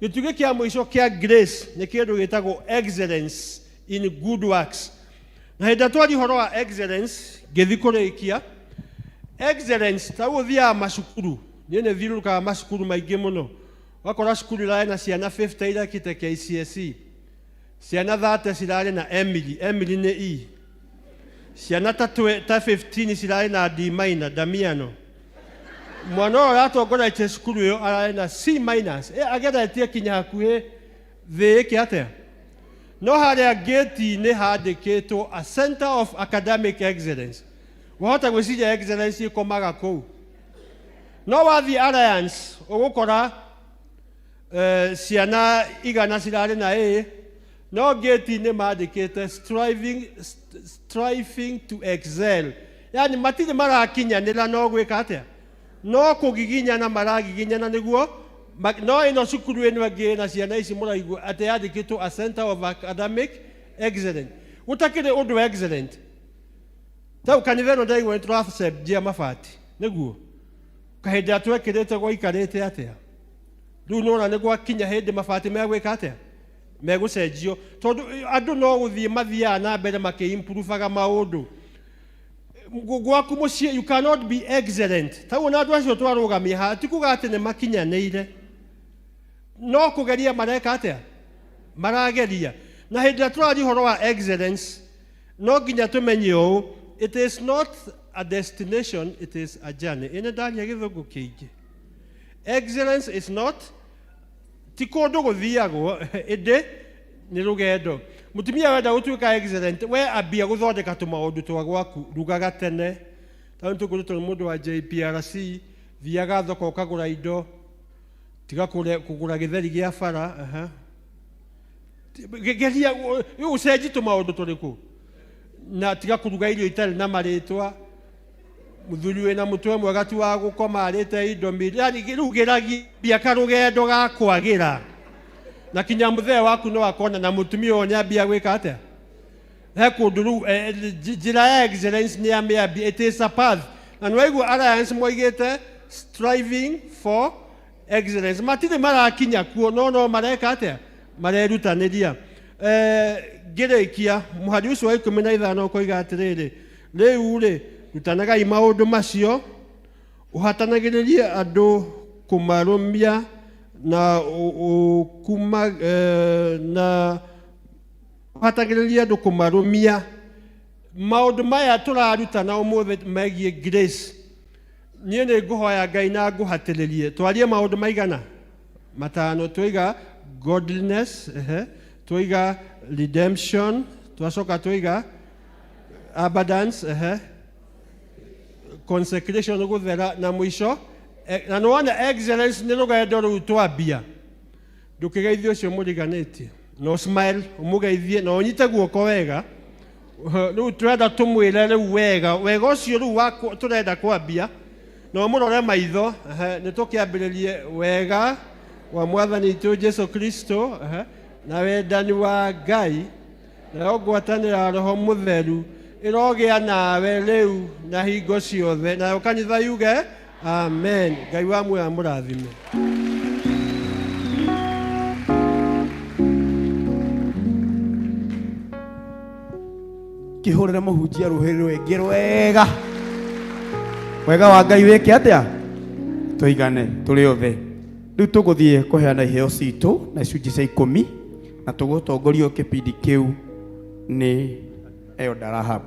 Gĩtugĩ kĩa mũico kĩa grace nĩ kĩndũ gĩtagwo excellence in good works. Na hĩndĩ twari ũhoro wa excellence ngĩthi kũrĩkia excellence ta ũthiaga macukuru niĩ nĩ thiũrũrũkaga macukuru maingĩ mũno wakora cukuru irarĩ na ciana 50 irekĩte KCSE ciana 30 cirarĩ na Emily nĩ E ciana ta 15 cirarĩ na D minor Damiano mwana ũyũ aratongoretie cukuru ĩyo ararĩ na C minus ageretie kinya hakuhĩ thĩ ĩkĩ atĩa. No harĩa gate-inĩ handĩkĩtwo a center of academic excellence. Wahota gwĩciria excellence ĩkomaga kũu. No wathiĩ Alliance ũgũkora ciana 100 cirarĩ na A no gate-inĩ mandĩkĩte striving to excel. Yani matirĩ marakinyanĩra no gwĩka atĩa no kũgiginyana maragiginyana nĩguo no ino cukuru ino ĩngĩ na ciana ici mũraigua atĩ yandĩkĩtwo a center of academic excellence. Gũtakĩrĩ ũndũ excellent. Tau kanitha ĩno ndaigua nĩtũracenjia mabati nĩguo kahĩndĩ twekĩrĩte gwaikarĩte atĩa. Rĩu nĩwona nĩ gwakinya hĩndĩ mabati megwĩka atĩa megũcenjio tondũ andũ no gũthiĩ mathiaga na mbere makĩimprovaga maũndũ. Gwaku mũciĩ you cannot be excellent. Tau na andũ acio twarũgamia haha ti kuga atĩ nĩ makinyanĩire, no kũgeria mareka atĩa marageria. Na hĩndĩ ĩrĩa tũraria ũhoro wa excellence no nginya tũmenye ũũ, it is not a destination, it is a journey. Ĩnĩ ndaria gĩthũngũ kĩingĩ. Excellence is not ti kũndũ gũthiagwo ĩndĩ nĩ rũgendo. Mũtumia wenda gũtuĩka excellent, we ambia gũthondeka tũmaũndũ twa gwaku, rugaga tene. Tondũ tũkũrĩtwo nĩ mũndũ wa JPRC, thiaga thoko ũkagũra indo, tiga kũgũra gĩtheri gĩa bara. Geria ũcenji tũmaũndũ tũrĩkũ, na tiga kũruga irio itarĩ na marĩtwa. Mũthuri wĩna mũtwe mwega ti wa gũkoma arĩte indo mĩrĩ. Yani rĩu geragia karũgendo ga kwagĩra, na kinya mũthee waku no akona na mũtumia ũyũ nĩambia gwĩka atĩa. He kũndũ rĩu njĩra ya excellence nĩamĩambia, it is a path. Na nĩwaigua Alliance moigĩte striving for excellence. Matirĩ marakinya kuo no mareka atĩa marerutanĩria. Ngĩrĩkia mũhari ũcio wa 15 ũkoiga atĩrĩrĩ, rĩu-rĩ rutanagai maũndũ macio, ũhatanagĩrĩrie andũ kũmarũmia na ũhatagĩrĩria andũ kũmarũmia. Maũndũ maya tũrarutana ũmũthĩ megiĩ grace, niĩ nĩ ngũhoya Ngai na ngũhatĩrĩrie twarie maũndũ maigana matano. Twiga godliness, twiga redemption, twacoka twiga abundance, consecration gũthera, na mũico na nĩwona excellence nĩ rũgendo rũu twambia. Ndũkĩgeithie ũcio mũriganĩtie, no smile ũmũgeithie na ũnyite guoko wega. Rĩu tũrenda tũmwĩre rĩu wega ũcio rĩu tũrenda kwambia, na mũrore maitho. Nĩ tũkĩambĩrĩrie wega wa Mwathani witũ Jesu Kristo na wendani wa Ngai na ngwatanĩra Roho Mũtheru ĩrogĩa nawe rĩu na hingo ciothe. Nayo kanitha yuge amen. Ngai wa muoyo amũrathime. Kĩhũrĩre mũhunjia rũhĩ rwĩngĩ rwega. Wega wa Ngai wĩke atĩa tũigane tũrĩ othe. Rĩu tũgũthiĩ kũheana iheo citũ na icunjĩ cia 10 na tũgũtongorio kĩbindi kĩu nĩ Elder Rahab.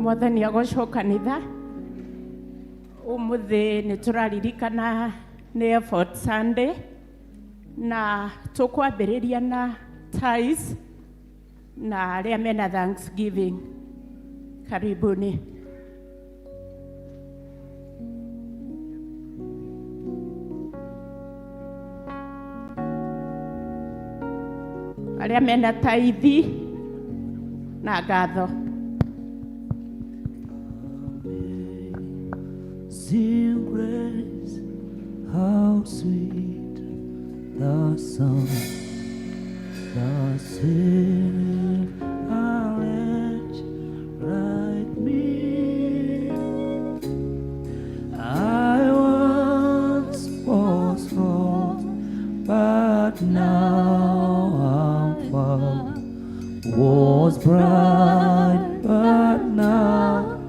Mwathani agocwo kanitha. Umuthi nĩ tũraririkana nĩ Effort Sunday na tũkwambĩrĩria na tithes na arĩa mena Thanksgiving. Karibuni. Arĩa mena tithe na ngatho. Sing grace, how sweet the song that saved a wretch like me. I once was lost, but now I'm found. Was bright, but now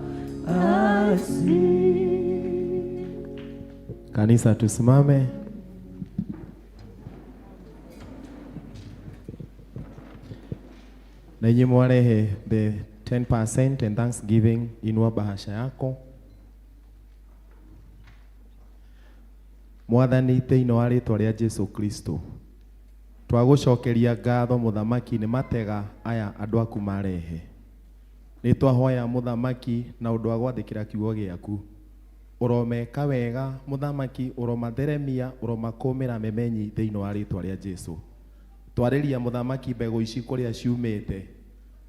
I see. Kanisa tusimame. Na nyinyi mwarehe the 10% and Thanksgiving, inua bahasha yako. Mwathani thĩinĩ wa rĩĩtwa rĩa Jesu Kristo, twagũcokeria ngatho mũthamaki nĩ matega aya andũ aku marehe. nĩ twahoya mũthamaki na ũndũ wa gwathĩkĩra kiugo gĩaku. Ũromeka wega mũthamaki, ũromatheremia, ũromakũmĩra memenyi thĩinĩ wa rĩtwa rĩa Jesu. Twarĩria mũthamaki mbegũ ici kũrĩa ciumĩte.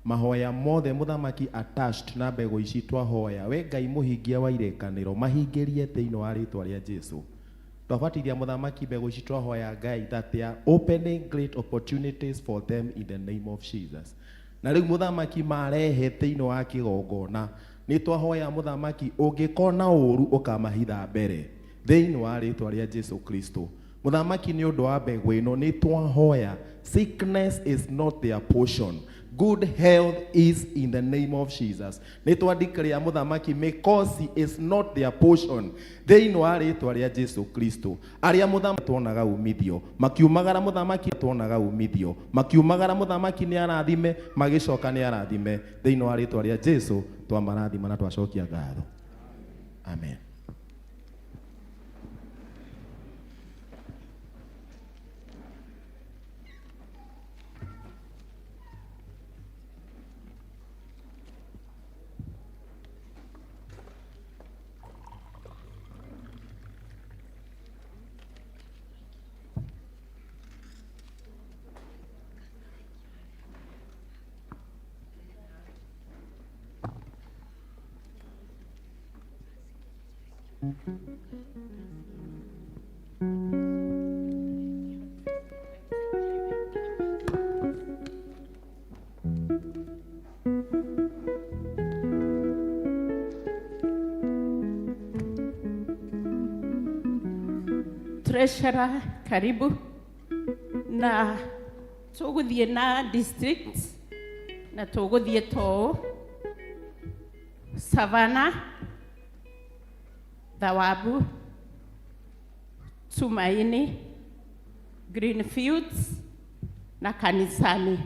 Mahoya mothe mũthamaki attached na mbegũ ici twahoya. We Ngai mũhingia wa irekanĩro, mahingĩrie thĩinĩ wa rĩtwa rĩa Jesu. Twabatithia mũthamaki mbegũ ici twahoya Ngai that they are opening great opportunities for them in the name of Jesus. Na rĩu mũthamaki marehe thĩinĩ wa kĩgongona, nĩ twahoya mũthamaki ũngĩkona ũru ũkamahitha mbere thĩinĩ wa rĩtwa rĩa Jesu Kristo. Mũthamaki nĩ ũndũ wa mbegũ ĩno nĩ twahoya, sickness is not their portion, good health is in the name of Jesus. Nĩ twandikĩria mũthamaki mĩkosi is not their portion thĩinĩ wa rĩtwa rĩa Jesu Kristo. Arĩa mũthamaki tuonaga umithio makiumagara, mũthamaki tuonaga umithio makiumagara, mũthamaki nĩ arathime magĩcoka nĩ arathime thĩinĩ wa rĩtwa rĩa Jesu. Twamarathima na twacokia ngatho. Amen. Treasurer, karibu. Na tũgũthiĩ na district na tũgũthiĩ to Savannah, Thawabu, Tumaini, Greenfields na Kanisani.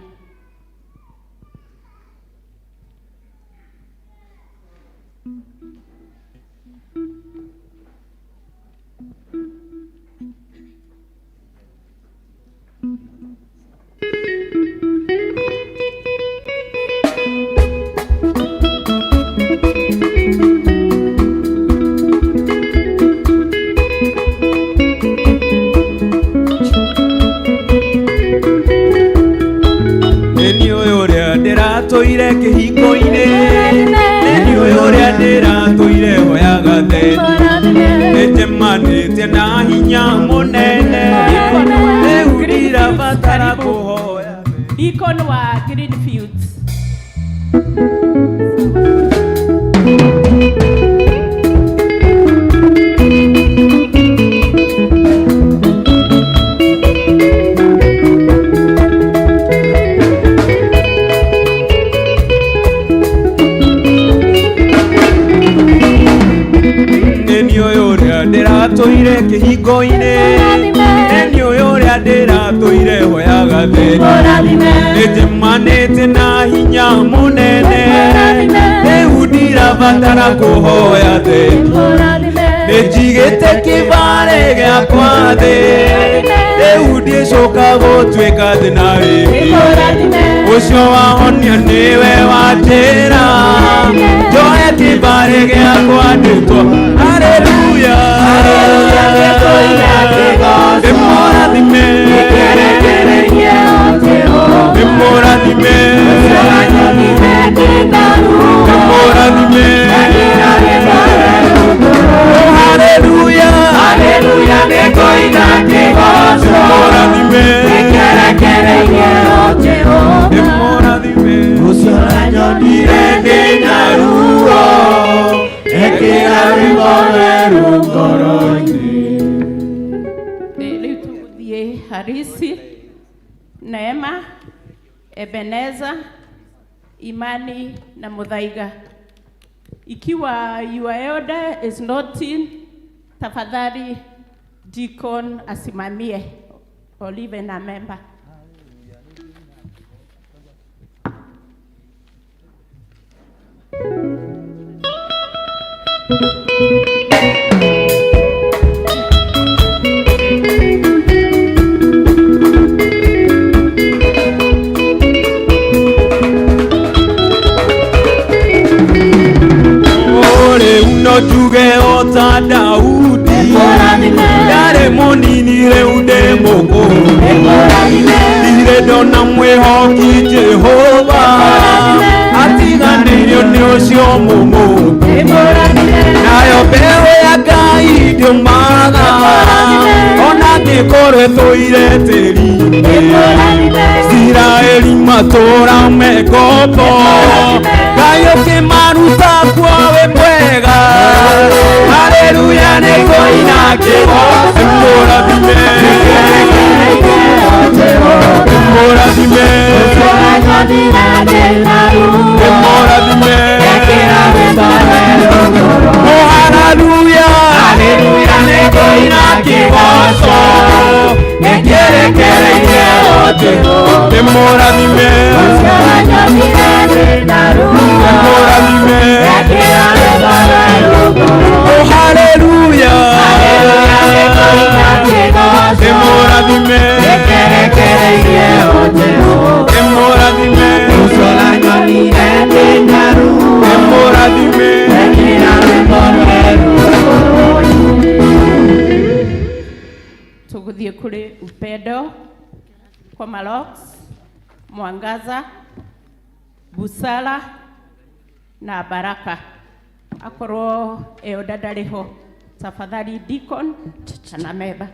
Toire kĩhingo-inĩ nĩ ũrĩa ndĩratũire hoyaga theni, nĩnjemanĩtie na hinya mũnene, rĩu ndirabatara kũhoya. Deacon wa Greenfields. Ndĩratũire kĩhingo-inĩ nĩ ũrĩa ndĩratũire hoyaga theni, nĩnjemanĩtie na hinya mũnene, rĩu ndirabatara kũhoya theni, nĩnjigĩte kĩbarĩ gĩakwa thĩ, rĩu ndĩcoka gũtuĩka thĩna rĩngĩ, ũcio wahonia nĩwe wanjĩra njoe kĩbarĩ gĩakwa ndĩtwo. Haleluya, ndĩmũrathime, ndĩmũrathime, ndĩmũrathime. Haleluya, haleluya, nĩngũina kĩgoco, ndĩmũrathime, ndĩmũrathime. Ũcio ũranyonire ndĩna ruo, ekĩra rwĩmbo rwerũ ngoro-inĩ. Rĩu tũgũthiĩ Harisi, Neema, Ebeneza, Imani na Muthaiga. Ikiwa your elder is not in, tafadhali Deacon asimamie Olive na member. nacio njuge o ta Daudi yarĩ mũnini rĩu ndĩ mũkũrũ ndirĩ ndona mwĩhoki Jehova atiganĩirio nĩ ũcio mũmũthĩ nayo mbeũ ya Ngai ndĩũmaga ona angĩkorwo ĩthũire tĩri-inĩ Isiraeli matũũra me ngombo Ngai ũkĩmaruta kuo wĩ mwega haleluya nĩ kũina kĩgoco mũrathime mũrathime mũrathime oh haleluya haleluya nĩ kũina kĩgoco gĩkĩrekereirie ũtĩro nĩ mũrathime oh haleluya demoradime demoradime tuguthie kuri upendo kwa Malox Mwangaza Busara na Baraka akorwo eoda ndariho tafadhali Deacon kana metha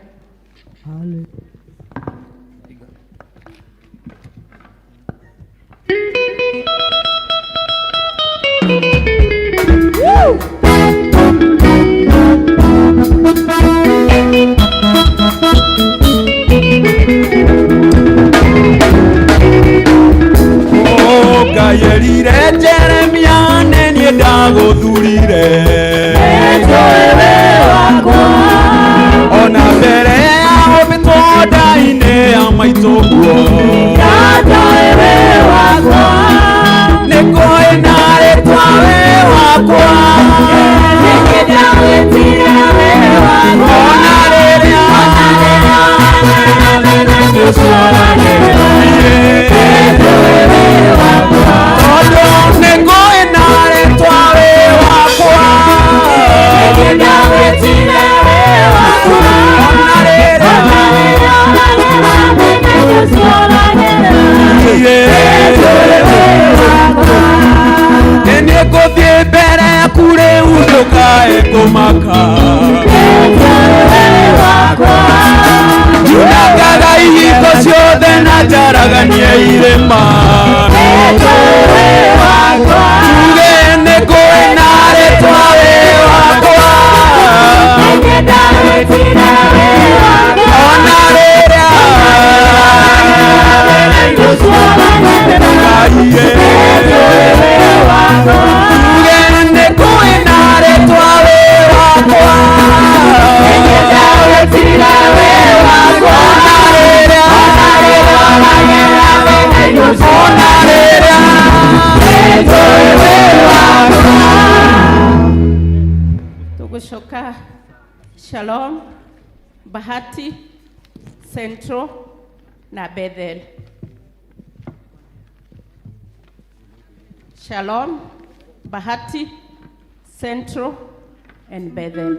Yerire Jeremia nenie ndaguthurire ejoewe wakwa ona mbere yao mĩtũnda-inĩ ya maitũguo ejoewe wakwa nĩkũĩ na rĩtwa we wakwa nĩkĩndagwĩtire we wakwa ona rĩrĩa nĩngũthiĩ mbere yaku rĩu ndũkae kũmaka njunangaga ihingo ciothe na njaragania irĩma tuge nĩngũĩ na rĩtwa wĩ wakwa ona rĩrĩa tuge nĩngũĩ na rĩtwa wĩ wakwa Tugushoka Shalom Bahati Central na Bethel. Shalom Bahati Central and Bethel.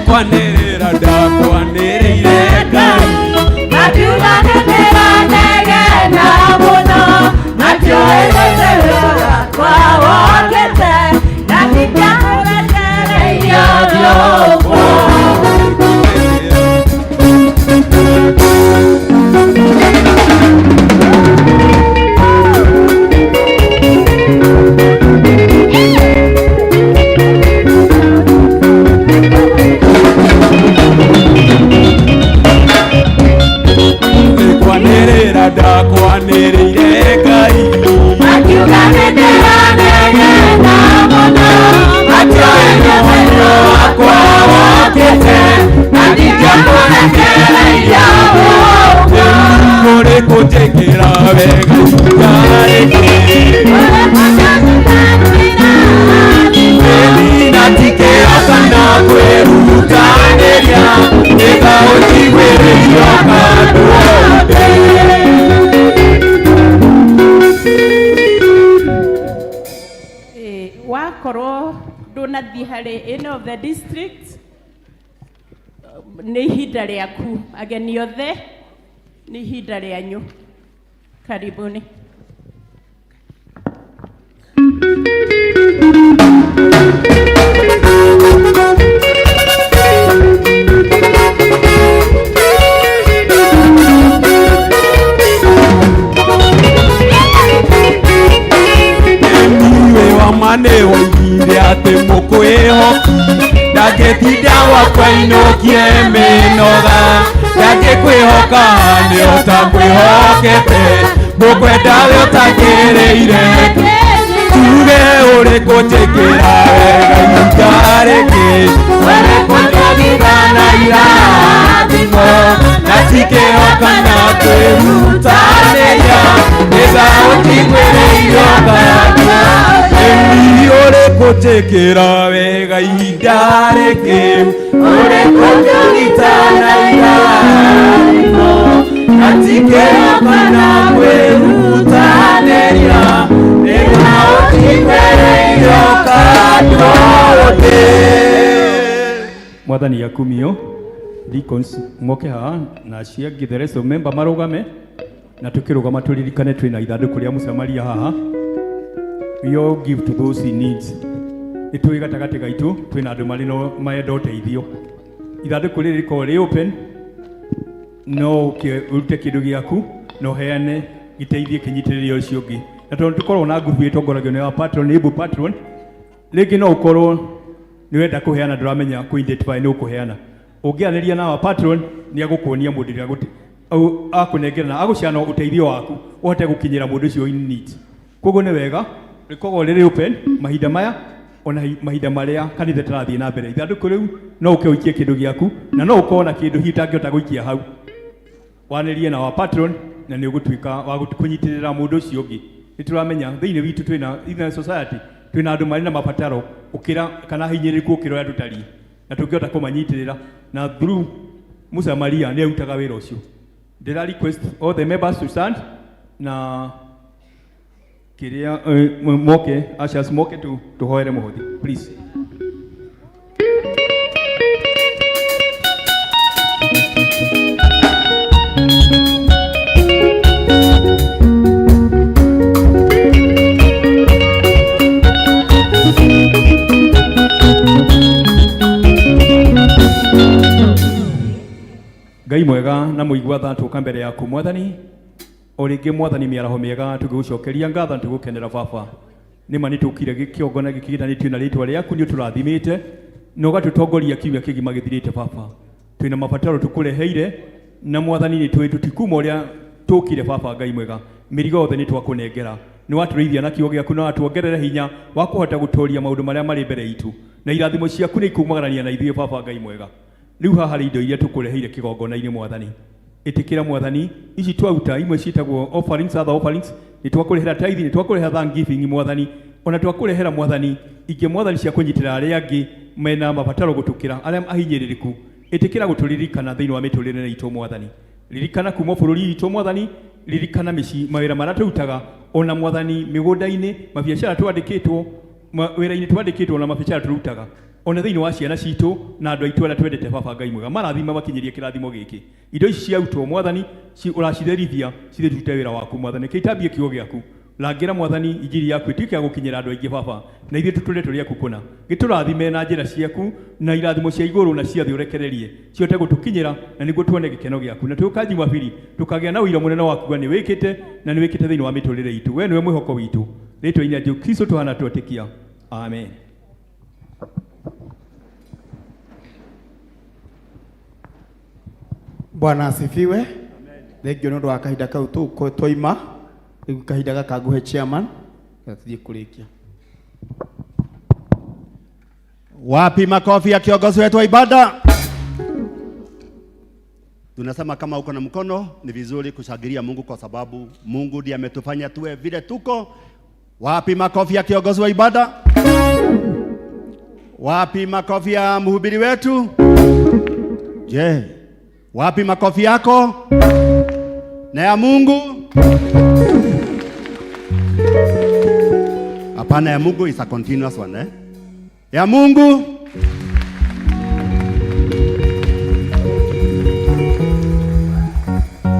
Kwanĩrĩra ndakwanĩrĩire Ngai Nakiuga nĩndĩranegena mũno Nakĩoĩ gũtũũra kwa wokĩte Na ndingĩkũrekereirio ũguo kwanĩrĩra ndakwanĩrĩire Ngai Nakiuga nĩndĩranegena mũno Nakĩoĩ gũtũũra kwa wokĩte Na ndingĩkũrekereirio ũguo kũrĩ kũnjĩkĩra wega itarĩkĩ ũrathiĩ harĩ ĩno of the district, nĩ ihinda rĩaku. Ageni othe nĩ ihinda rĩanyu. Karibuni. Mane oigire atĩ mũkwĩhoki ndangĩtinda wakwainũkie mĩnoga, ndangĩkwĩhoka nĩ ũtakwĩhokete, ngũkwenda we ũtakĩrĩire, tuge ũrĩkũ njĩkĩra wega ihinda rĩngĩ, ũrĩkũ njagĩra na irathimo, na cikĩhoka na kwĩrutanĩria, nĩgetha ũtigwĩrĩire ũgathiĩ. Ũrĩkũ njĩkĩra wega ihinda rĩngĩ, ũrĩkũ njagĩra na irathimo, na cikĩhoka na kwĩrutanĩria, nĩgetha ũtigwĩrĩire ũgathiĩ. Mwathani akumio deacons moke haha na acio angĩ the rest of member marũgame, na tukĩrũgama tũririkane twĩna ithandũkũ rĩa mũcamaria haha. We all give to those in need. Nĩtũĩ gatagatĩ gaitũ twĩna andũ marĩ no marenda ũteithio. Ithandũkũ rĩrĩ rĩkoragwo rĩ open, no ũrute kĩndũ gĩaku na ũheane gĩteithie kĩnyitĩrĩre ũcio ũngĩ. Na tondũ tũkorwo na ngurubu ĩtongoragio nĩ wa patron, nĩ able patron, rĩngĩ no ũkorwo nĩ wenda kũheana ndũramenya kũ-identify nĩ ũkũheana. Ũngĩanĩria na wa patron nĩ agũkuonia mũndũ ũrĩa akũnengera na agũciana ũteithio waku ũhote gũkinyĩra mũndũ ũcio in need. Koguo nĩ wega rĩkoragwo rĩrĩ open mahinda maya ona mahinda marĩa kanitha tarathiĩ na mbere. Ithandũkũ rĩu no ũke ũikie kĩndũ gĩaku na no ũkorwo na kĩndũ hihi ũtangĩhota gũikia hau, wanĩrie na wa patron na nĩ ũgũtuĩka wa kũnyitĩrĩra mũndũ ũcio ũngĩ. Nĩ tũramenya thĩinĩ witũ twĩna in society twĩna andũ marĩ na mabataro ũkĩra kana hinyĩrĩrĩku ũkĩra ũrĩa tũtariĩ, na tũngĩhota kũmanyitĩrĩra na through mũcamaria nĩ arutaga wĩra ũcio. Ndĩra request all the members to stand na kiria moke ashas moke tuhoere muhothi please. Ngai mwega na mũigua tha tũka mbere yaku Mwathani, o rĩngĩ Mwathani mĩaraho mĩega tũgĩgũcokeria ngatho tũgũkenera Baba. Nĩma nĩtũkire gĩkĩongona gĩkĩgiranĩtio na rĩtwa rĩaku nĩ ũtũrathimĩte na ũgatũtongoria kiumia kĩgima gĩthirĩte Baba. Twĩna mabataro tũkũreheire na Mwathani nĩ tũĩ tũtikuma ũrĩa tũkire Baba. Ngai mwega mĩrigo yothe nĩ twakũnengera, nĩ watũrĩithia na kiugo gĩaku na watuongerera hinya wa kũhota gũtooria maũndũ marĩa marĩ mbere itũ, na irathimo ciaku nĩ ikumagarania na ithuĩ Baba. Ngai mwega rĩu haha harĩ indo iria tũkũreheire kĩgongona-inĩ Mwathani, ĩtĩkĩra Mwathani ici twaruta imwe ciĩtagwo offerings, other offerings, nĩ twakũrehera tithe, nĩ twakũrehera thanksgiving Mwathani, ona twakũrehera Mwathani ingĩ Mwathani cia kũnyitĩra arĩa angĩ mena mabataro gũtũkĩra arĩa ahinyĩrĩrĩku. Ĩtĩkĩra gũtũririkana thĩinĩ wa mĩtũrĩre itũ Mwathani, ririkana kuma bũrũri witũ Mwathani, ririkana mĩciĩ mawĩra marĩa tũrutaga, ona Mwathani mĩgũnda-inĩ, mabiacara twandĩkĩtwo, wĩra-inĩ twandĩkĩtwo na mabiacara tũrutaga, ona thĩinĩ wa ciana citũ na andũ aitũ arĩa twendete Baba. Ngai mwega marathima makinyĩrie kĩrathimo gĩkĩ, indo ici ciarutwo Mwathani ũracitherithia cithiĩ rute wĩra waku Mwathani, kĩitambie kiugo gĩaku, rangĩra Mwathani injiri yaku ĩtuĩke ya gũkinyĩra andũ aingĩ Baba, na ithuĩ tũtũre tũrĩ aku kũna, gĩtũrathime na njĩra ciaku na irathimo cia igũrũ na cia thĩ ũrekererie cihote gũtũkinyĩra na nĩguo tuone gĩkeno gĩaku, na tũka Jumapili tũkagĩa na ũira mũnene waku nĩ wĩkĩte na nĩ wĩkĩte thĩinĩ wa mĩtũrĩre itũ. Wee nĩwe mwĩhoko witũ, rĩtwa-inĩ rĩa Jesũ Kristo tũhana twetĩkia, amen. Bwana asifiwe. Thengio nĩ ũndũ wa kahinda kau twoima, rĩu kahinda gaka nguhe chairman gathiĩ kũrĩkia. Wapi makofi ya kiongozi wetu wa ibada? Tunasema kama uko na mkono ni vizuri kushangilia Mungu kwa sababu Mungu ndiye ametufanya tuwe vile tuko. Wapi makofi ya kiongozi wa ibada? Wapi makofi ya mhubiri wetu? Je, wapi makofi yako na ya Mungu? Hapana, ya Mungu is a continuous one, eh? ya Mungu.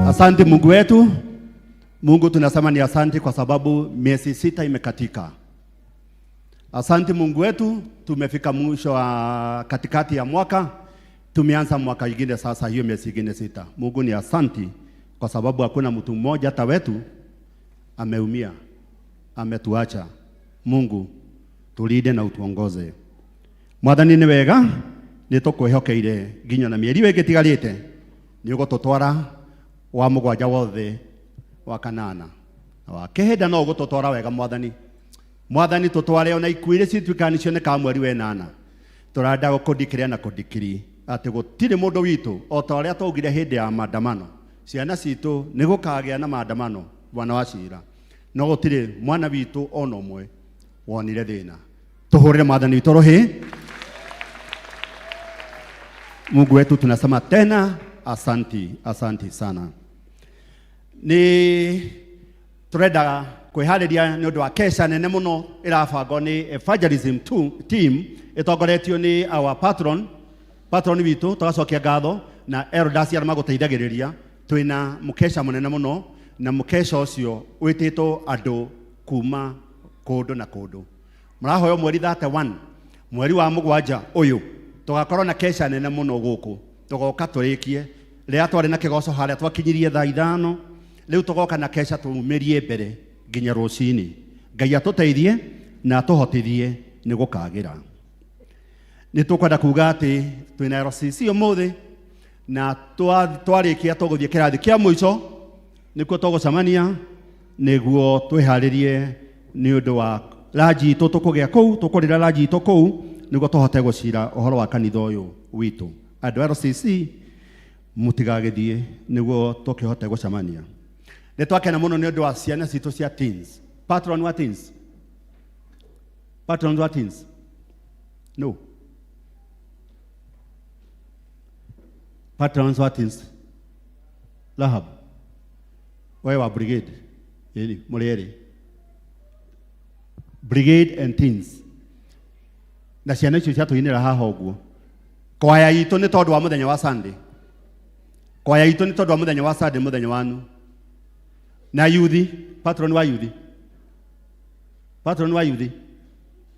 Asante Mungu wetu. Mungu tunasema ni asante kwa sababu miezi 6 imekatika. Asante Mungu wetu, tumefika mwisho wa katikati ya mwaka. Tumeanza mwaka ingine sasa, hiyo miezi ingine 6. Mungu ni asante kwa sababu hakuna mtu mmoja hata wetu ameumia, ametuacha. Mungu tulinde na utuongoze. Mwathani ni wega, ni tukwihokeire nginya na mieri wege tigarite ni ugututwara wa mugwanja wothe wa kanana wa kehenda no ugututwara wega Mwathani. Mwathani tutware ona ikuire citwikani cioneka mweri wenana. Turanda gukundikiria na kundikiri ati gutire mundu witu o ta uria twaugire hindi ya maandamano, ciana citu ni gukagia na maandamano bwana wa cira, no gutire mwana witu ona umwe wonire thina. Tuhurire Mwathani witu rohi. Mungu wetu tunasema tena asanti, asanti sana. Ni turenda kwihariria ni undu wa kesha nene muno irabangwo ni evangelism team itongoretio ni our patron witu. Tugacokia ngatho na elders aria maguteithagiriria. Twina mukesha munene muno na mukesha ucio wititwo andu kuma kundu na kundu. Murahoyo mweri 31 mweri wa mugwanja uyu tugakorwo na kesha nene muno guku. Tugoka turikie ria twari na kigoco haria twakinyirie thaa 5. Riu tugoka na kesha tumirie mbere nginya rucini. Ngai atuteithie na atuhotithie ni gukagira. Ni tukwenda kuga ati twina RCC umuthi na twarikia tuguthie kirathi kia mwico nikuo tugucemania niguo twiharirie ni undu wa raji itu tukugia kuu, tukurira raji itu kuu niguo tuhote gucira uhoro wa kanitha uyu witu. Andu RCC mutigagithie niguo tukihote gucemania. Ni twakena muno ni undu wa ciana citu cia teens. Patron wa teens? Patron wa teens? No. Patrons wa teens? Lahab. Wewe wa brigade? Yeni, Murieri. Brigade and teens. Na ciana icio ciatuinira haha uguo. Kwaya itu ni tondu wa muthenya wa Sunday. Kwaya itu ni tondu wa muthenya wa Sunday, muthenya wanu. Na youthi, patron wa youthi. Patron wa youthi.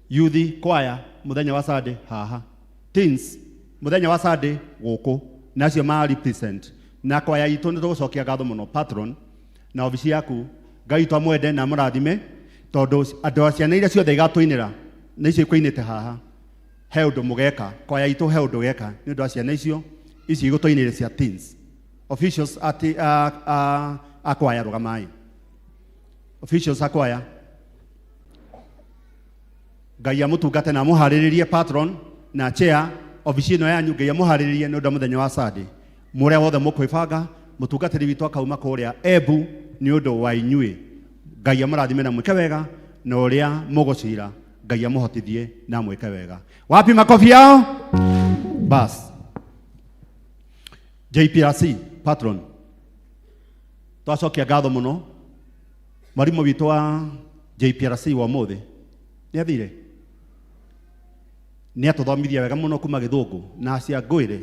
Youthi kwaya muthenya wa Sunday haha. Teens muthenya wa Sunday guku. Nacio ma represent. Na kwaya itu ni tugucokia ngatho muno patron na ofisi yaku. Ngai twamwende na murathime tondu andu ciana iria ciothe igatuinira na icio ikuinite haha. He undu mugeka, kwaya itu he undu geka ni undu ciana icio ici igutuinire cia teens. Officials ati akwaya rugamai. Officials akwaya. Ngai amutungate na muhariririe patron na chair ofisi no yanyu. Ngai amuhariririe ni undu muthenya wa Sunday. Muria wothe mukwibanga mutungatiri witu akauma kuria Ebu ni undu wa inyui. Ngai amurathime na mwike wega na uria mugucira. Ngai amuhotithie na mwike wega. Wapi makofi yao? Bas. JPRC patron. Twacokia ngatho muno. Mwarimu witu wa JPRC wa muthi ni athire. Ni atuthomithia wega muno kuma Githungu na cia ngwire.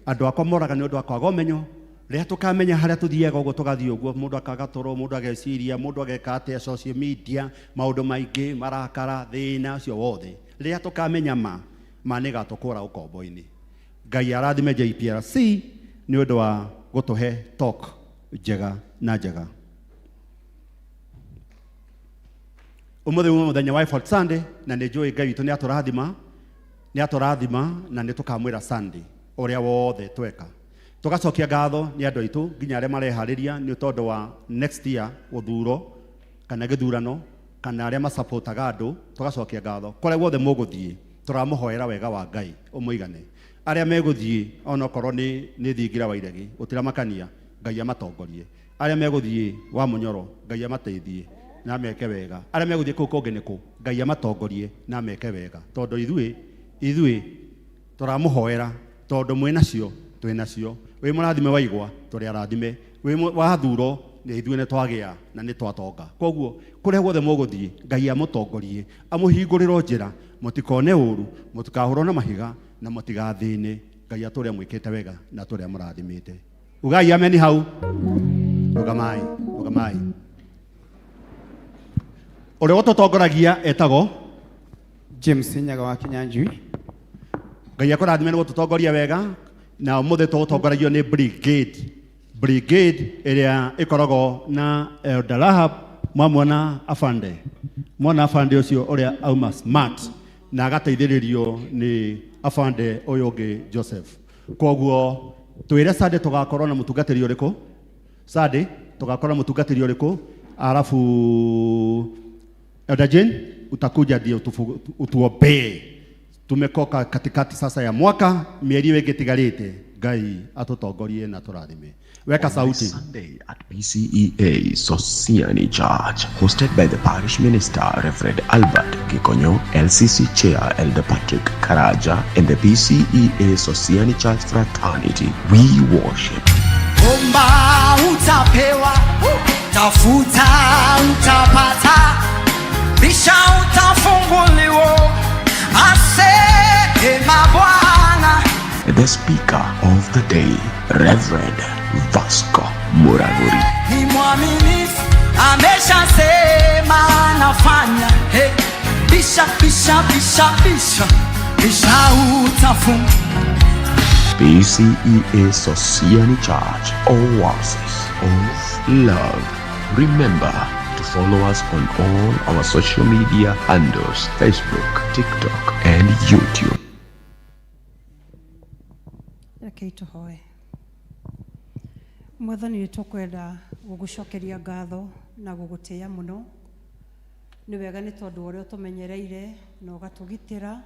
Andu akwa moraga ni undu wa kwaga umenyo. Ria tukamenya haria tuthiega uguo tugathie uguo, mundu akaga toro, mundu ageciria, mundu ageka atia social media, maundu maingi marakara thina cio wothe. Ria tukamenya ma niga tukura ukombo-ini. Ngai arathime JPRC ni undu wa gutuhe talk njega na njega. Umuthi muthenya wa Effort Sunday na ni njui Ngai witu ni aturathima na ni tukamwira Sunday uria wothe tweka. Tugacokia ngatho ni andu aitu nginya aria marehariria ni tondu wa next year uthuro kana githurano kana aria masupportaga andu. Tugacokia ngatho kore wothe muguthie turamuhoera wega wa Ngai umuigane. Aria meguthie ona korwo ni thingira wa iregi utiramakania, Ngai amatongorie. Aria meguthie wa munyoro, Ngai amateithie na meke wega. Aria meguthie kuu kungi niku, Ngai amatongorie na meke wega. Tondu ithui turamuhoera tondu mwinacio twinacio. We murathime waigwa turi arathime, we wa thuro ni ithui ni twagia na ni twatonga. Koguo kuria guothe muguthie, Ngai amutongorie, amuhinguriro njira, mutikone uru mutikahurwo na mahiga na mutigathine Ngai aturia mwikite wega na aturia murathimite ugai ameni hau ugamai ore ototongoragia etago James Nyaga wa Kinyanjui Ngai akurathime ni gututongoria wega na muthe tutongoragio ni brigade iria ikoragwo na Elder Rahab mwana afande ucio uria auma smart na agateithiririo ni afande oyonge Joseph koguo twire Sunday tugakorwo na mutungatiri uriku Sunday tugakorwo na mutungatiri uriku alafu Elder Jane utakuja ndio utuombee tumekoka katikati sasa ya mwaka mieri wengi tigarite Ngai atutongorie na turathime weka sauti. Sunday at PCEA Sosiani Church, hosted by the parish minister Reverend Albert Kikonyo, LCC Chair Elder Patrick Karaja, and the PCEA Sosiani Church fraternity. We worship. Omba utapewa, tafuta utapata, bisha utafunguliwa, asema Bwana. The speaker of the day, Reverend Vasco Muraguri. Ni mwaminifu, ameshasema anafanya. Hey, bisha utafunguliwa. PCEA Sosiani Church, oasis of love. Remember to follow us on all our social media handles, Facebook, TikTok, and YouTube. Rekei tuhoe. Mwathani nĩ tũkwenda gũgũcokeria ngatho na gũgũtĩĩa mũno. Nĩ wega nĩ tondũ ũrĩa ũtũmenyereire na ũgatũgitĩra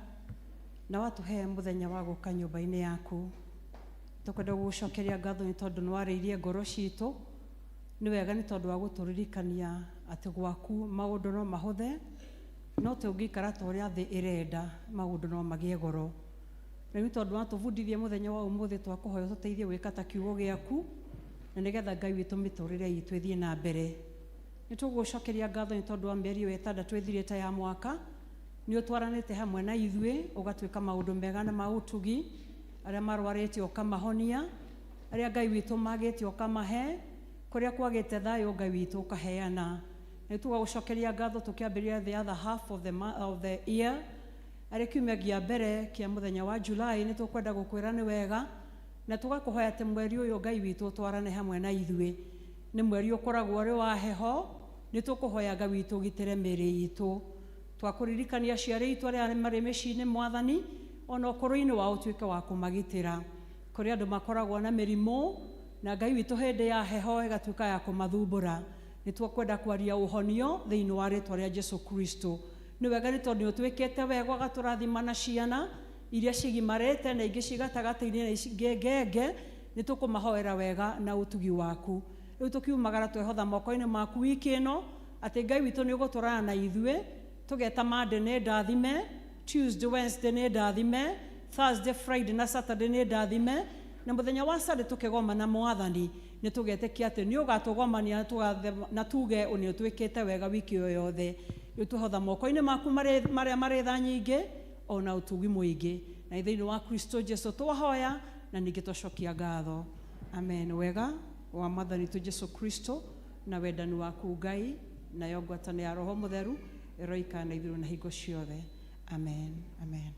na watũhe mũthenya wa gũka nyũmba-inĩ yaku. Tũkwenda gũgũcokeria ngatho nĩ tondũ nĩ warĩirie ngoro citũ. Nĩ wega nĩ tondũ wa gũtũririkania atĩ gwaku maũndũ no mahũthe, no tũngĩikara ta ũrĩa thĩ ĩrenda maũndũ no magĩe goro. Rĩu tondũ watũbundithia mũthenya wa ũmũthĩ twakũhoya tũteithie gwĩka ta kiugo gĩaku na nĩgetha Ngai witũ mĩtũrĩre itũ ĩthiĩ na mbere. Nĩ tũgũcokeria ngatho nĩ tondũ wa mĩeri ĩyo ĩtandatũ ĩthirĩte ya mwaka, nĩ ũtwaranĩte hamwe na ithuĩ ũgatuĩka maũndũ mega na ma ũtugi, arĩa marwarĩte ũkamahonia, arĩa Ngai witũ magĩte ũkamahe, kũrĩa kwagĩte thayũ Ngai witũ ũkaheana. Nĩ tũgũcokeria ngatho tũkĩambĩrĩria the other half of the year, arĩ kiumia gĩa mbere kĩa mũthenya wa July. Nĩ tũkwenda gũkwĩra nĩ wega na tũgakũhoya atĩ mweri ũyũ Ngai witũ twarane hamwe na ithuĩ. Nĩ mweri ũkoragwo ũrĩ wa heho, nĩ tũkũhoya Ngai witũ ũgitĩre mĩĩrĩ itũ. Twakũririkania aciari itũ arĩa marĩ mĩciĩ-inĩ Mwathani, ona ũkũrũ-inĩ wao ũtuĩke wa kũmagitĩra. Kũrĩ andũ makoragwo na mĩrimũ na Ngai witũ hĩndĩ ya heho ĩgatuĩka ya kũmathumbũra. Nĩ tũkwenda kwaria ũhonio thĩinĩ wa rĩĩtwa rĩa Jesũ Kristo. Nĩ wega nĩ tondũ ũtwĩkĩte wega ũgatũrathima na ciana iria cigimarĩte na ingĩ cigatagatĩ-inĩ na ingĩ ngenge. Nĩ tũkũmahoera wega na ũtugi waku. Rĩu tũkiumagara twehotha moko-inĩ maku wiki ĩno atĩ Ngai witũ nĩ ũgũtũrana na ithuĩ. Tũgeta Monday nĩ ndathime, Tuesday, Wednesday nĩ ndathime, Thursday, Friday na Saturday nĩ ndathime, na mũthenya wa Sunday tũkĩgoma na Mwathani. Nĩ tũgetĩkia atĩ nĩ ũgatũgomania na tuge nĩ ũtwĩkĩte wega wiki ĩyo yothe. Rĩu twehotha moko-inĩ maku marĩa marĩ tha nyingĩ ona ũtugi mũingĩ, na thĩinĩ wa Kristo Jesũ twahoya na ningĩ twacokia ngatho. Amen. Wega wa Mwathani witũ Jesũ Kristo na wendani waku Ngai na ngwatanĩro ya Roho Mũtheru ĩroikara na ithuĩ na hingo ciothe. Amen. Amen.